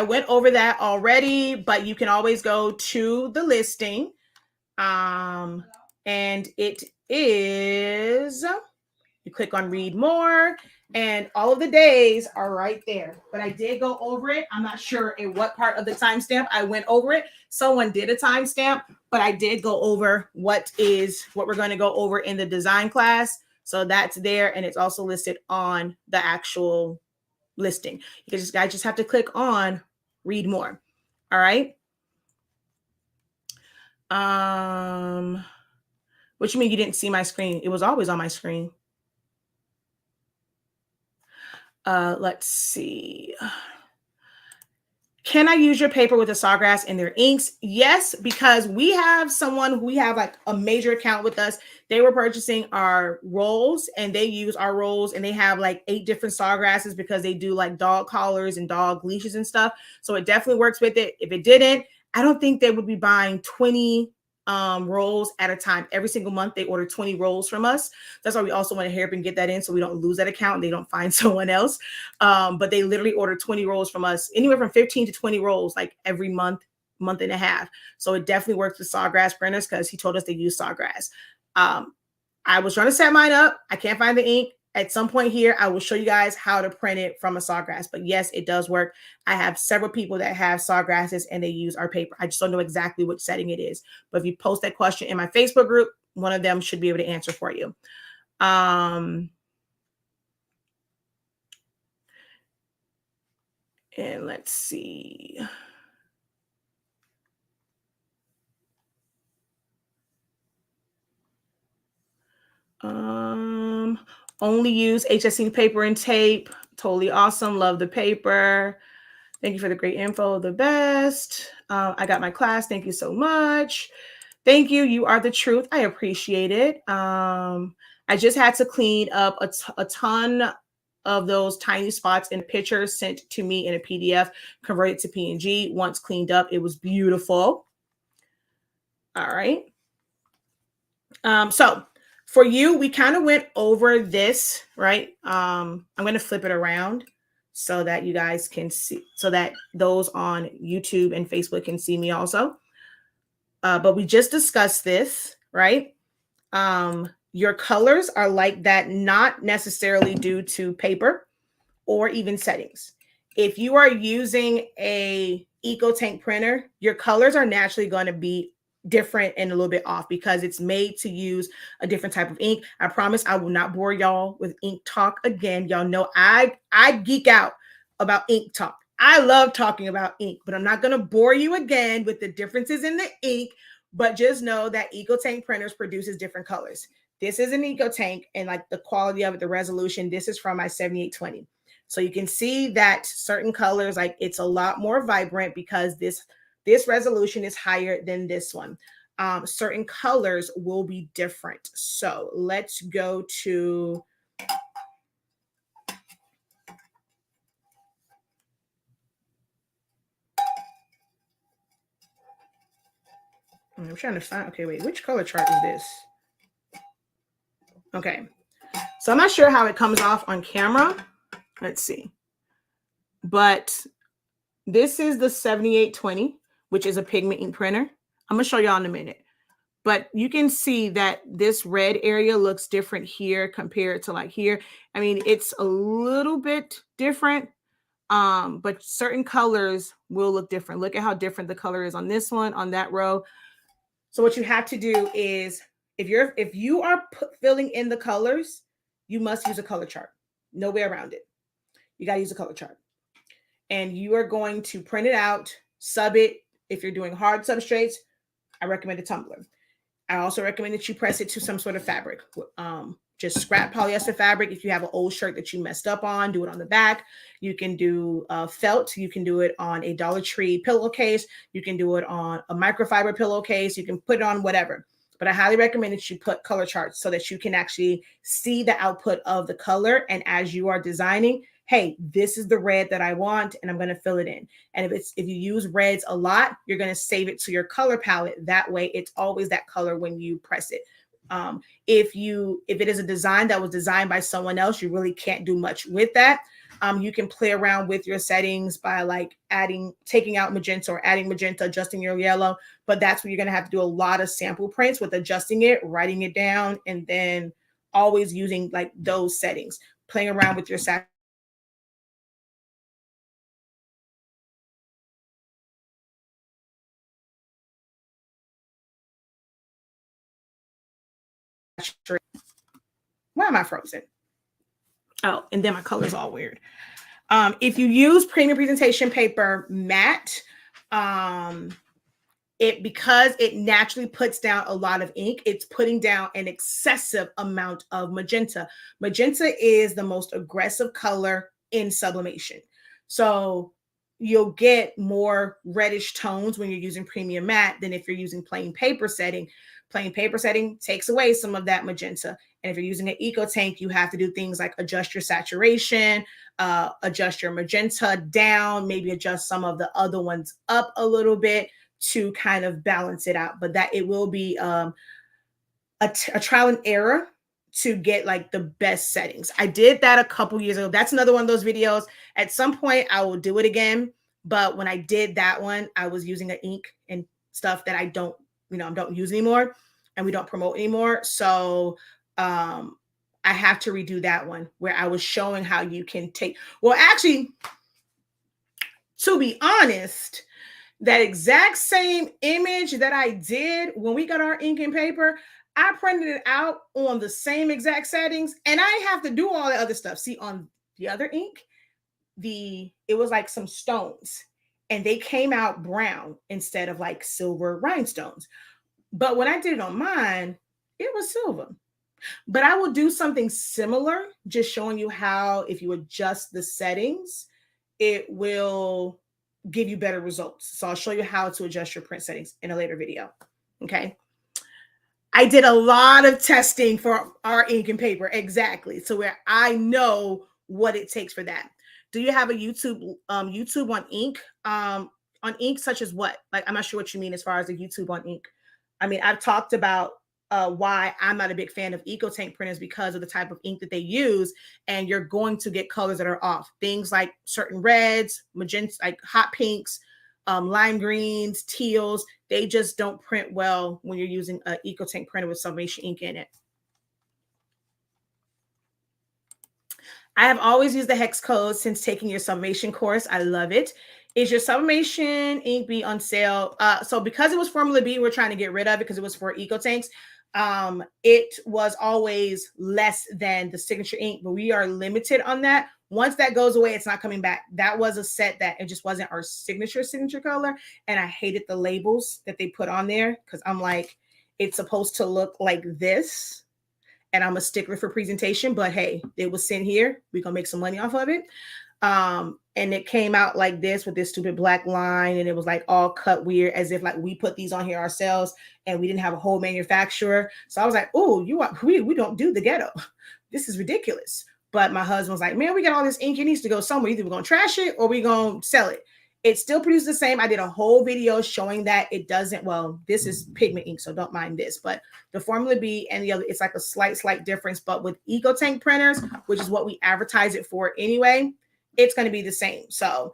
went over that already, but you can always go to the listing. And it is, you click on read more and all of the days are right there, but I did go over it. I'm not sure in what part of the timestamp I went over it. Someone did a timestamp, but I did go over what we're going to go over in the design class. So that's there. And it's also listed on the actual listing. You guys just have to click on read more. All right. What you mean you didn't see my screen? It was always on my screen. Let's see. Can I use your paper with the Sawgrass and their inks? Yes, because we have someone who we have like a major account with us. They were purchasing our rolls and they use our rolls and they have like 8 different Sawgrasses because they do like dog collars and dog leashes and stuff. So it definitely works with it. If it didn't, I don't think they would be buying 20 rolls at a time. Every single month they order 20 rolls from us. That's why we also want to hurry up and get that in so we don't lose that account and they don't find someone else. But they literally order 20 rolls from us, anywhere from 15 to 20 rolls like every month and a half. So it definitely works with Sawgrass printers because he told us they use Sawgrass. I was trying to set mine up. I can't find the ink. At some point here, I will show you guys how to print it from a Sawgrass. But yes, it does work. I have several people that have Sawgrasses and they use our paper. I just don't know exactly which setting it is. But if you post that question in my Facebook group, one of them should be able to answer for you. And let's see. Only use HSINK paper and tape. Totally awesome. Love the paper. Thank you for the great info. The best. I got my class. Thank you so much. Thank you. You are the truth. I appreciate it. I just had to clean up a ton of those tiny spots in a picture sent to me in a PDF, converted to PNG. Once cleaned up, it was beautiful. All right. So for you, we kind of went over this, right? I'm going to flip it around so that you guys can see, so that those on YouTube and Facebook can see me also. But we just discussed this, right? Your colors are like that, not necessarily due to paper or even settings. If you are using a EcoTank printer, your colors are naturally going to be different and a little bit off because it's made to use a different type of ink. I promise I will not bore y'all with ink talk again. Y'all know I geek out about ink talk. I love talking about ink, but I'm not going to bore you again with the differences in the ink, but just know that EcoTank printers produces different colors. This is an EcoTank, and like the quality of it, the resolution, this is from my 7820. So you can see that certain colors, like it's a lot more vibrant because this resolution is higher than this one. Certain colors will be different. So let's go to, I'm trying to find, okay, wait, which color chart is this? Okay, so I'm not sure how it comes off on camera. Let's see. But this is the 7820, which is a pigment ink printer. I'm gonna show y'all in a minute. But you can see that this red area looks different here compared to like here. I mean, it's a little bit different, but certain colors will look different. Look at how different the color is on this one, on that row. So what you have to do is, if you are filling in the colors, you must use a color chart. No way around it. You got to use a color chart. And you are going to print it out, sub it. If you're doing hard substrates, I recommend a tumbler. I also recommend that you press it to some sort of fabric. Just scrap polyester fabric. If you have an old shirt that you messed up on, do it on the back. You can do felt. You can do it on a Dollar Tree pillowcase. You can do it on a microfiber pillowcase. You can put it on whatever. But I highly recommend that you put color charts so that you can actually see the output of the color. And as you are designing, hey, this is the red that I want, and I'm going to fill it in. And if you use reds a lot, you're going to save it to your color palette. That way, it's always that color when you press it. If it is a design that was designed by someone else, you really can't do much with that. You can play around with your settings by like taking out magenta or adding magenta, adjusting your yellow. But that's where you're going to have to do a lot of sample prints with adjusting it, writing it down, and then always using like those settings, playing around with your saturation. Why am I frozen? Oh, and then my color's all weird. If you use premium presentation paper matte, because it naturally puts down a lot of ink, it's putting down an excessive amount of magenta. Magenta is the most aggressive color in sublimation. So you'll get more reddish tones when you're using premium matte than if you're using plain paper setting. Plain paper setting takes away some of that magenta. And if you're using an EcoTank, you have to do things like adjust your saturation, adjust your magenta down, maybe adjust some of the other ones up a little bit to kind of balance it out. But that it will be a trial and error to get like the best settings. I did that a couple years ago. That's another one of those videos. At some point, I will do it again. But when I did that one, I was using an ink and stuff that I don't use anymore, and we don't promote anymore. So I have to redo that one where I was showing how you can actually, to be honest, that exact same image that I did when we got our ink and paper, I printed it out on the same exact settings, and I didn't have to do all the other stuff. See, on the other ink, it was like some stones, and they came out brown instead of like silver rhinestones. But when I did it on mine, it was silver. But I will do something similar, just showing you how if you adjust the settings, it will give you better results. So I'll show you how to adjust your print settings in a later video. Okay. I did a lot of testing for our ink and paper, exactly. So where I know what it takes for that. Do you have a YouTube on ink? On ink, such as what? Like, I'm not sure what you mean as far as a YouTube on ink. I mean, I've talked about why I'm not a big fan of EcoTank printers because of the type of ink that they use, and you're going to get colors that are off. Things like certain reds, magenta, like hot pinks, lime greens, teals, they just don't print well when you're using an EcoTank printer with Sublimation ink in it. I have always used the hex code since taking your Sublimation course. I love it. Is your Sublimation ink be on sale? So because it was Formula B, we're trying to get rid of it because it was for EcoTanks. It was always less than the signature ink, but we are limited on that. Once that goes away, it's not coming back. That was a set that it just wasn't our signature color. And I hated the labels that they put on there because I'm like, it's supposed to look like this. And I'm a stickler for presentation, but hey, it was sent here. We're gonna make some money off of it. And it came out like this with this stupid black line, and it was like all cut weird, as if like we put these on here ourselves and we didn't have a whole manufacturer. So I was like, oh, we don't do the ghetto. This is ridiculous. But my husband was like, man, we got all this ink. It needs to go somewhere. Either we're gonna trash it or we're gonna sell it. It still produces the same. I did a whole video showing that it doesn't. Well, this is pigment ink, so don't mind this. But the Formula B and the other, it's like a slight difference. But with EcoTank printers, which is what we advertise it for anyway, it's going to be the same. So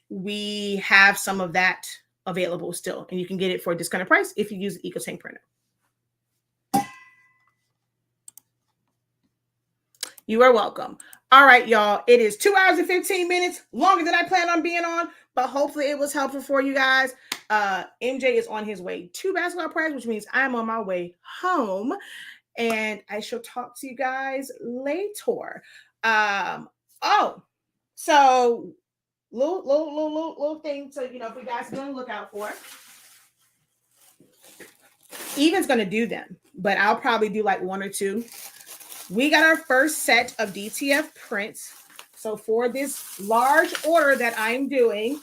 we have some of that available still, and you can get it for a discounted price if you use the EcoTank printer. You are welcome. All right, y'all. It is 2 hours and 15 minutes, longer than I planned on being on, but hopefully it was helpful for you guys. MJ is on his way to basketball practice, which means I'm on my way home, and I shall talk to you guys later. So little thing to, you know, for you guys to be on the lookout for. Even's gonna do them, but I'll probably do like one or two. We got our first set of DTF prints. So for this large order that I'm doing,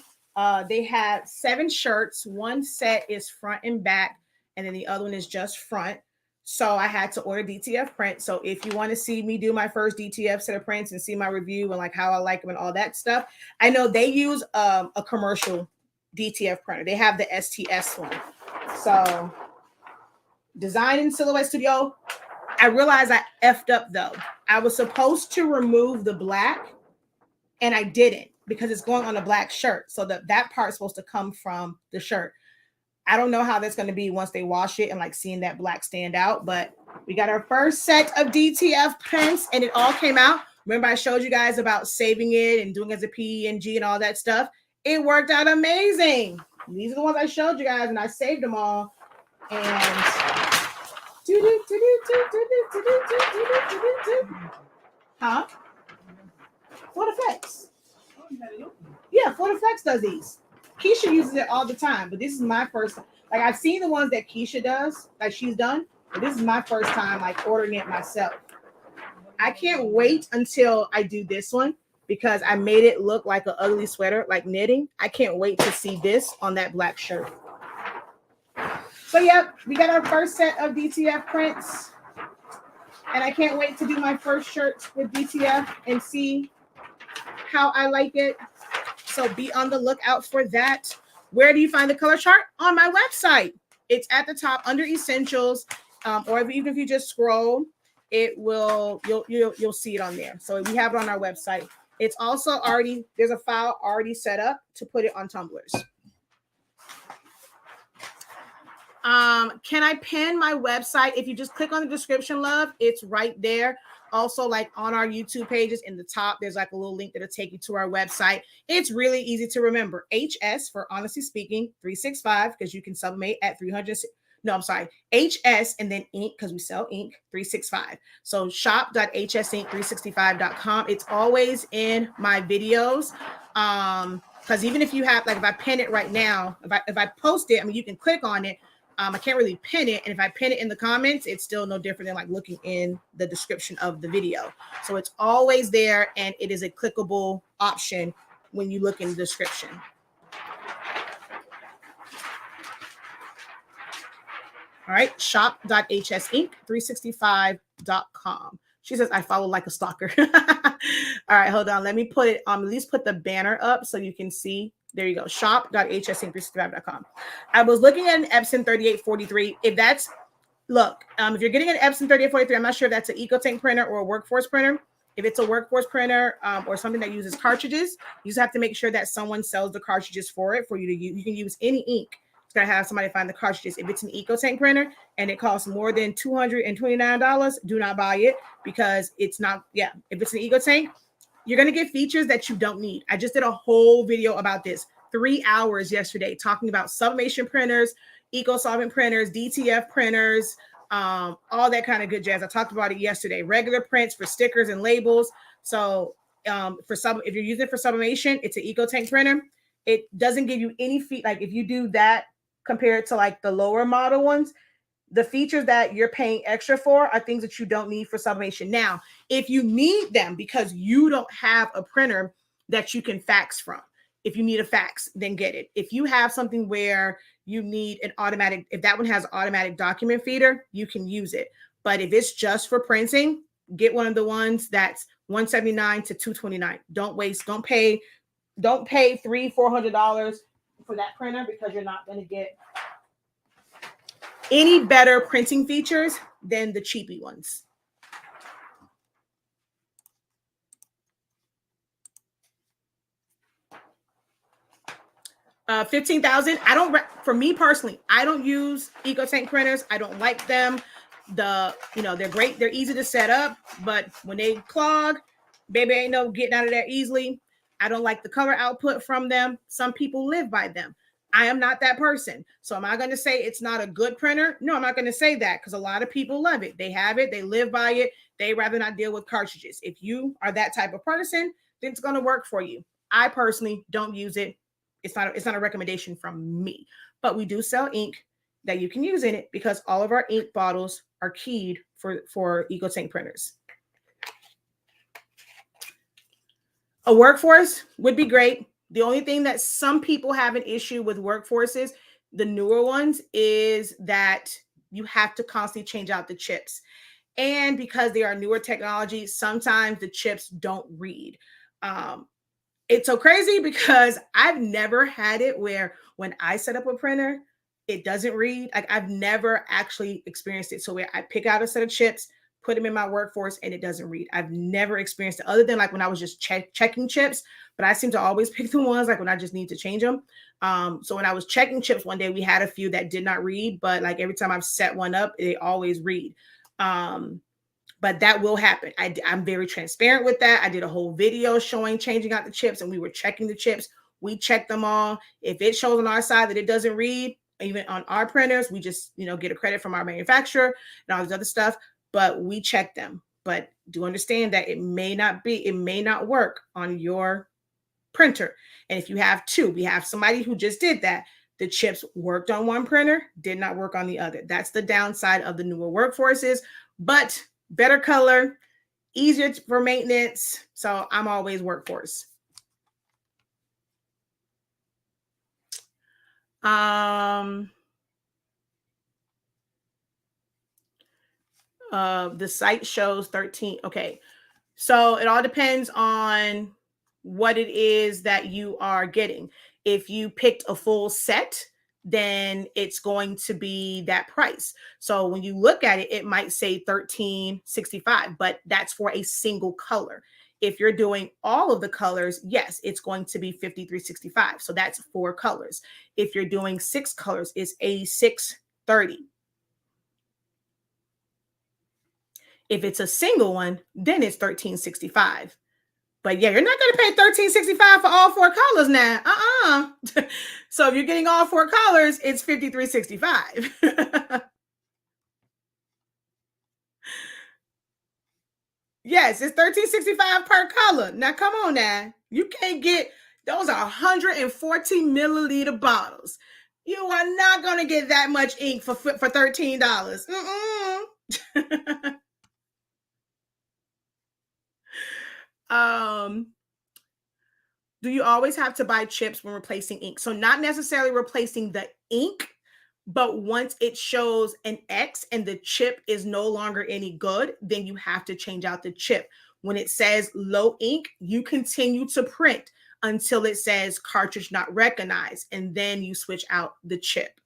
they have 7 shirts. One set is front and back, and then the other one is just front. So I had to order DTF print. So if you want to see me do my first DTF set of prints and see my review and like how I like them and all that stuff, I know they use a commercial DTF printer. They have the STS one. So Design in Silhouette Studio. I realized I effed up though. I was supposed to remove the black and I didn't because it's going on a black shirt. So that part's supposed to come from the shirt. I don't know how that's going to be once they wash it and like seeing that black stand out, but we got our first set of DTF prints and it all came out. Remember I showed you guys about saving it and doing it as a PNG and all that stuff. It worked out amazing. These are the ones I showed you guys and I saved them all. And huh? Fort Effects. Yeah, Fort Effects does these. Keisha uses it all the time, but this is my first. Like I've seen the ones that Keisha does, like she's done, but this is my first time like ordering it myself. I can't wait until I do this one because I made it look like an ugly sweater, like knitting. I can't wait to see this on that black shirt. So yep, we got our first set of DTF prints. And I can't wait to do my first shirt with DTF and see how I like it. So be on the lookout for that. Where do you find the color chart? On my website. It's at the top under Essentials. Or even if you just scroll, it will you'll see it on there. So we have it on our website. It's also already, there's a file already set up to put it on tumblers. Can I pin my website? If you just click on the description, love, it's right there. Also, like on our YouTube pages in the top, there's like a little link that'll take you to our website. It's really easy to remember. HS for Honestly Speaking 365, because you can sublimate at 300. No, I'm sorry. HS and then ink, because we sell ink, 365. So shop.hsink365.com. It's always in my videos. Because even if you have, like if I pin it right now, if I post it, I mean, you can click on it. I can't really pin it. And if I pin it in the comments, it's still no different than like looking in the description of the video. So it's always there. And it is a clickable option when you look in the description. All right. Shop.hsink365.com. She says, I follow like a stalker. All right, hold on. Let me put it at least put the banner up so you can see. There you go. Shop.hsink365.com. I was looking at an Epson 3843. If that's if you're getting an Epson 3843, I'm not sure if that's an EcoTank printer or a workforce printer. If it's a workforce printer or something that uses cartridges, you just have to make sure that someone sells the cartridges for it for you to use. You can use any ink. It's going to have somebody find the cartridges. If it's an EcoTank printer and it costs more than $229, do not buy it because it's not, if it's an EcoTank, you're going to get features that you don't need. I just did a whole video about this, 3 hours yesterday, talking about sublimation printers, eco-solvent printers, DTF printers, all that kind of good jazz. I talked about it yesterday. Regular prints for stickers and labels. So if you're using it for sublimation, it's an EcoTank printer. It doesn't give you any like if you do that compared to like the lower model ones, the features that you're paying extra for are things that you don't need for sublimation. Now, if you need them because you don't have a printer that you can fax from, if you need a fax, then get it. If you have something where you need an automatic, if that one has automatic document feeder, you can use it. But if it's just for printing, get one of the ones that's $179 to $229. Don't pay $300-$400 for that printer because you're not going to get any better printing features than the cheapy ones. $15,000. For me personally, I don't use EcoTank printers. I don't like them. They're great. They're easy to set up, but when they clog, baby, ain't no getting out of there easily. I don't like the color output from them. Some people live by them. I am not that person. So am I going to say it's not a good printer? No, I'm not going to say that because a lot of people love it. They have it. They live by it. They rather not deal with cartridges. If you are that type of person, then it's going to work for you. I personally don't use it. It's not a recommendation from me, but we do sell ink that you can use in it because all of our ink bottles are keyed for EcoTank printers. A workforce would be great. The only thing that some people have an issue with workforces, the newer ones, is that you have to constantly change out the chips. And because they are newer technology, sometimes the chips don't read. It's so crazy because I've never had it where when I set up a printer, it doesn't read. Like I've never actually experienced it. So where I pick out a set of chips, put them in my workforce and it doesn't read. I've never experienced it other than like when I was just checking chips, but I seem to always pick the ones like when I just need to change them. So when I was checking chips one day, we had a few that did not read, but like every time I've set one up, they always read. But that will happen. I'm very transparent with that. I did a whole video showing changing out the chips and we were checking the chips. We checked them all. If it shows on our side that it doesn't read, even on our printers, we just, get a credit from our manufacturer and all this other stuff, but we check them. But do understand that it may not work on your printer. And if you have two, we have somebody who just did that. The chips worked on one printer, did not work on the other. That's the downside of the newer workforces, but better color, easier for maintenance. So I'm always workforce. The site shows 13. Okay. So it all depends on what it is that you are getting. If you picked a full set, then it's going to be that price. So when you look at it, it might say $13.65, but that's for a single color. If you're doing all of the colors, yes, it's going to be $53.65. So that's 4 colors. If you're doing 6 colors, it's $86.30. If it's a single one, then it's $13.65. But yeah, you're not going to pay $13.65 for all 4 colors now. So if you're getting all 4 colors, it's $53.65. Yes, it's $13.65 per color. Now, come on now. You can't get, those are 140 milliliter bottles. You are not going to get that much ink for $13. Do you always have to buy chips when replacing ink? So not necessarily replacing the ink, But once it shows an X and the chip is no longer any good, then you have to change out the chip. When it says low ink, you continue to print until it says cartridge not recognized, and then you switch out the chip.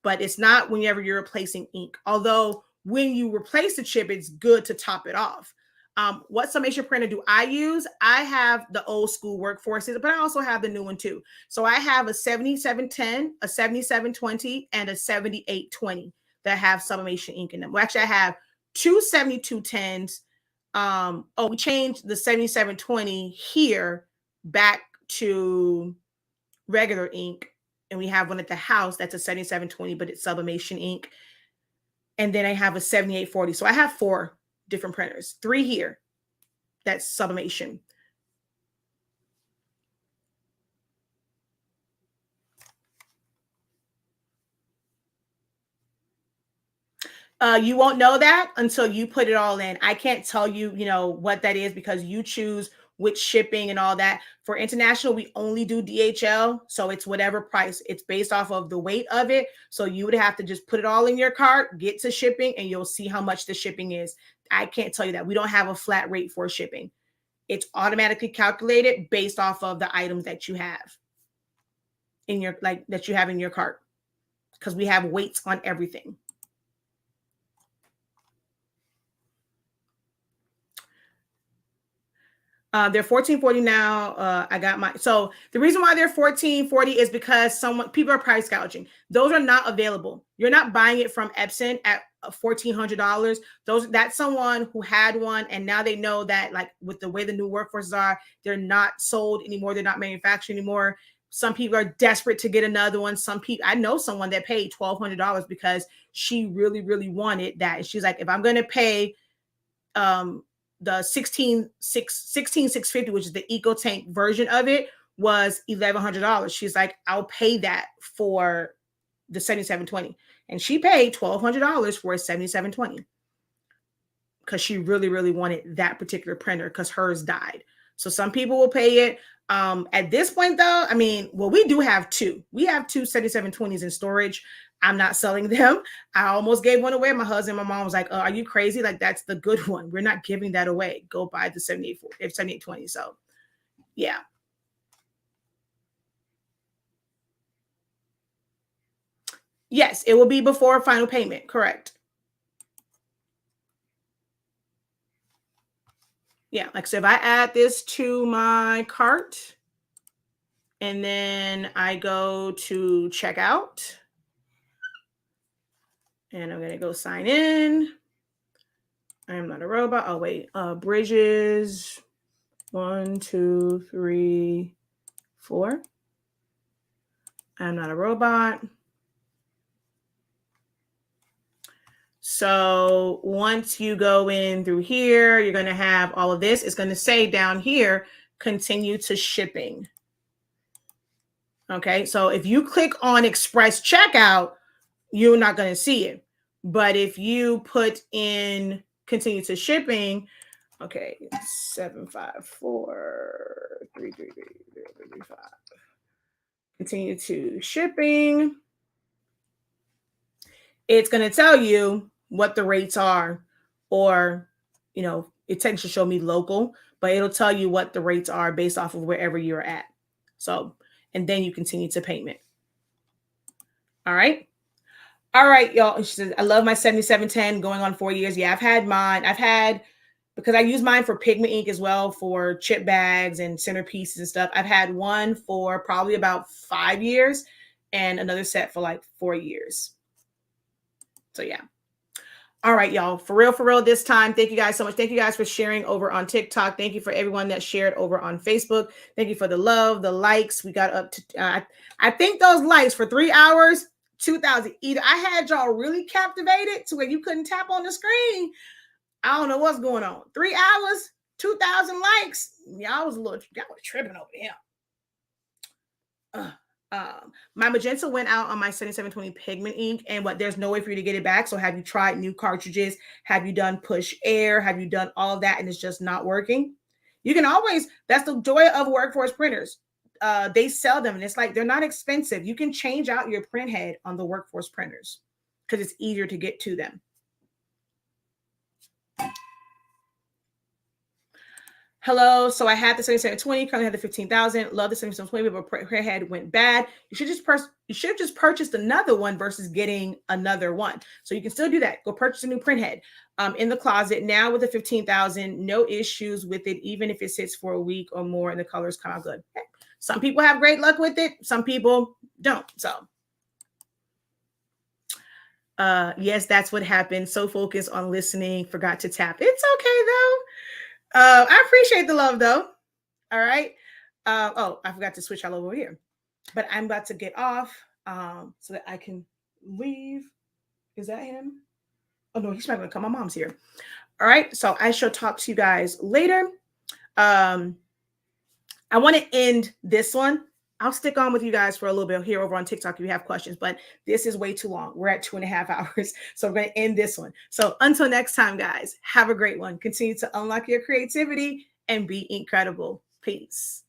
But it's not whenever you're replacing ink. Although when you replace the chip, it's good to top it off. What summation printer do I use? I have the old school Workforces, but I also have the new one too. So I have a 7710, a 7720, and a 7820 that have sublimation ink in them. Well, actually, I have two 7210s. We changed the 7720 here back to regular ink, and we have one at the house that's a 7720, but it's sublimation ink. And then I have a 7840. So I have 4 different printers, 3 here. That's sublimation. You won't know that until you put it all in. I can't tell you, what that is because you choose which shipping and all that. For international, we only do DHL. So it's whatever price. It's based off of the weight of it. So you would have to just put it all in your cart, get to shipping, and you'll see how much the shipping is. I can't tell you that. We don't have a flat rate for shipping. It's automatically calculated based off of the items that you have in your cart, because we have weights on everything. They're $14.40 now. I got my, so the reason why they're $14.40 is because people are price gouging. Those are not available. You're not buying it from Epson at $1,400. That's someone who had one, and now they know that, like, with the way the new workforces are, they're not sold anymore. They're not manufactured anymore. Some people are desperate to get another one. I know someone that paid $1,200 because she really, really wanted that. And she's like, if I'm going to pay, the 16650, which is the Eco Tank version of it, was $1,100. She's like, I'll pay that for the 7720. And she paid $1,200 for a 7720 because she really, really wanted that particular printer because hers died. So some people will pay it. At this point, though, we do have 2. We have 2 7720s in storage. I'm not selling them. I almost gave one away. My husband and my mom was like, are you crazy? Like, that's the good one. We're not giving that away. Go buy the 7820. So, yeah. Yes, it will be before final payment. Correct. Yeah, like, so if I add this to my cart and then I go to checkout, and I'm going to go sign in. I am not a robot. Oh, wait. Bridges. 1, 2, 3, 4. I'm not a robot. So once you go in through here, you're going to have all of this. It's going to say down here, continue to shipping. Okay. So if you click on express checkout, you're not going to see it. But if you put in continue to shipping, okay, 754-333-335. Continue to shipping. It's going to tell you what the rates are, or, it tends to show me local, but it'll tell you what the rates are based off of wherever you're at. So, and then you continue to payment. All right. All right, y'all. She says, I love my 7710 going on 4 years. Yeah, I've had mine. Because I use mine for pigment ink as well, for chip bags and centerpieces and stuff. I've had one for probably about 5 years and another set for like 4 years. So yeah. All right, y'all. For real this time. Thank you guys so much. Thank you guys for sharing over on TikTok. Thank you for everyone that shared over on Facebook. Thank you for the love, the likes. We got up to, I think those likes for 3 hours, 2,000. Either I had y'all really captivated to where you couldn't tap on the screen. I don't know what's going on. 3 hours, 2,000 likes. Y'all was tripping over here. My magenta went out on my 7720 pigment ink, and there's no way for you to get it back. So have you tried new cartridges? Have you done push air? Have you done all that and it's just not working? You can always, that's the joy of workforce printers. they sell them, and it's like they're not expensive. You can change out your print head on the Workforce printers because it's easier to get to them. Hello. So I had the 7720, currently have the 15,000. Love the 7720, but print head went bad. You should have just purchased another one versus getting another one. So you can still do that. Go purchase a new print head. In the closet now with the 15,000, no issues with it, even if it sits for a week or more and the colors come out good. Okay. Some people have great luck with it. Some people don't. So yes, that's what happened. So focused on listening, forgot to tap. It's okay though. I appreciate the love though. All right. Oh, I forgot to switch all over here, but I'm about to get off so that I can leave. Is that him? Oh no, he's not going to come. My mom's here. All right. So I shall talk to you guys later. I want to end this one. I'll stick on with you guys for a little bit here over on TikTok if you have questions, but this is way too long. We're at 2.5 hours. So we're going to end this one. So until next time, guys, have a great one. Continue to unlock your creativity and be incredible. Peace.